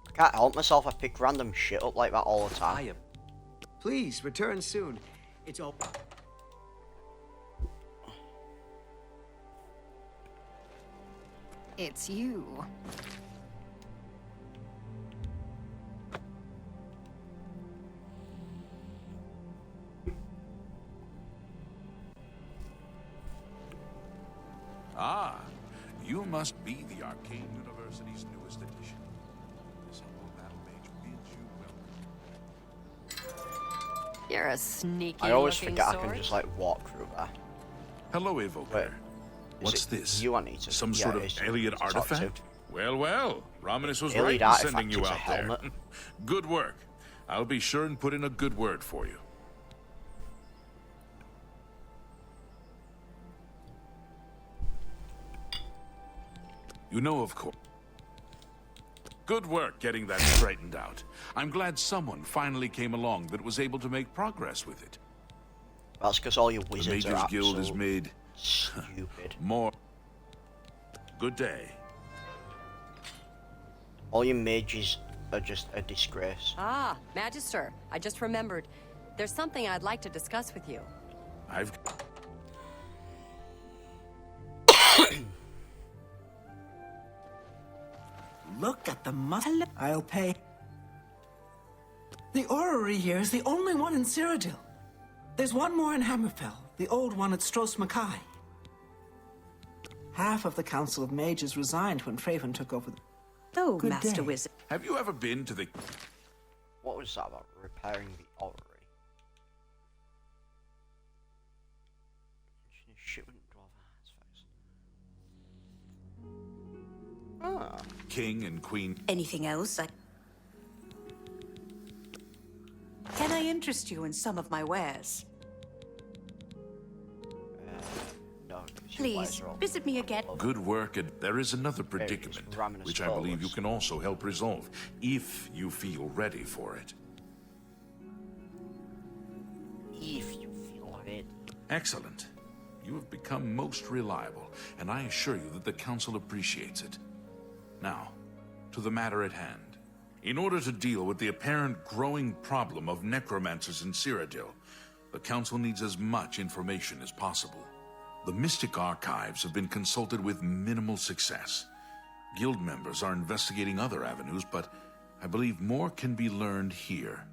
S1: I can't help myself, I pick random shit up like that all the time.
S6: Please return soon. It's all.
S10: It's you.
S3: Ah, you must be the Arcane University's newest addition. This humble battle mage bids you welcome.
S10: You're a sneaky
S1: I always
S10: looking
S1: forget
S10: sort.
S1: I can just like walk through there.
S3: Hello, Evoker.
S1: Wait,
S3: What's
S1: is it
S3: this?
S1: You I need to,
S3: Some
S1: yeah,
S3: sort
S1: it
S3: of
S1: is
S3: alien
S1: to talk
S3: artifact?
S1: to.
S3: Well, well. Romanus was
S1: Alien
S3: right in
S1: artifact
S3: sending you
S1: is a
S3: out there.
S1: helmet.
S3: Good work. I'll be sure and put in a good word for you. You know, of course. Good work getting that straightened out. I'm glad someone finally came along that was able to make progress with it.
S1: That's because all your
S3: The
S1: wizards
S3: Mages
S1: are
S3: Guild has
S1: absolute
S3: made
S1: stupid.
S3: more. Good day.
S1: All your mages are just a disgrace.
S10: Ah, Magister, I just remembered. There's something I'd like to discuss with you.
S3: I've.
S11: Look at the muscle. I'll pay. The orrery here is the only one in Cyrodiil. There's one more in Hammerfell, the old one at Stros Mackay. Half of the Council of Mages resigned when Fraven took over.
S10: Oh,
S11: Good
S10: Master
S11: day.
S10: Wizard.
S3: Have you ever been to the?
S1: What was that about? Repairing the orrery? Shipment dwarf artifacts. Ah.
S3: King and Queen?
S12: Anything else? Can I interest you in some of my wares?
S1: No. 'Cause your
S12: Please,
S1: wares are all
S12: visit me again.
S3: Good work, and there is another predicament,
S1: raminous
S3: which I believe you
S1: forwards.
S3: can also help resolve, if you feel ready for it.
S1: If you feel it.
S3: Excellent. You have become most reliable, and I assure you that the Council appreciates it. Now, to the matter at hand. In order to deal with the apparent growing problem of necromancers in Cyrodiil, the Council needs as much information as possible. The Mystic Archives have been consulted with minimal success. Guild members are investigating other avenues, but I believe more can be learned here.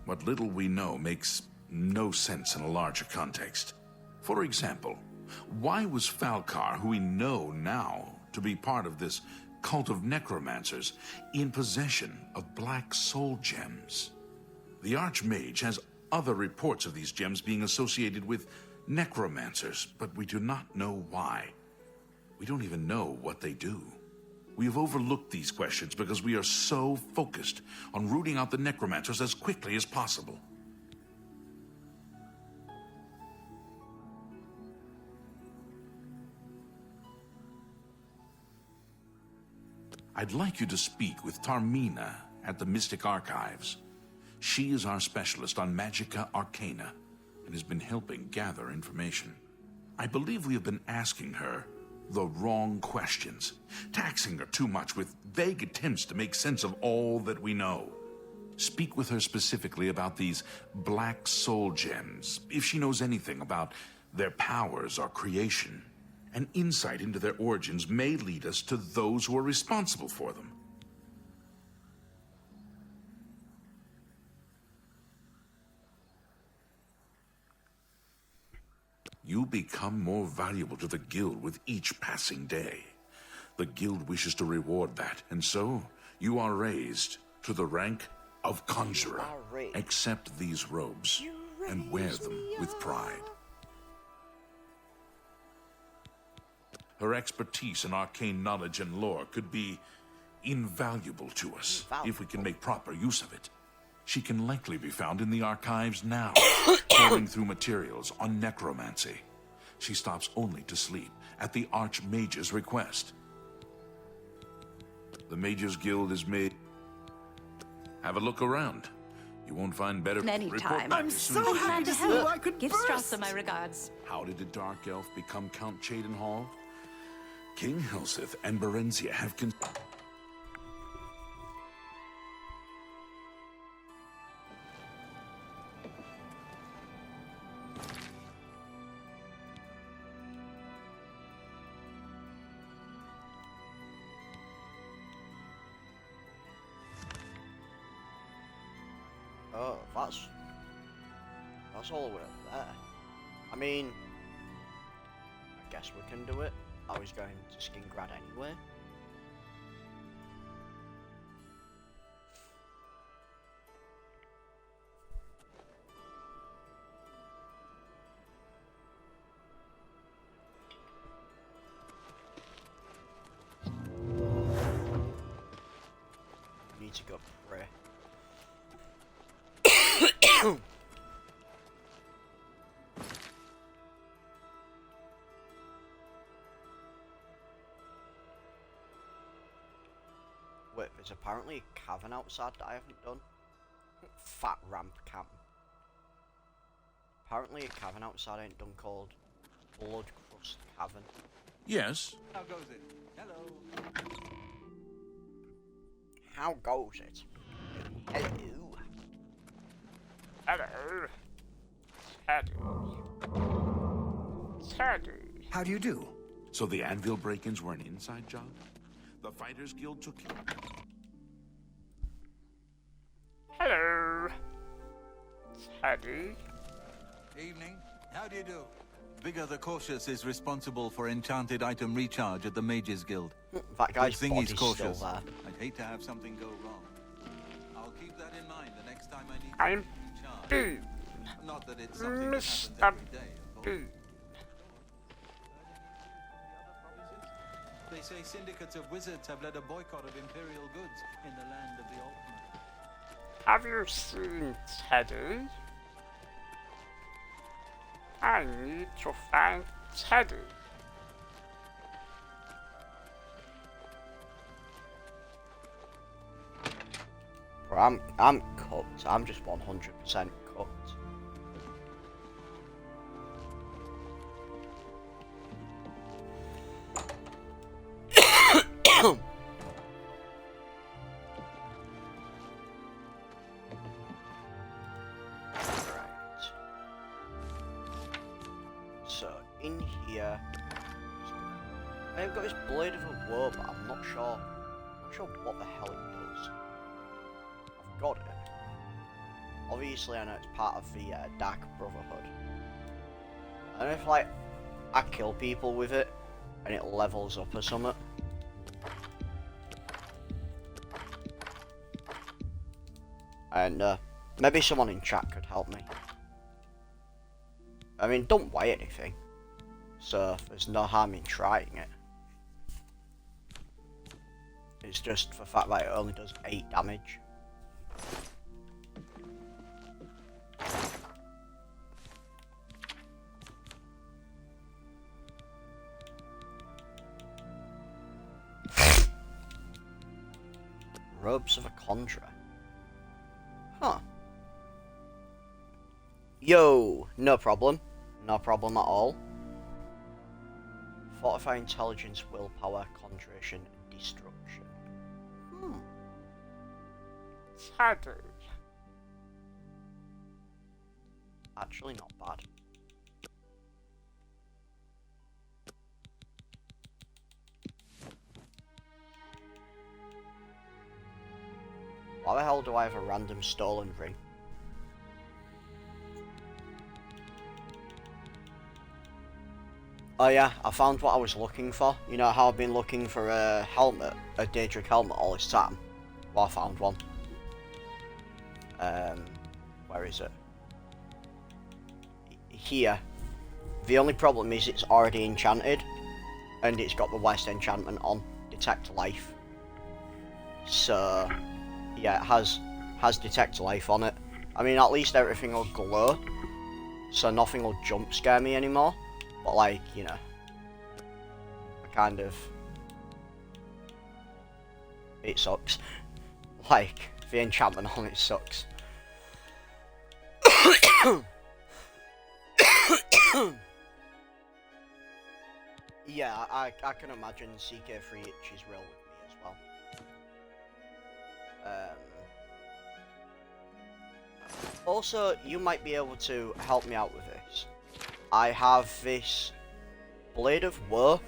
S3: What little we know makes no sense in a larger context. For example, why was Falcar, who we know now to be part of this cult of necromancers, in possession of black soul gems? The Archmage has other reports of these gems being associated with necromancers, but we do not know why. We don't even know what they do. We have overlooked these questions because we are so focused on rooting out the necromancers as quickly as possible. I'd like you to speak with Tarmina at the Mystic Archives. She is our specialist on Magica Arcana and has been helping gather information. I believe we have been asking her the wrong questions, taxing her too much with vague attempts to make sense of all that we know. Speak with her specifically about these black soul gems, if she knows anything about their powers or creation. An insight into their origins may lead us to those who are responsible for them. You become more valuable to the Guild with each passing day. The Guild wishes to reward that, and so you are raised to the rank of Conjurer. Accept these robes and wear them with pride. Her expertise in arcane knowledge and lore could be invaluable to us if we can make proper use of it. She can likely be found in the archives now, pouring through materials on necromancy. She stops only to sleep at the Archmage's request. The Mages Guild is made. Have a look around. You won't find better.
S12: Anytime.
S11: I'm so happy to see you. I could
S12: Give
S11: burst.
S12: Strasser my regards.
S3: How did a dark elf become Count Cheydinhal? King Helseth and Berenzia have
S1: Oh, that's all the way up there. I mean, I guess we can do it. I was going to Skingrad anyway. to go pray. Wait, there's apparently a cavern outside that I haven't done. Fat ramp camp. Apparently a cavern outside I ain't done called Blood Crust Cavern.
S3: Yes.
S13: How goes it? Hello.
S1: How goes it? Hello.
S14: Hello. Teddy. Teddy.
S13: How do you do?
S3: So the anvil break-ins were an inside job? The Fighters Guild took you.
S14: Hello. Teddy.
S13: Evening. How do you do? Vigor the Cautious is responsible for enchanted item recharge at the Mages Guild.
S1: That guy's
S13: Good thing he's
S1: body's still
S13: cautious.
S1: there.
S13: I'd hate to have something go wrong. I'll keep that in mind the next time I need
S14: I'm
S13: to recharge.
S14: Bean.
S13: Not that it's something that happens
S14: Mr.
S13: every day, of course.
S14: Bean.
S13: They say syndicates of wizards have led a boycott of imperial goods in the land of the Altman.
S14: Have you seen Teddy? I need to find Teddy.
S1: Bro, I'm cooked. I'm just 100% cooked. So, in here, I've got this Blade of a War, but I'm not sure what the hell it does. I've got it. Obviously, I know it's part of the Dark Brotherhood. I don't know if, like, I kill people with it, and it levels up or something. And, maybe someone in chat could help me. I mean, don't weigh anything, so there's no harm in trying it. It's just the fact that it only does 8 damage. Robes of a Conjurer. Huh. Yo, no problem. No problem at all. Fortify intelligence, willpower, conjuration, and destruction.
S14: Teddy.
S1: Actually not bad. Why the hell do I have a random stolen ring? Oh yeah, I found what I was looking for. You know how I've been looking for a helmet, a Daedric helmet all this time? Well, I found one. Where is it? Here. The only problem is it's already enchanted, and it's got the West enchantment on, Detect Life. So, yeah, it has Detect Life on it. I mean, at least everything will glow, so nothing will jump scare me anymore. But, like, you know, I kind of... It sucks. Like, the enchantment on it sucks. Yeah, I can imagine CK3 itches real with me as well. Also, you might be able to help me out with this. I have this Blade of Woe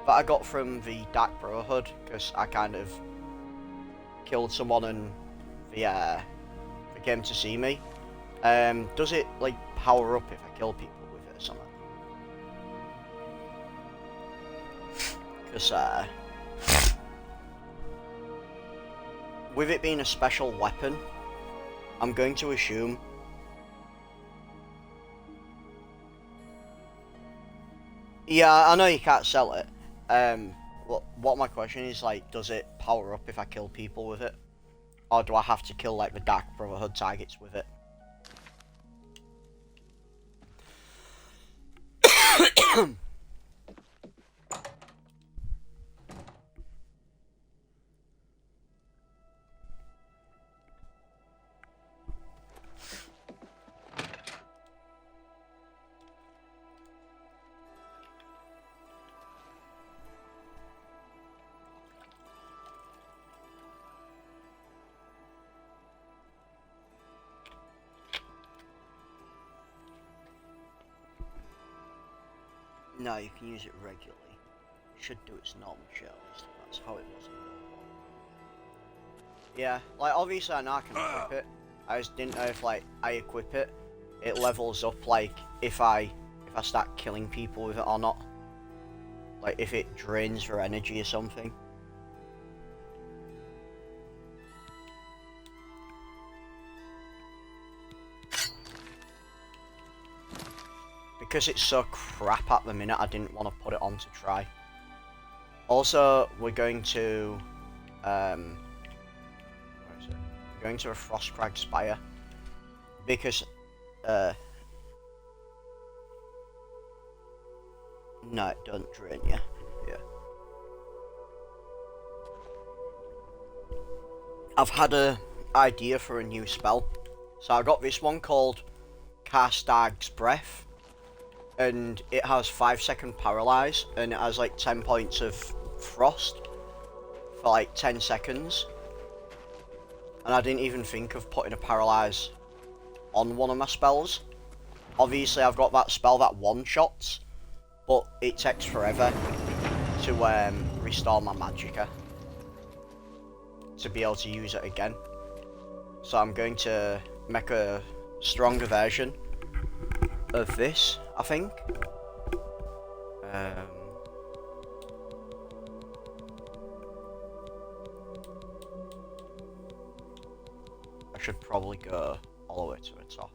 S1: that I got from the Dark Brotherhood, because I kind of killed someone and they came to see me. Does it, like, power up if I kill people with it or something? Because, with it being a special weapon, I'm going to assume... Yeah, I know you can't sell it. What my question is, like, does it power up if I kill people with it? Or do I have to kill like the Dark Brotherhood targets with it? No, you can use it regularly. It should do its normal shit at least. That's how it was in World War. Yeah, like obviously I know I can equip it. I just didn't know if like I equip it, it levels up like if I start killing people with it or not. Like if it drains their energy or something. Because it's so crap at the minute, I didn't want to put it on to try. Also, we're going to where is it? We're going to a Frostcrag Spire because no, it doesn't drain you. Yeah. I've had a idea for a new spell. So I got this one called Karstag's Breath. And it has 5-second paralyze, and it has like 10 points of frost for like 10 seconds. And I didn't even think of putting a paralyze on one of my spells. Obviously I've got that spell that one-shots, but it takes forever to restore my magicka to be able to use it again. So I'm going to make a stronger version of this, I think. I should probably go all the way to the top.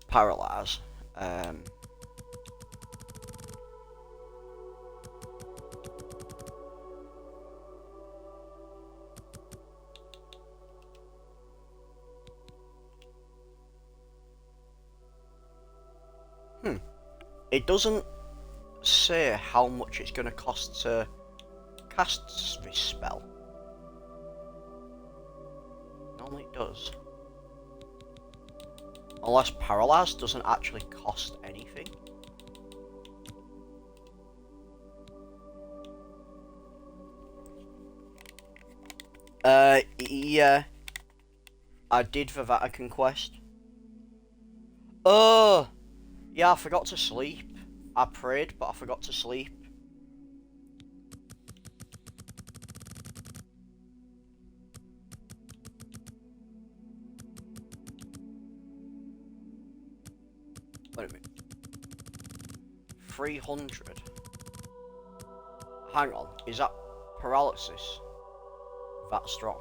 S1: Paralyze. It doesn't say how much it's going to cost to cast this spell. Normally it does. Unless Paralyze doesn't actually cost anything. Yeah. I did the Vatican quest. Oh! Yeah, I forgot to sleep. I prayed, but I forgot to sleep. Wait a minute. 300. Hang on, is that paralysis that strong?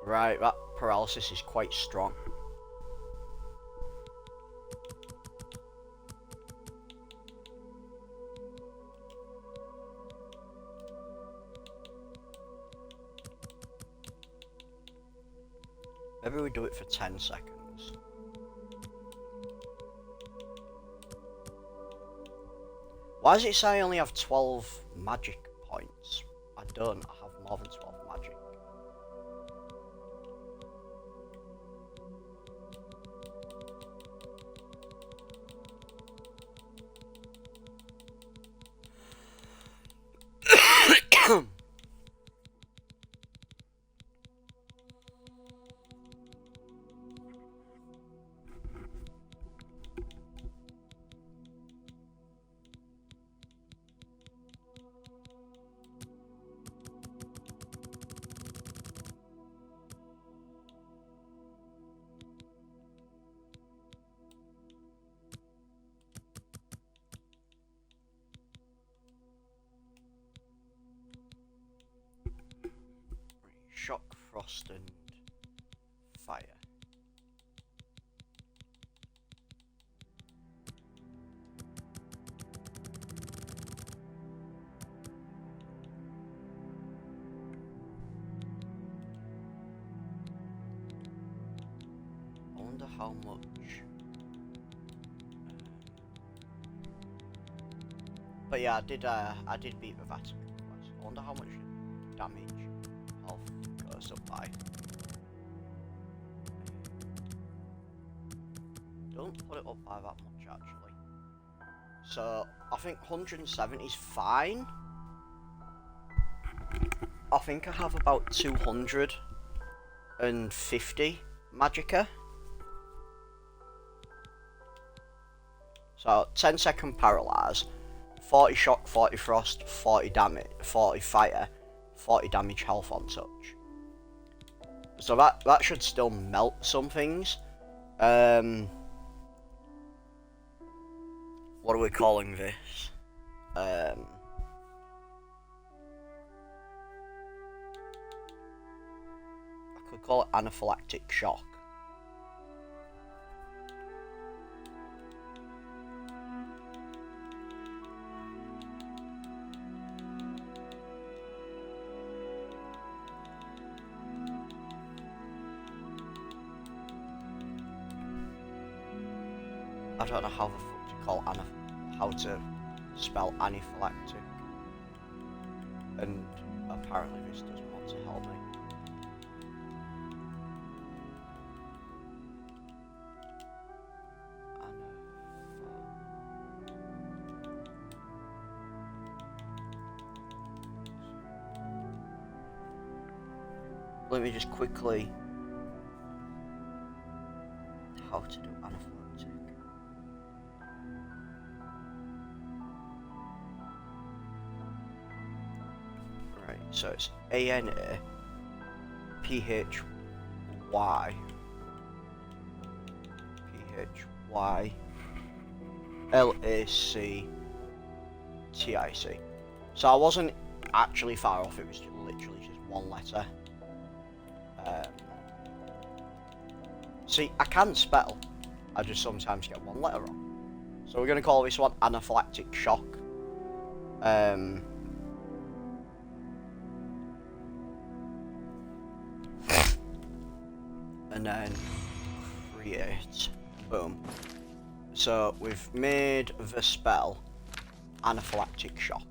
S1: Right, that paralysis is quite strong. Maybe we do it for 10 seconds. Why does it say I only have 12 magic points? I don't, I have more than 12 magic. shock, frost, and fire. I wonder how much. But yeah, I did beat the Vatican quest. I wonder how much damage health goes up by. Don't put it up by that much actually. So I think 170 is fine. I think I have about 250 magicka. So 10-second paralyze, 40 shock, 40 frost, 40 damage, 40 fire, 40 damage health on touch. So that should still melt some things. What are we calling this? I could call it anaphylactic shock. I don't know how the fuck to call how to spell anaphylactic, and apparently this doesn't want to help me. Let me just quickly how to do anaphylactic. Right, so it's ANA PHY LACTIC. So I wasn't actually far off, it was literally just one letter. See, I can spell, I just sometimes get one letter wrong. So we're going to call this one anaphylactic shock. And then create, boom. So we've made the spell anaphylactic shock.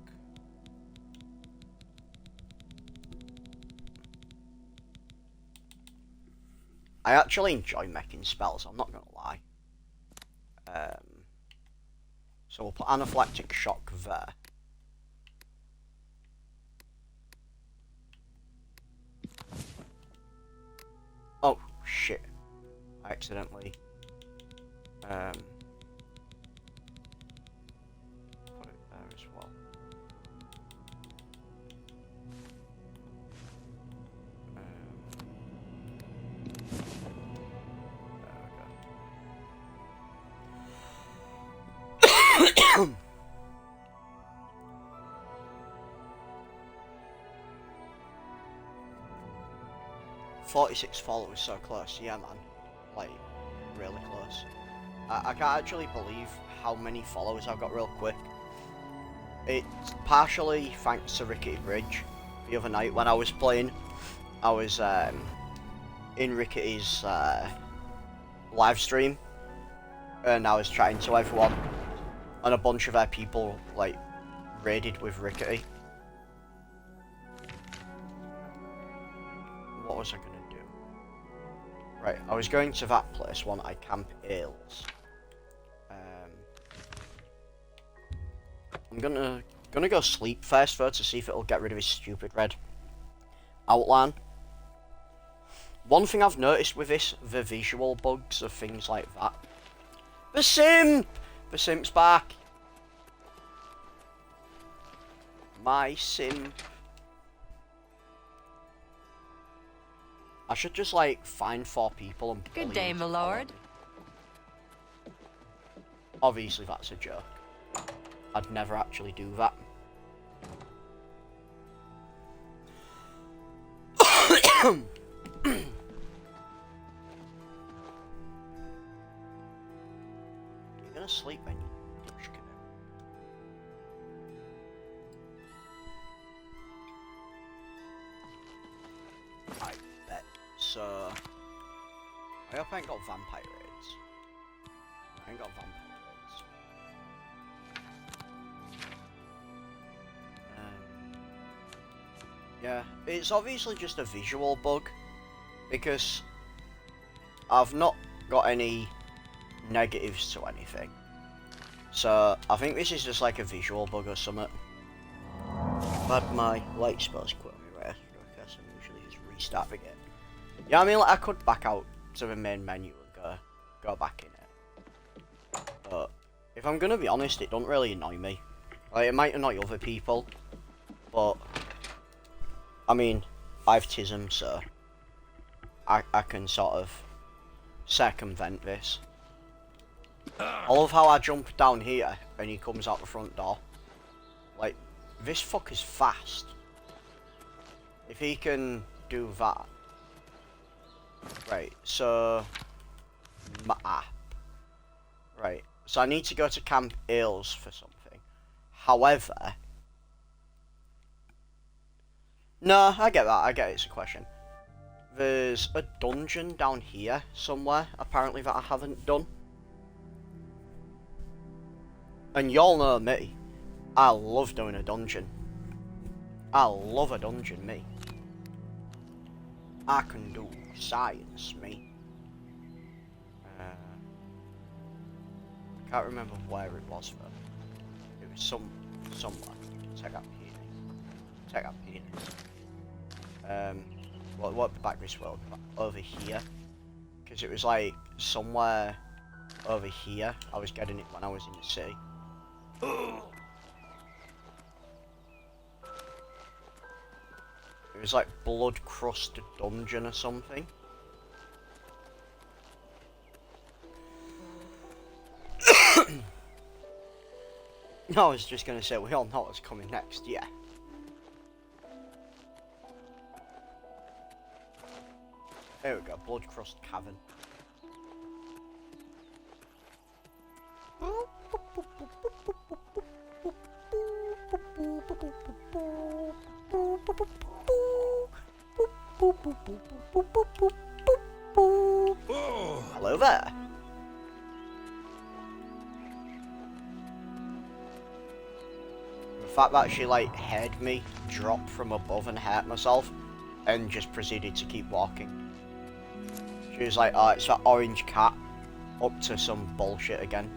S1: I actually enjoy making spells, I'm not gonna lie. So we'll put anaphylactic shock there. Oh shit! I accidentally put it there as well. There we go. 46 followers, so close. Yeah, man. Like, really close. I can't actually believe how many followers I've got real quick. It's partially thanks to Rickety Bridge. The other night when I was playing, I was in Rickety's live stream, and I was chatting to everyone, and a bunch of our people like raided with Rickety. What was I gonna do? Right, I was going to that place, one I Camp Ales. I'm gonna go sleep first though to see if it'll get rid of his stupid red outline. One thing I've noticed with this, the visual bugs of things like that. The simp! The simp's back. My simp. I should just like find 4 people and bully
S10: Good day,
S1: them
S10: my
S1: to follow
S10: lord.
S1: me. Obviously that's a joke. I'd never actually do that. You're gonna sleep when you douche canoe. I bet. So I hope I ain't got vampire raids. I ain't got vampire raids. Yeah, it's obviously just a visual bug, because I've not got any negatives to anything. So I think this is just like a visual bug or something. But my light spells quit me right after I usually just restart again. Yeah, I mean, like, I could back out to the main menu and go back in it. But if I'm gonna be honest, it don't really annoy me. Like, it might annoy other people, but I mean, I've tism, so I can sort of circumvent this. I love how I jump down here and he comes out the front door. Like, this fucker's fast. If he can do that. Right, so map. Right, so I need to go to Camp Ailes for something. However, no, I get that, I get it's a question. There's a dungeon down here somewhere, apparently, that I haven't done. And y'all know me, I love doing a dungeon. I love a dungeon, me. I can do science, me. I can't remember where it was though. It was somewhere. Check out here. Check out here. What back this world? Over here. Because it was like somewhere over here. I was getting it when I was in the sea. It was like blood crusted dungeon or something. No, I was just gonna say we all know what's coming next, yeah. There we go, blood crust cavern. Hello there. The fact that she like heard me drop from above and hurt myself and just proceeded to keep walking. She was like, oh, it's that orange cat, up to some bullshit again.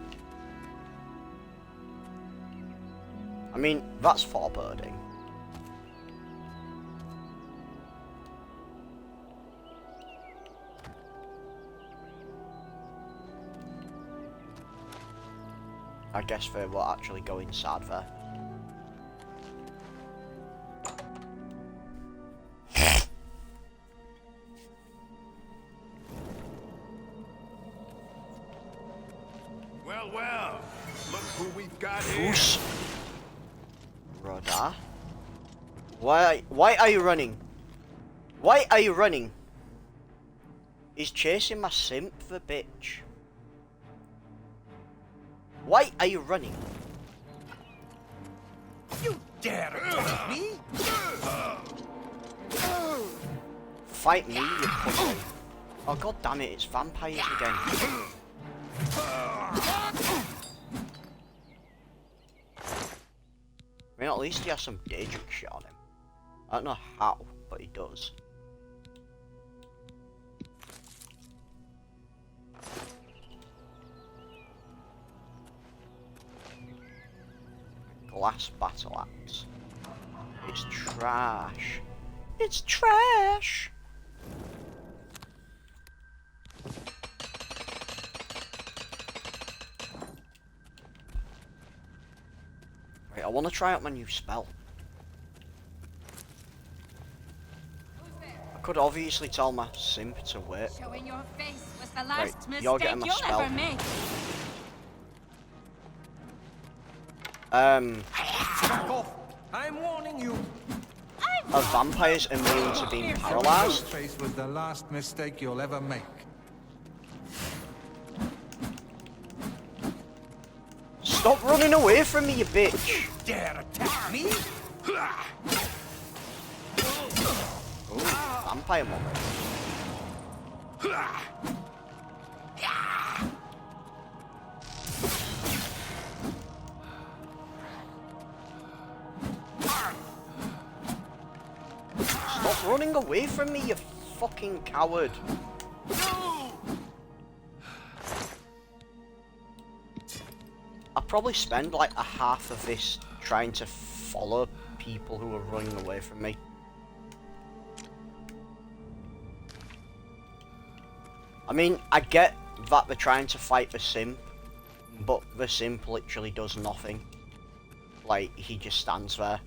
S1: I mean, that's foreboding. I guess they will actually go inside there.
S15: Well, look who we've got here.
S1: Rodar? Why are you running? Why are you running? He's chasing my simp, the bitch. Why are you running?
S15: You dare attack me?
S1: Fight me, you pussy. Oh god damn it, it's vampires again. I mean, at least he has some dangerous shit on him. I don't know how, but he does. Glass battle axe. It's trash. It's trash. Wait, I want to try out my new spell. I could obviously tell my simp to wait.
S16: Showing your face was the last
S1: Right, you're getting
S16: mistake
S1: my
S16: you'll
S1: spell.
S16: ever make.
S15: Back off! I'm warning you.
S16: I
S1: Are vampires immune to being paralyzed?
S13: Face was the last mistake you'll ever make.
S1: Stop running away from me, you bitch!
S15: Dare attack me?
S1: Ooh, vampire mummy. Stop running away from me, you fucking coward. I'll probably spend like a half of this trying to follow people who are running away from me. I mean, I get that they're trying to fight the simp, but the simp literally does nothing. Like, he just stands there.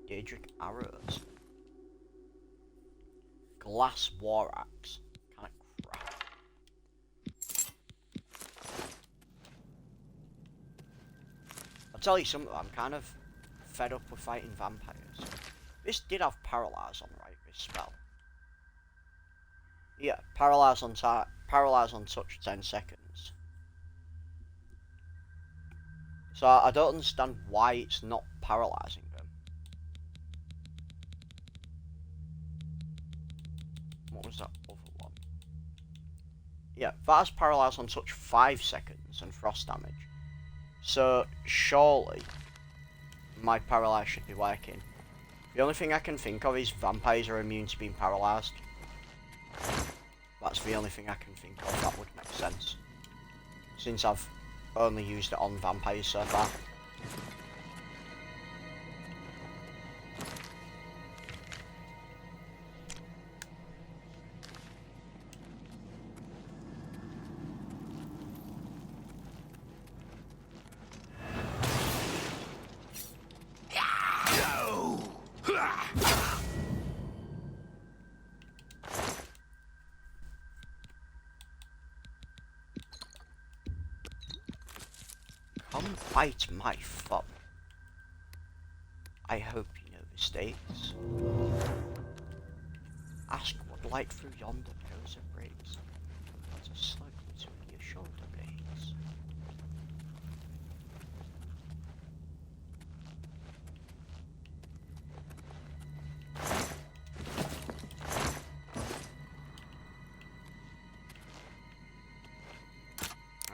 S1: Daedric arrows. Glass war axe. Kind of crap. I'll tell you something, I'm kind of fed up with fighting vampires. This did have paralyze on, right? This spell. Yeah, paralyze on touch 10 seconds. So I don't understand why it's not paralyzing them. What was that other one? Yeah, that has paralyze on touch 5 seconds and frost damage. So surely my paralyze should be working. The only thing I can think of is vampires are immune to being paralyzed. That's the only thing I can think of that would make sense, since I've only used it on vampires so far. Come bite my thumb. I hope you know the stakes. Ask what light through yonder pillars of bricks. That's a slug between your shoulder blades.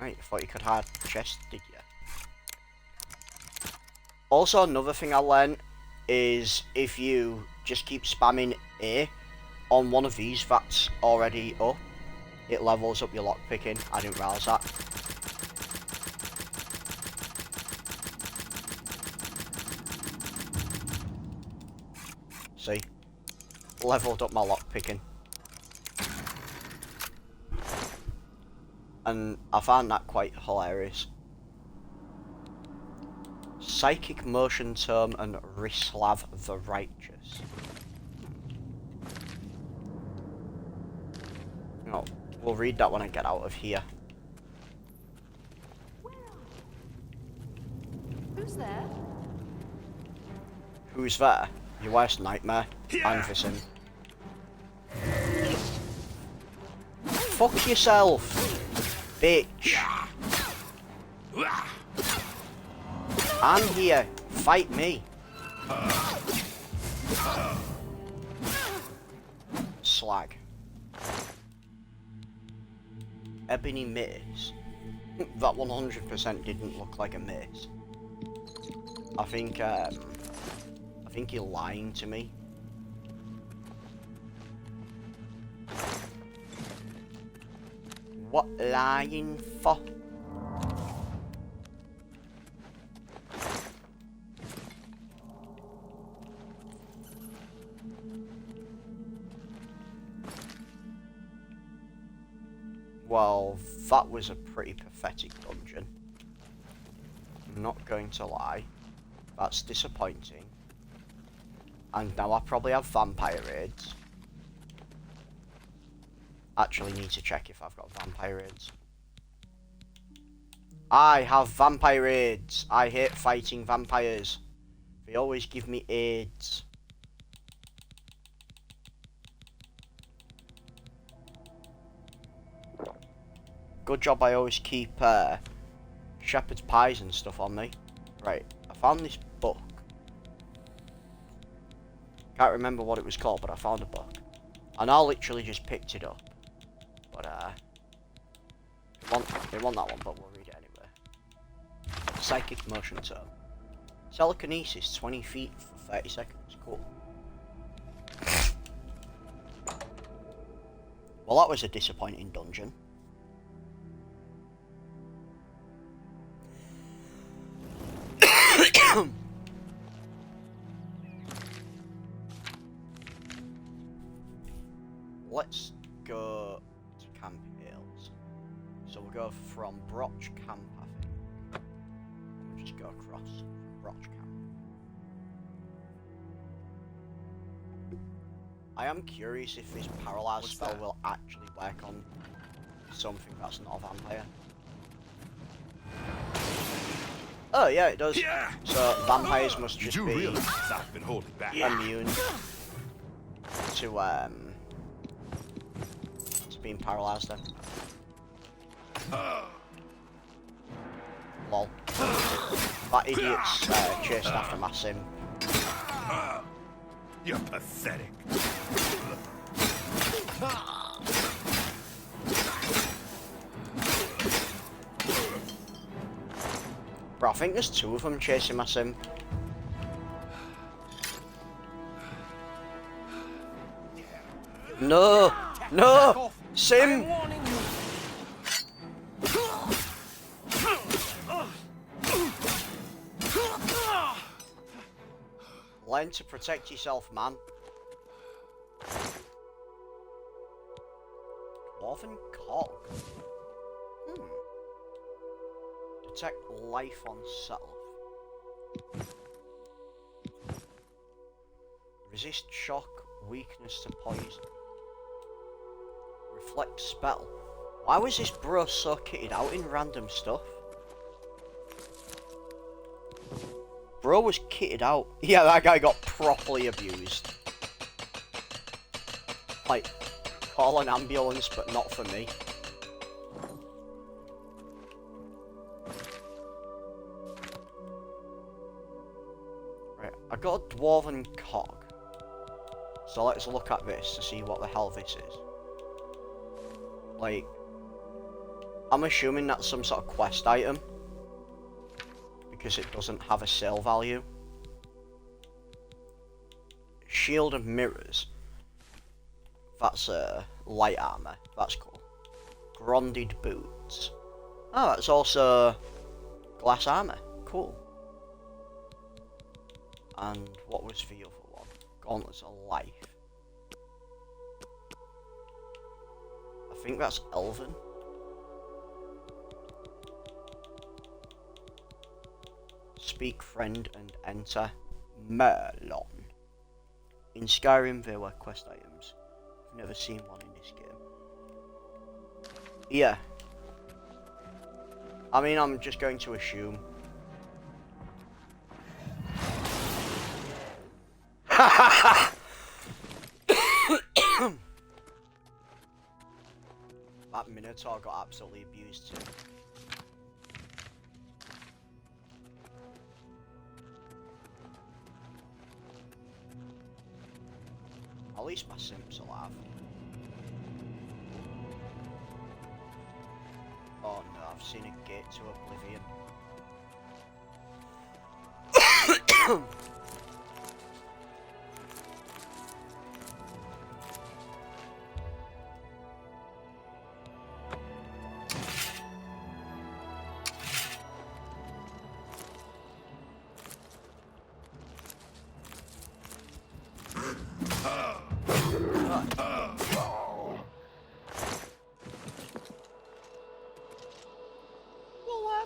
S1: Right, I thought you could hide the chest, did you? Also, another thing I learned is if you just keep spamming A on one of these that's already up, it levels up your lockpicking. I didn't realise that. See? Leveled up my lockpicking. And I found that quite hilarious. Psychic Motion Tome and Rislav the Righteous. Oh, we'll read that when I get out of here.
S16: Who's there?
S1: Who's there? Your worst nightmare? I'm for him. Fuck yourself, bitch. I'm here. Fight me. Slag. Ebony mace. That 100% didn't look like a mace. I think you're lying to me. What lying for? Well, that was a pretty pathetic dungeon. I'm not going to lie. That's disappointing. And now I probably have vampire raids. Actually need to check if I've got vampire raids. I have vampire raids. I hate fighting vampires. They always give me AIDS. Good job I always keep shepherd's pies and stuff on me. Right, I found this book. Can't remember what it was called, but I found a book. And I literally just picked it up. But it wasn't that one, but we'll read it anyway. Psychic motion tone. Telekinesis 20 feet for 30 seconds. Cool. Well, that was a disappointing dungeon. Let's go to Camp Hills. So we'll go from Broch Camp, I think. We'll just go across from Broch Camp. I am curious if this paralyze spell will actually work on something that's not a vampire. Oh yeah, it does. Yeah. So vampires must just be
S15: I've been holding back.
S1: immune to being paralyzed then. Lol. That idiot's chased after my sim.
S15: You're pathetic.
S1: Bro, I think there's two of them chasing my sim. No! No! Sim! Learn to protect yourself, man. Dwarven cog. Detect life on self. Resist shock, weakness to poison. Reflect spell. Why was this bro so kitted out in random stuff? Bro was kitted out. Yeah, that guy got properly abused. Like, call an ambulance, but not for me. Right, I got a dwarven cog. So let's look at this to see what the hell this is. Like, I'm assuming that's some sort of quest item. Because it doesn't have a sale value. Shield of mirrors. That's light armor. That's cool. Gronded boots. Oh, that's also glass armor. Cool. And what was the other one? Gauntlets of life. I think that's elven. Speak friend and enter Merlon. In Skyrim there were quest items. I've never seen one in this game. Yeah. I mean, I'm just going to assume. That Minotaur got absolutely abused too. At least my simp's alive. Oh no, I've seen a gate to Oblivion.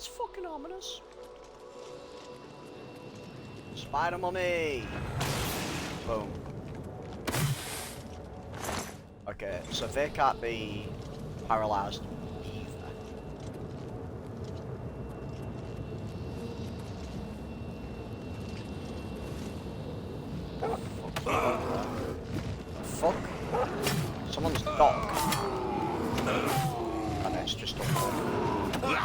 S1: That's fucking ominous. Spider mummy. Boom. Okay, so they can't be paralyzed either. Fuck. Someone's dog. And it's just up there.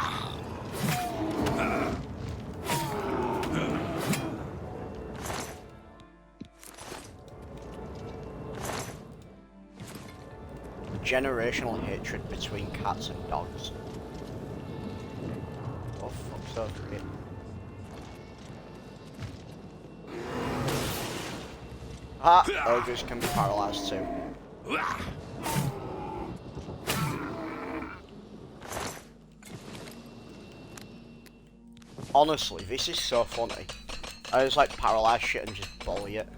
S1: Generational hatred between cats and dogs. Oh fuck's over here. Ah, ogres can be paralyzed too. Honestly, this is so funny. I just like paralyze shit and just bully it.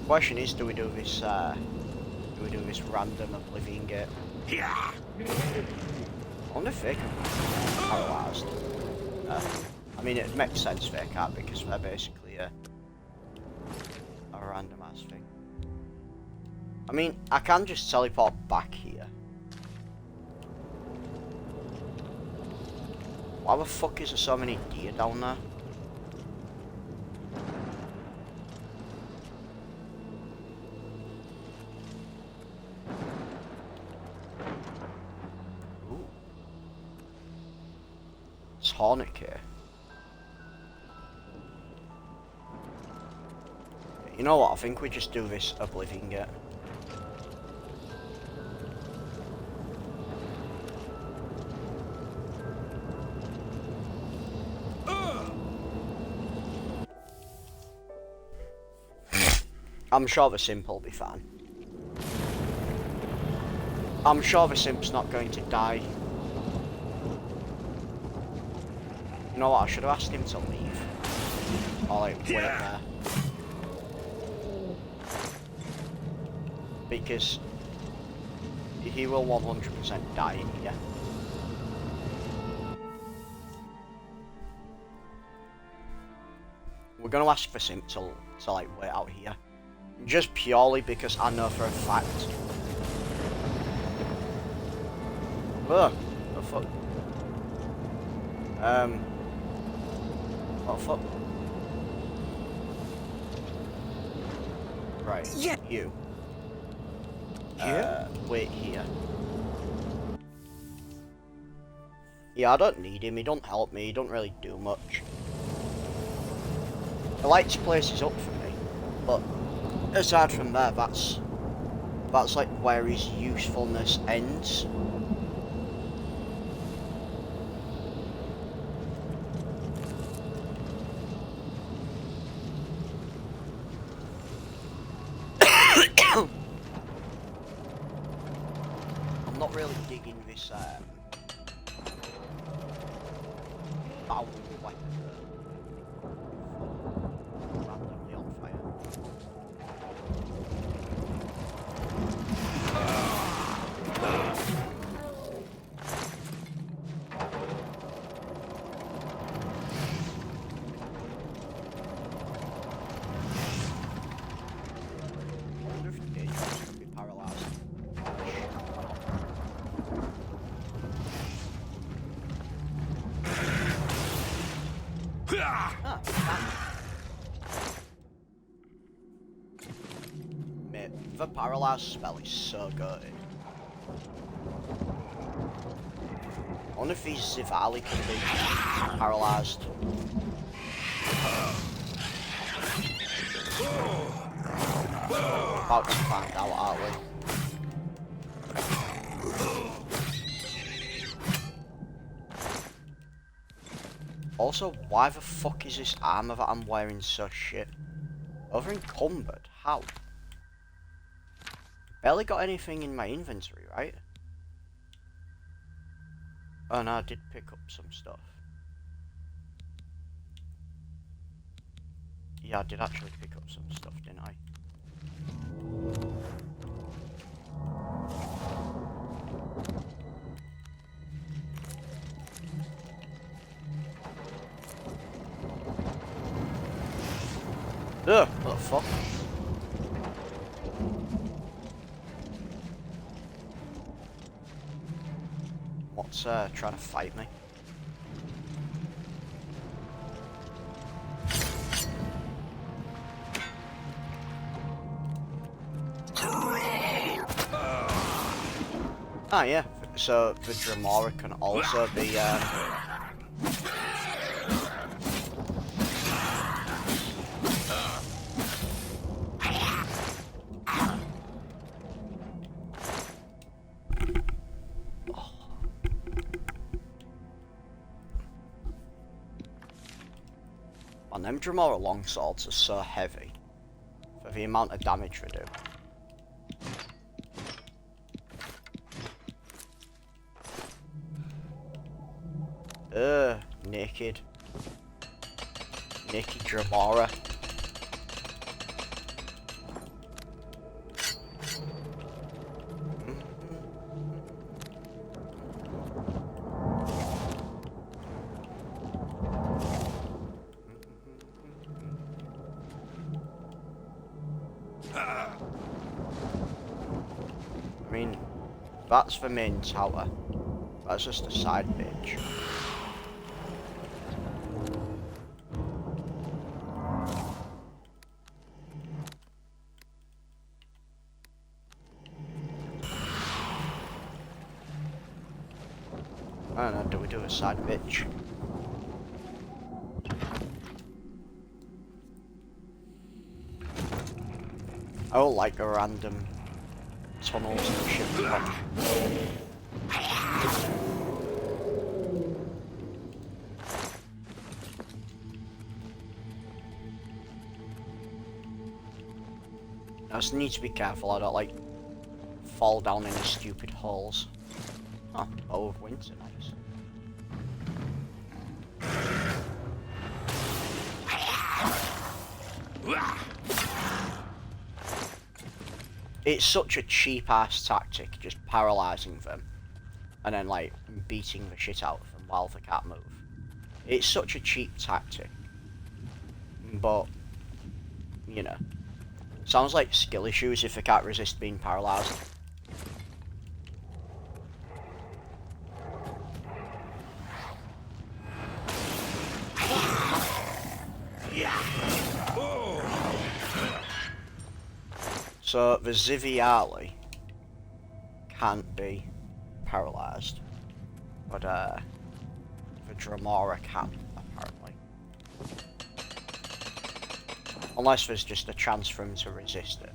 S1: Question is, do we do this random Oblivion gate? I wonder if they can be paralyzed. I mean, it makes sense they can't because they're basically a random ass thing. I mean, I can just teleport back here. Why the fuck is there so many deer down there? Tourniquet. You know what? I think we just do this Oblivion gate. I'm sure the simp will be fine. I'm sure the simp's not going to die. You know what, I should have asked him to leave. Or like, wait there. Because he will 100% die in here. We're gonna ask for Simp to like wait out here. Just purely because I know for a fact. Ugh, the fuck? What the fuck? Right,
S11: yeah.
S1: You.
S11: Here?
S1: Wait here. Yeah, I don't need him, he don't help me, he don't really do much. He lights places up for me, but aside from there, that's like where his usefulness ends. I'm not really digging this battle weapon randomly on fire. I wonder if the agents can be paralyzed. Mate, the paralyzed spell is so good. I wonder if these Zivali can be paralyzed. About to find out, aren't we? Also, why the fuck is this armor that I'm wearing so shit? Over encumbered? How? Barely got anything in my inventory, right? Oh no, I did pick up some stuff. Yeah, I did actually pick up some stuff, didn't I? Ugh, what the fuck? What's trying to fight me? Ah, yeah. So the Dramora can also be. And them Dramora longswords are so heavy for the amount of damage they do. Naked. Naked Dramora. I mean, that's the main tower. That's just a side bitch. I don't know, do we do a side bitch? I don't like the random tunnels and shit. I just need to be careful I don't like fall down any stupid holes. Oh, bow of winter, nice. It's such a cheap ass tactic, just paralysing them and then like beating the shit out of them while they can't move. It's such a cheap tactic, but you know, sounds like skill issues if they can't resist being paralysed. So the Ziviali can't be paralysed, but the Dramora can, apparently. Unless there's just a chance for him to resist it.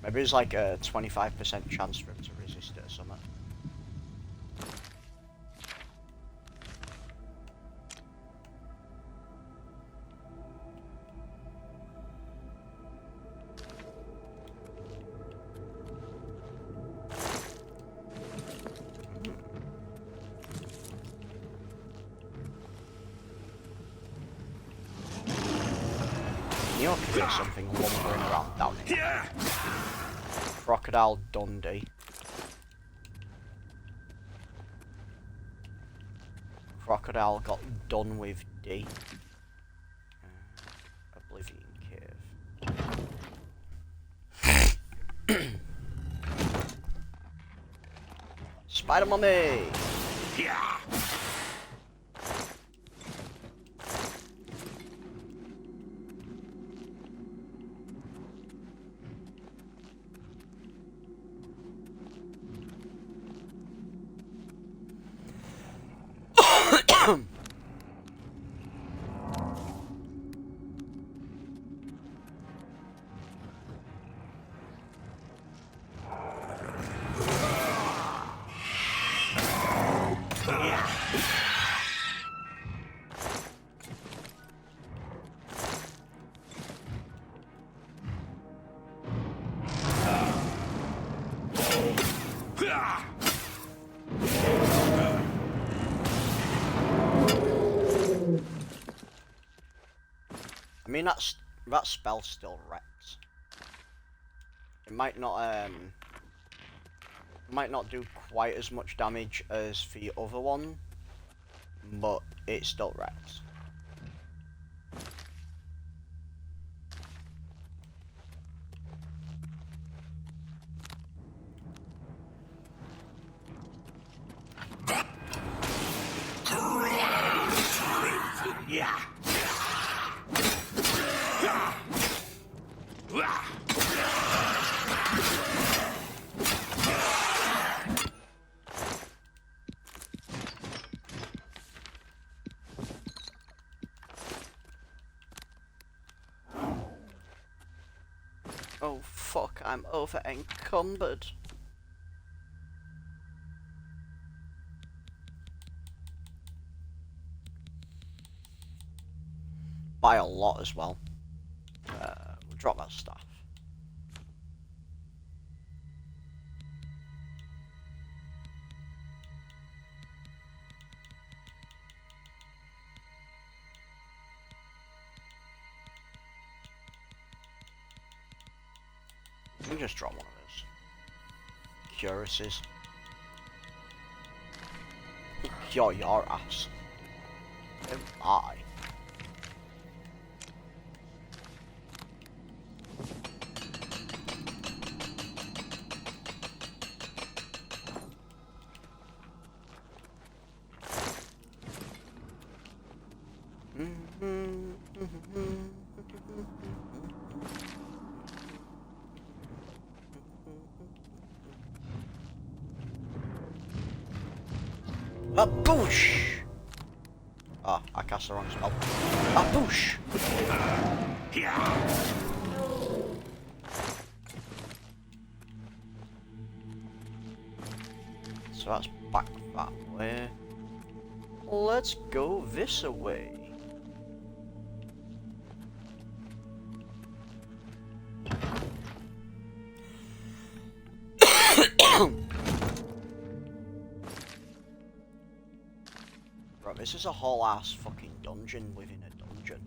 S1: Maybe there's like a 25% chance for him to resist it or something. You ought to get something lumbering around down here. Crocodile Dundee. Crocodile got done with D. Oblivion Cave. Spider Mummy! Yeah. I mean that spell still wrecks. It might not do quite as much damage as the other one, but it still wrecks.
S2: Yeah.
S1: Oh fuck, I'm over encumbered. By a lot as well. We'll drop that stuff. Let me just drop one of those. Curiouses. Cure your ass. Oh my. A boosh! Ah, I cast the wrong spell. A boosh! So that's back that way. Let's go this way. Bro, this is a whole ass fucking dungeon within a dungeon.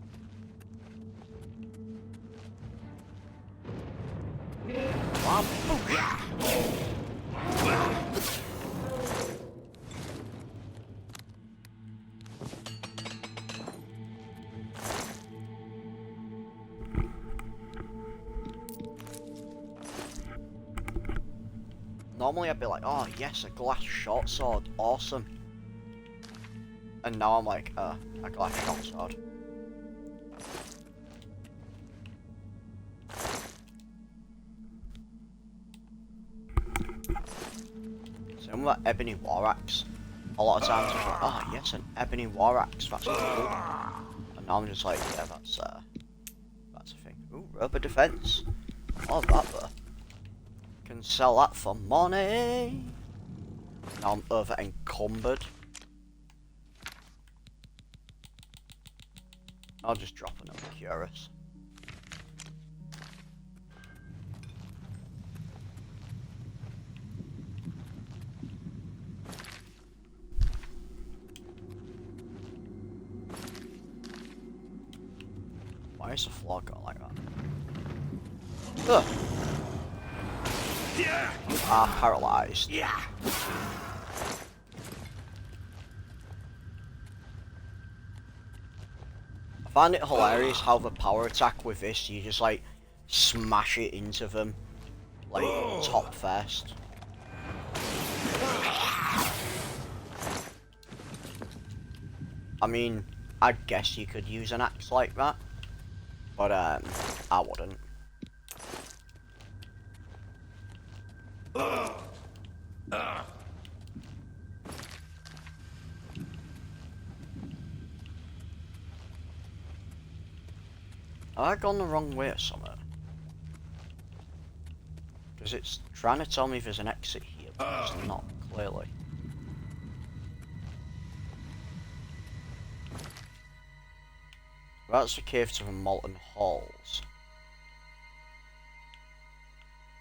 S1: Normally I'd be like, oh yes, a glass short sword, awesome. And now I'm like, a glass short sword. Same with that ebony war axe. A lot of times I'm like, oh yes, an ebony war axe, that's cool. And now I'm just like, yeah, that's a thing. Ooh, rubber defense. Love that though. Can sell that for money. Now I'm over encumbered. I'll just drop another Curious. Why is the floor going like that? Ugh.
S2: Yeah.
S1: You are paralyzed.
S2: Yeah.
S1: I find it hilarious how the power attack with this, you just like smash it into them, like top first. I mean, I guess you could use an axe like that, but I wouldn't. Have I gone the wrong way or something? Because it's trying to tell me there's an exit here, but it's not, clearly. That's the cave to the molten halls.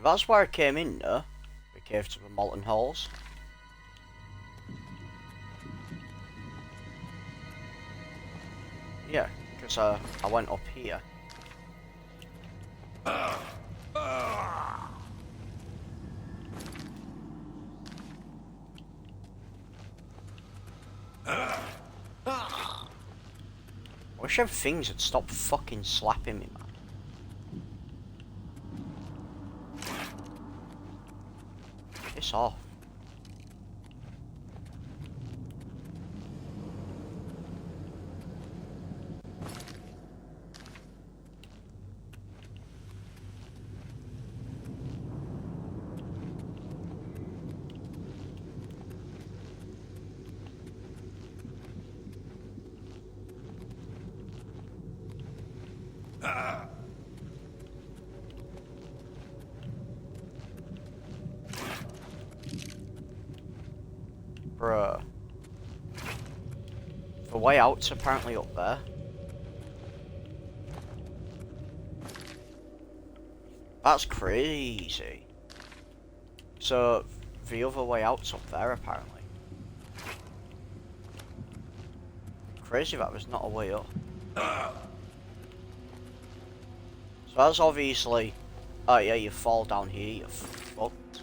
S1: That's where I came in, though. The cave to the molten halls. Yeah, because I went up here. I wish them things had stopped fucking slapping me, man. Piss off. Bruh. The way out's apparently up there. That's crazy. So, the other way out's up there apparently. Crazy that there's not a way up. So that's obviously... Oh yeah, you fall down here, you're fucked.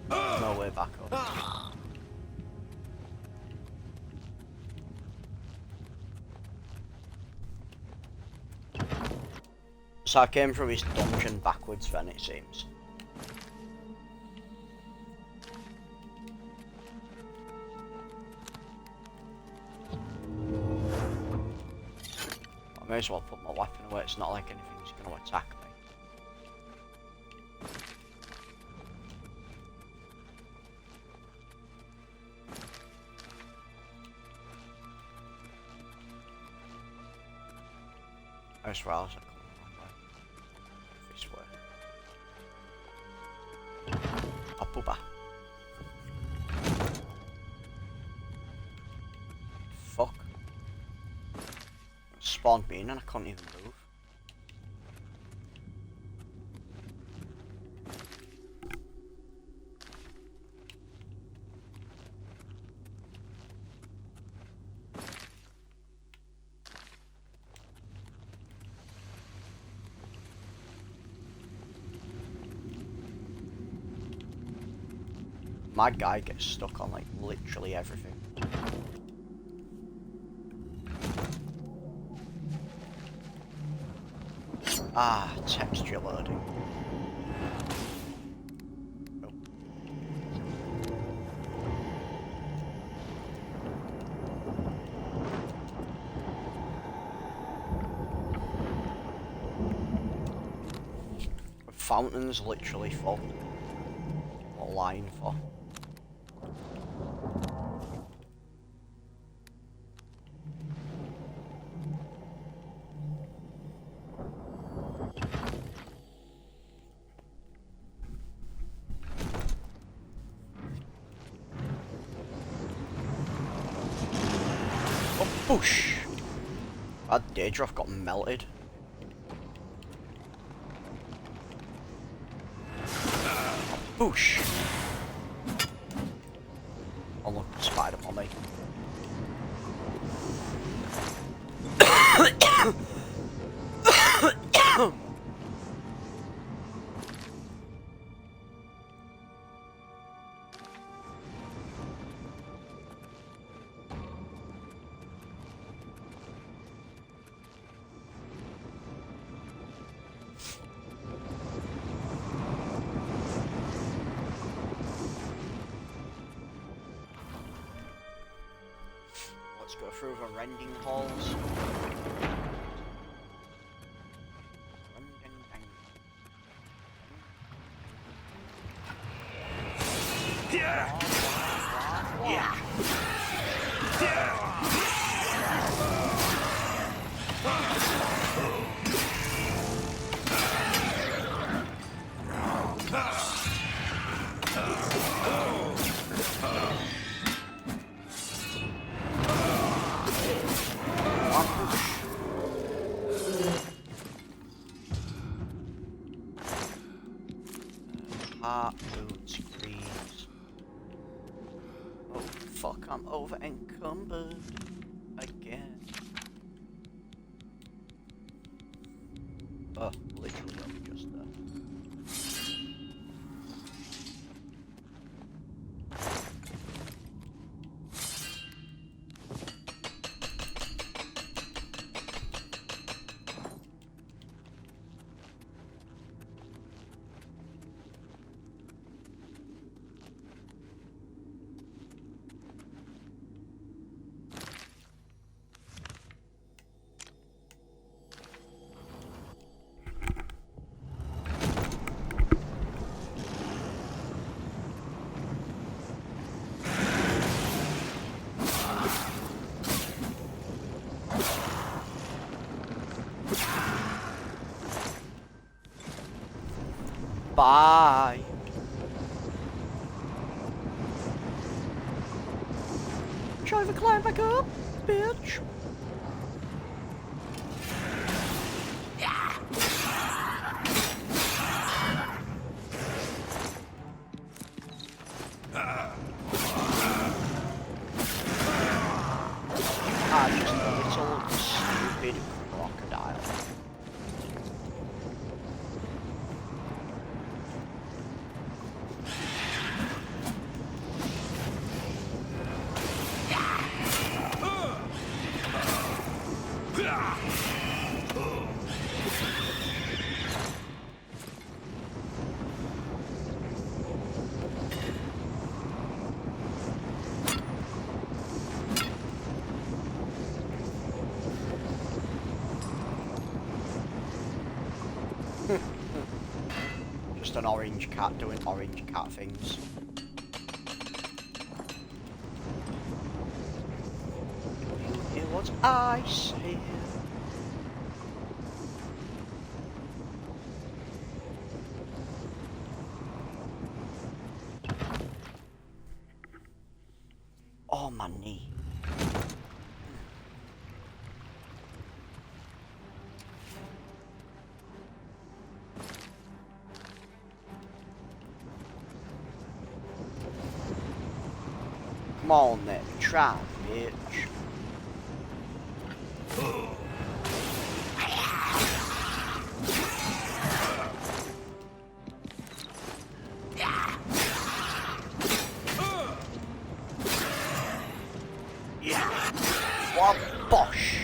S1: There's no way back up. So I came through his dungeon backwards then, it seems. I may as well put my weapon away, it's not like anything's going to attack me. As well as I come this way. Apuba. Fuck. Spawned me in and I can't even move. My guy gets stuck on like literally everything. Ah, texture loading. Oh. The fountain's literally full. What line for? Boosh! That Daedroth got melted. Boosh! Oh look, spider on me. Let's go through the rending halls. Boots, greaves. Oh fuck, I'm over encumbered again. Oh, literally only just there. Bye. Try to climb back up, bitch. Just a little stupid crocodile. Just an orange cat doing orange cat things. You hear what I say? Oh, my knee. Come on then, try, bitch. What bosh?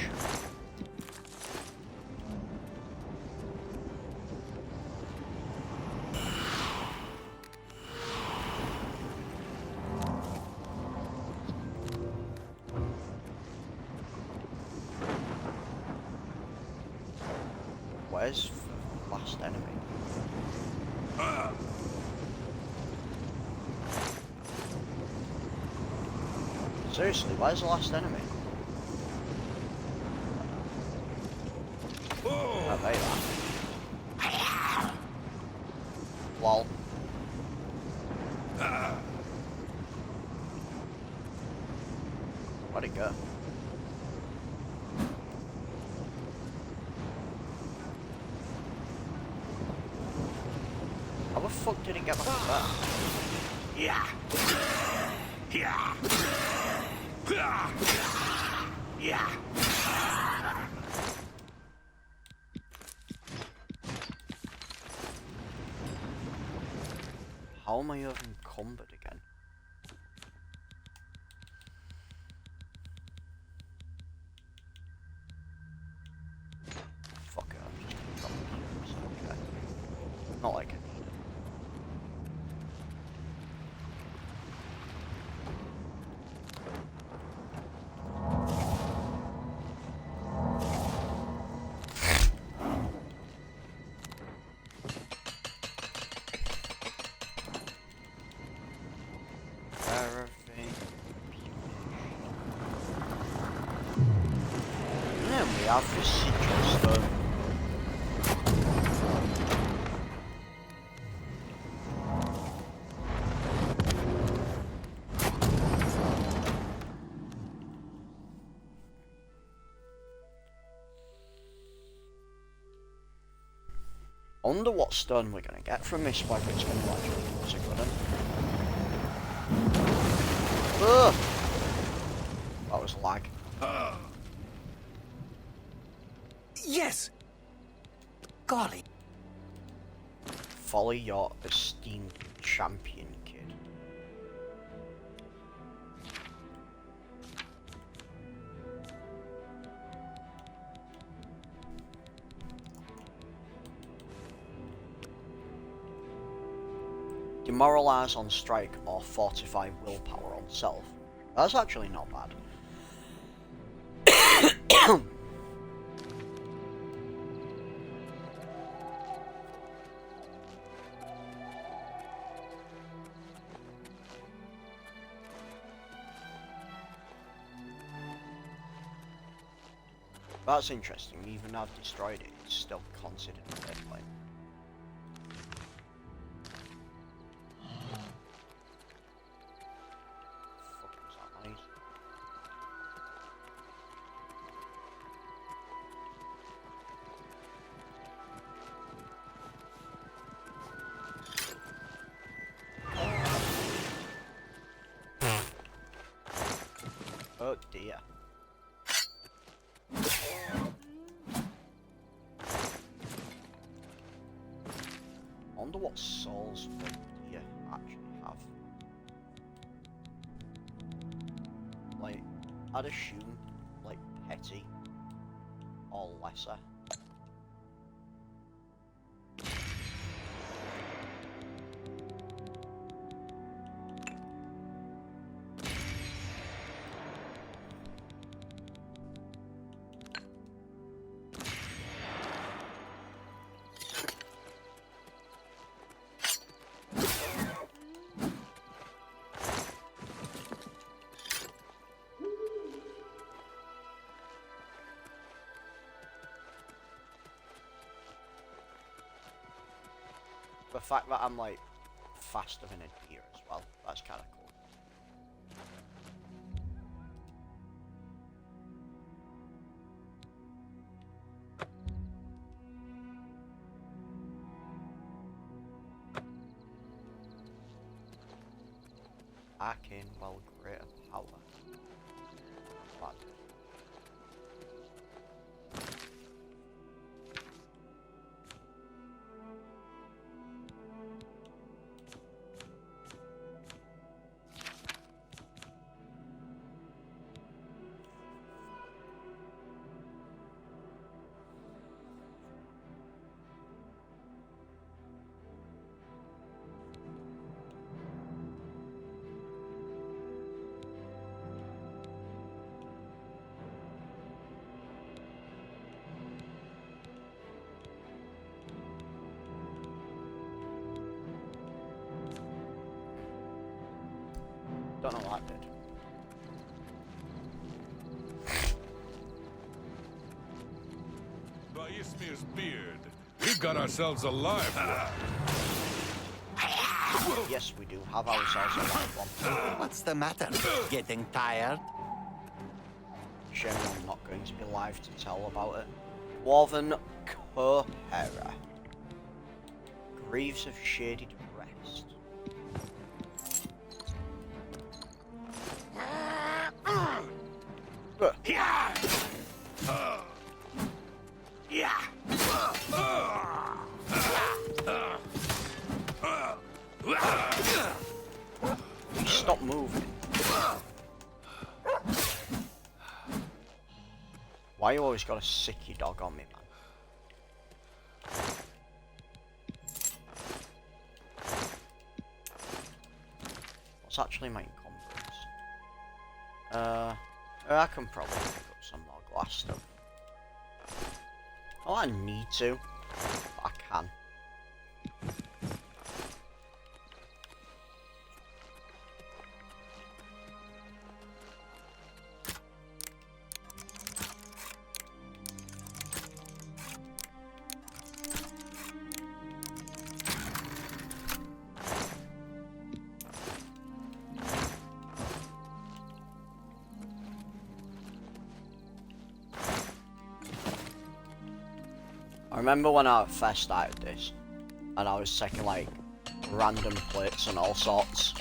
S1: Where's the last enemy? Seriously, where's the last enemy? Oh, there you are. Lol. Where'd it go? How the fuck did it get back to that? Yeah. Yeah. Yeah. How am I unencumbered again? Fuck it, I'm just gonna drop it. Okay. Not like I need it. We have this sigil stone. I wonder what stone we're gonna get from this, whether it's gonna actually give us a good one. Ugh! That was lag.
S11: Yes! Golly.
S1: Follow your esteemed champion, kid. Demoralize on strike or fortify willpower on self. That's actually not bad. That's interesting, even though I've destroyed it, it's still considered a dead plane. Oh dear. I wonder what souls the deer actually have. Like, I'd assume, like, petty or lesser. The fact that I'm like faster than a deer as well, that's kind of cool. Arcane well greater power. Bad. Don't know what I did.
S15: By Ismir's beard, we've got ourselves a live one.
S1: Yes, we do have ourselves a live one.
S17: What's the matter? Getting tired?
S1: Shame I'm not going to be live to tell about it. Dwarven Cohera. Greaves of Shaded Rest. Stop moving. Why you always got a sicky dog on me, man? What's actually my encumbrance? I can probably pick up some more glass stuff. Oh, I need to, but I can. I remember when I first started this, and I was taking like random plates and all sorts.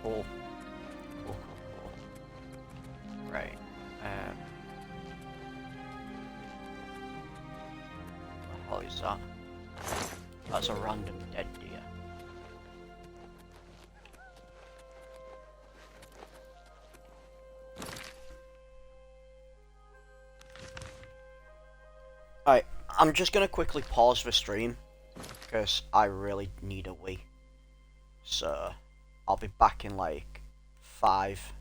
S1: Cool. Cool. Right. What the hell is that? That's a random dead deer. Alright, I'm just gonna quickly pause the stream because I really need a wee. So I'll be back in like 5.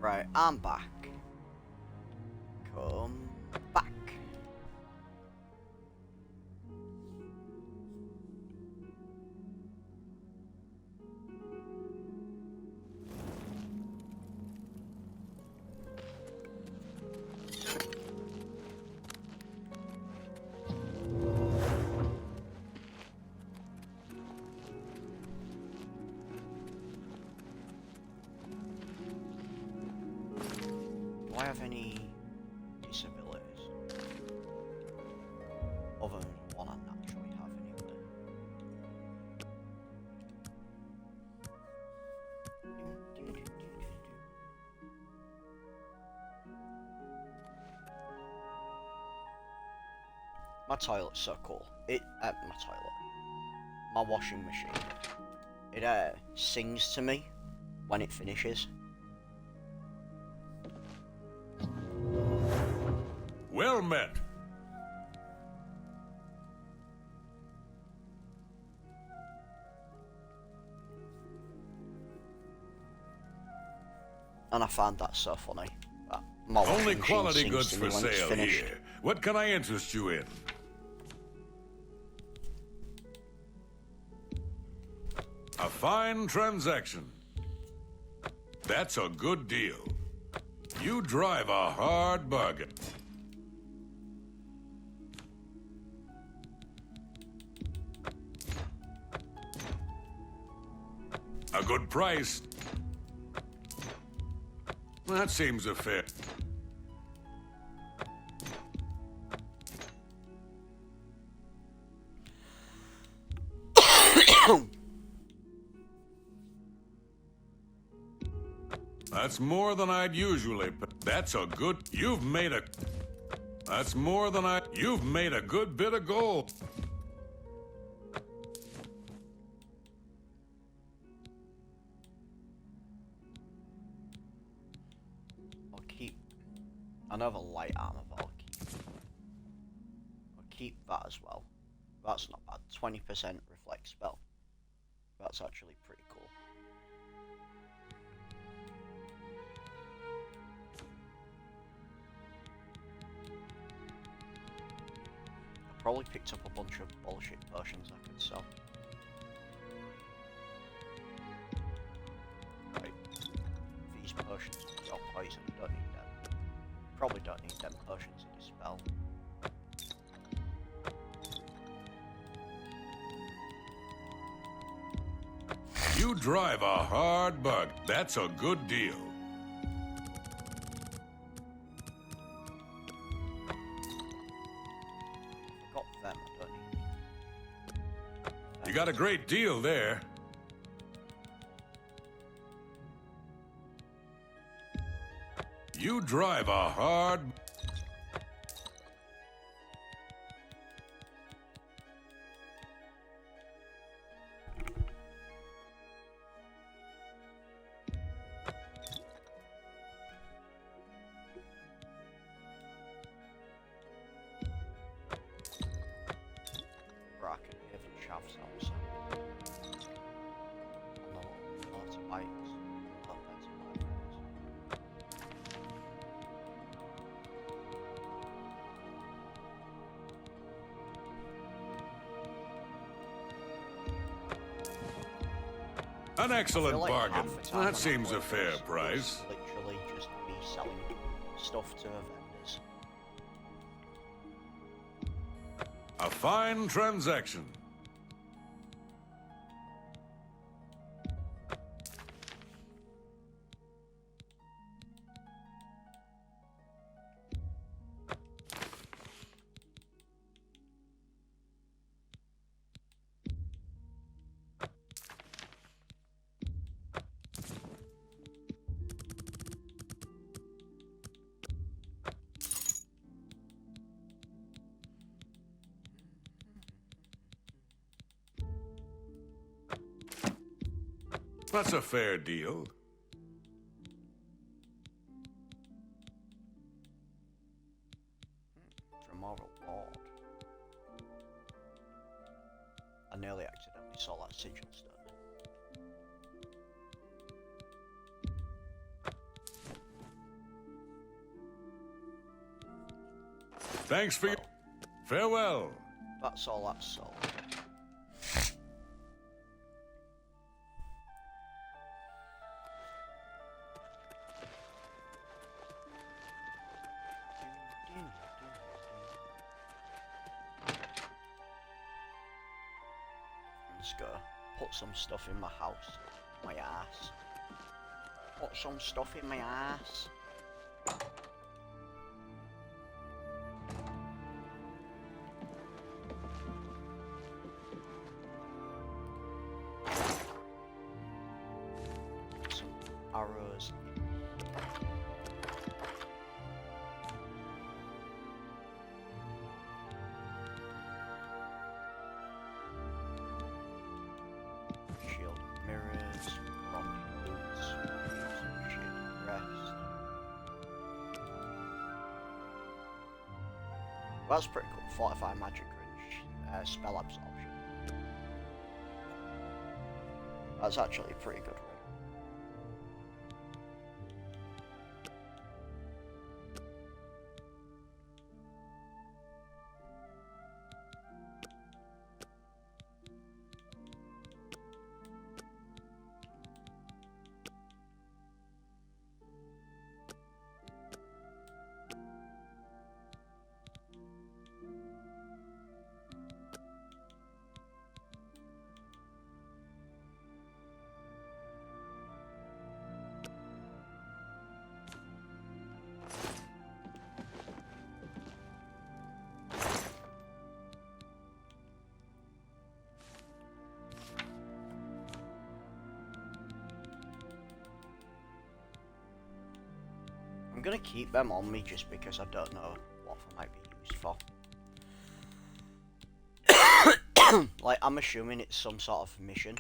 S1: Right, I'm back. Come back. Do I have any disabilities? Other than one I naturally have anyway. My toilet's so cool. My washing machine. It sings to me when it finishes.
S15: Well met.
S1: And I found that so funny. My washing
S15: Only
S1: machine
S15: quality
S1: sings
S15: goods
S1: to
S15: for
S1: me when it's
S15: sale
S1: finished.
S15: here. What can I interest you in? A fine transaction. That's a good deal. You drive a hard bargain. A good price. That seems a fit. That's more than I'd usually pay. That's a good... You've made a good bit of gold.
S1: I'll keep another light armor, but I'll keep that as well. That's not bad. 20% reflect spell. That's actually pretty cool. I probably picked up a bunch of bullshit potions I could sell. Right. These potions are poison. Don't need them. Probably don't need them potions to dispel.
S15: You drive a hard bug. That's a good deal.
S1: Got them, I don't need.
S15: You got a great deal there. You drive a hard...
S1: Bracken, heavy shafts also. And the lots of bikes. Not better bikes.
S15: An excellent
S1: like
S15: bargain.
S1: half the time
S15: That
S1: when
S15: seems
S1: I
S15: a
S1: work
S15: fair
S1: is
S15: price.
S1: Literally just me selling stuff to vendors.
S15: A fine transaction. That's a fair deal.
S1: Tomorrow Lord. I nearly accidentally saw that sigil stone.
S15: Thanks for your... Farewell.
S1: That's all that's all. I'm just gonna put some stuff in my house. My ass. Put some stuff in my ass. Some arrows. Shield mirrors, rounded boots, shield rest. Well, that's pretty cool. Fortify magic range, spell absorption. That's actually a pretty good one. I'm gonna keep them on me just because I don't know what they might be used for. Like, I'm assuming it's some sort of mission.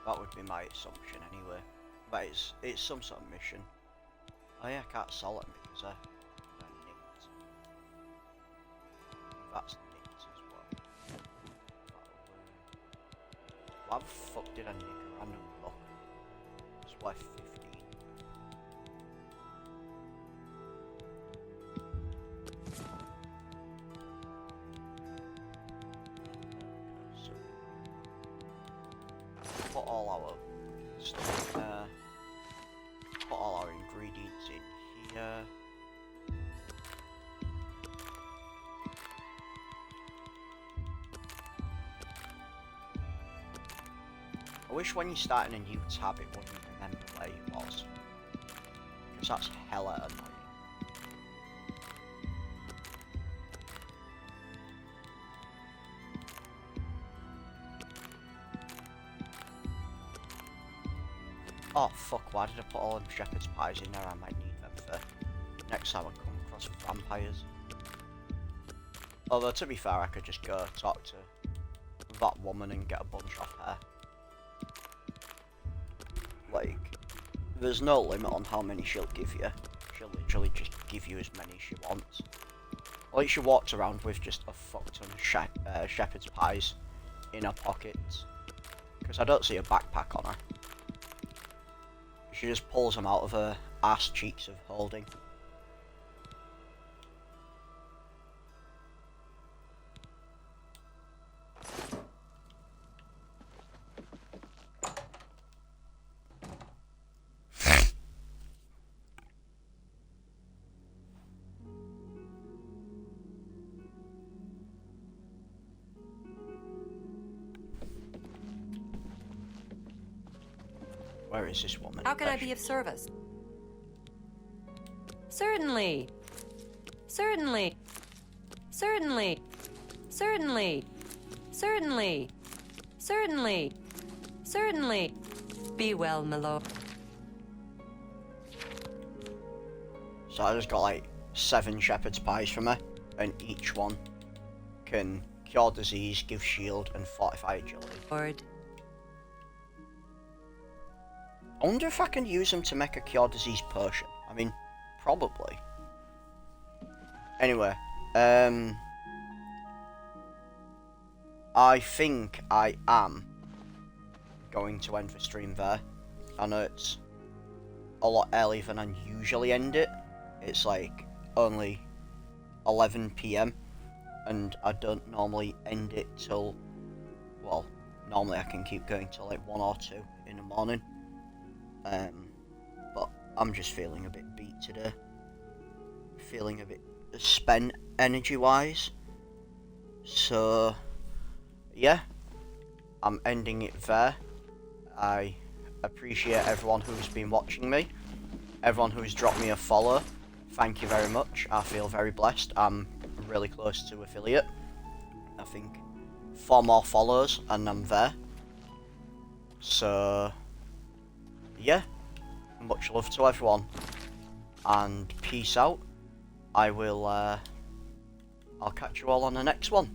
S1: That would be my assumption anyway. But it's some sort of mission. Oh yeah, I can't sell it because they're nicked. That's nicked as well. Why the fuck did I nick a random book? It's worth 15. So, put all our stuff in there. Put all our ingredients in here. I wish when you're starting a new tab it wouldn't remember where you was. Because that's hella annoying. Oh fuck, why did I put all them shepherd's pies in there? I might need them for next time I come across vampires. Although to be fair, I could just go talk to that woman and get a bunch off her. Like, there's no limit on how many she'll give you. She'll literally just give you as many as she wants. Like, she walks around with just a fuck ton of shepherd's pies in her pockets. Because I don't see a backpack on her. She just pulls them out of her ass cheeks of holding. Where is this woman?
S10: How can I be of service? Certainly. Certainly. Certainly. Certainly. Certainly. Certainly. Certainly. Be well, my lord.
S1: So I just got like 7 shepherd's pies from her, and each one can cure disease, give shield, and fortify agility.
S10: Lord.
S1: I wonder if I can use them to make a cure disease potion. I mean, probably. Anyway, I think I am going to end the stream there. I know it's a lot earlier than I usually end it. It's like only 11 PM and I don't normally end it till, well, normally I can keep going till like 1 or 2 in the morning. But I'm just feeling a bit beat today. Feeling a bit spent energy wise. So yeah, I'm ending it there. I appreciate everyone who's been watching me, everyone who's dropped me a follow. Thank you very much. I feel very blessed. I'm really close to affiliate. I think 4 more follows and I'm there. So yeah, much love to everyone and peace out. I'll catch you all on the next one.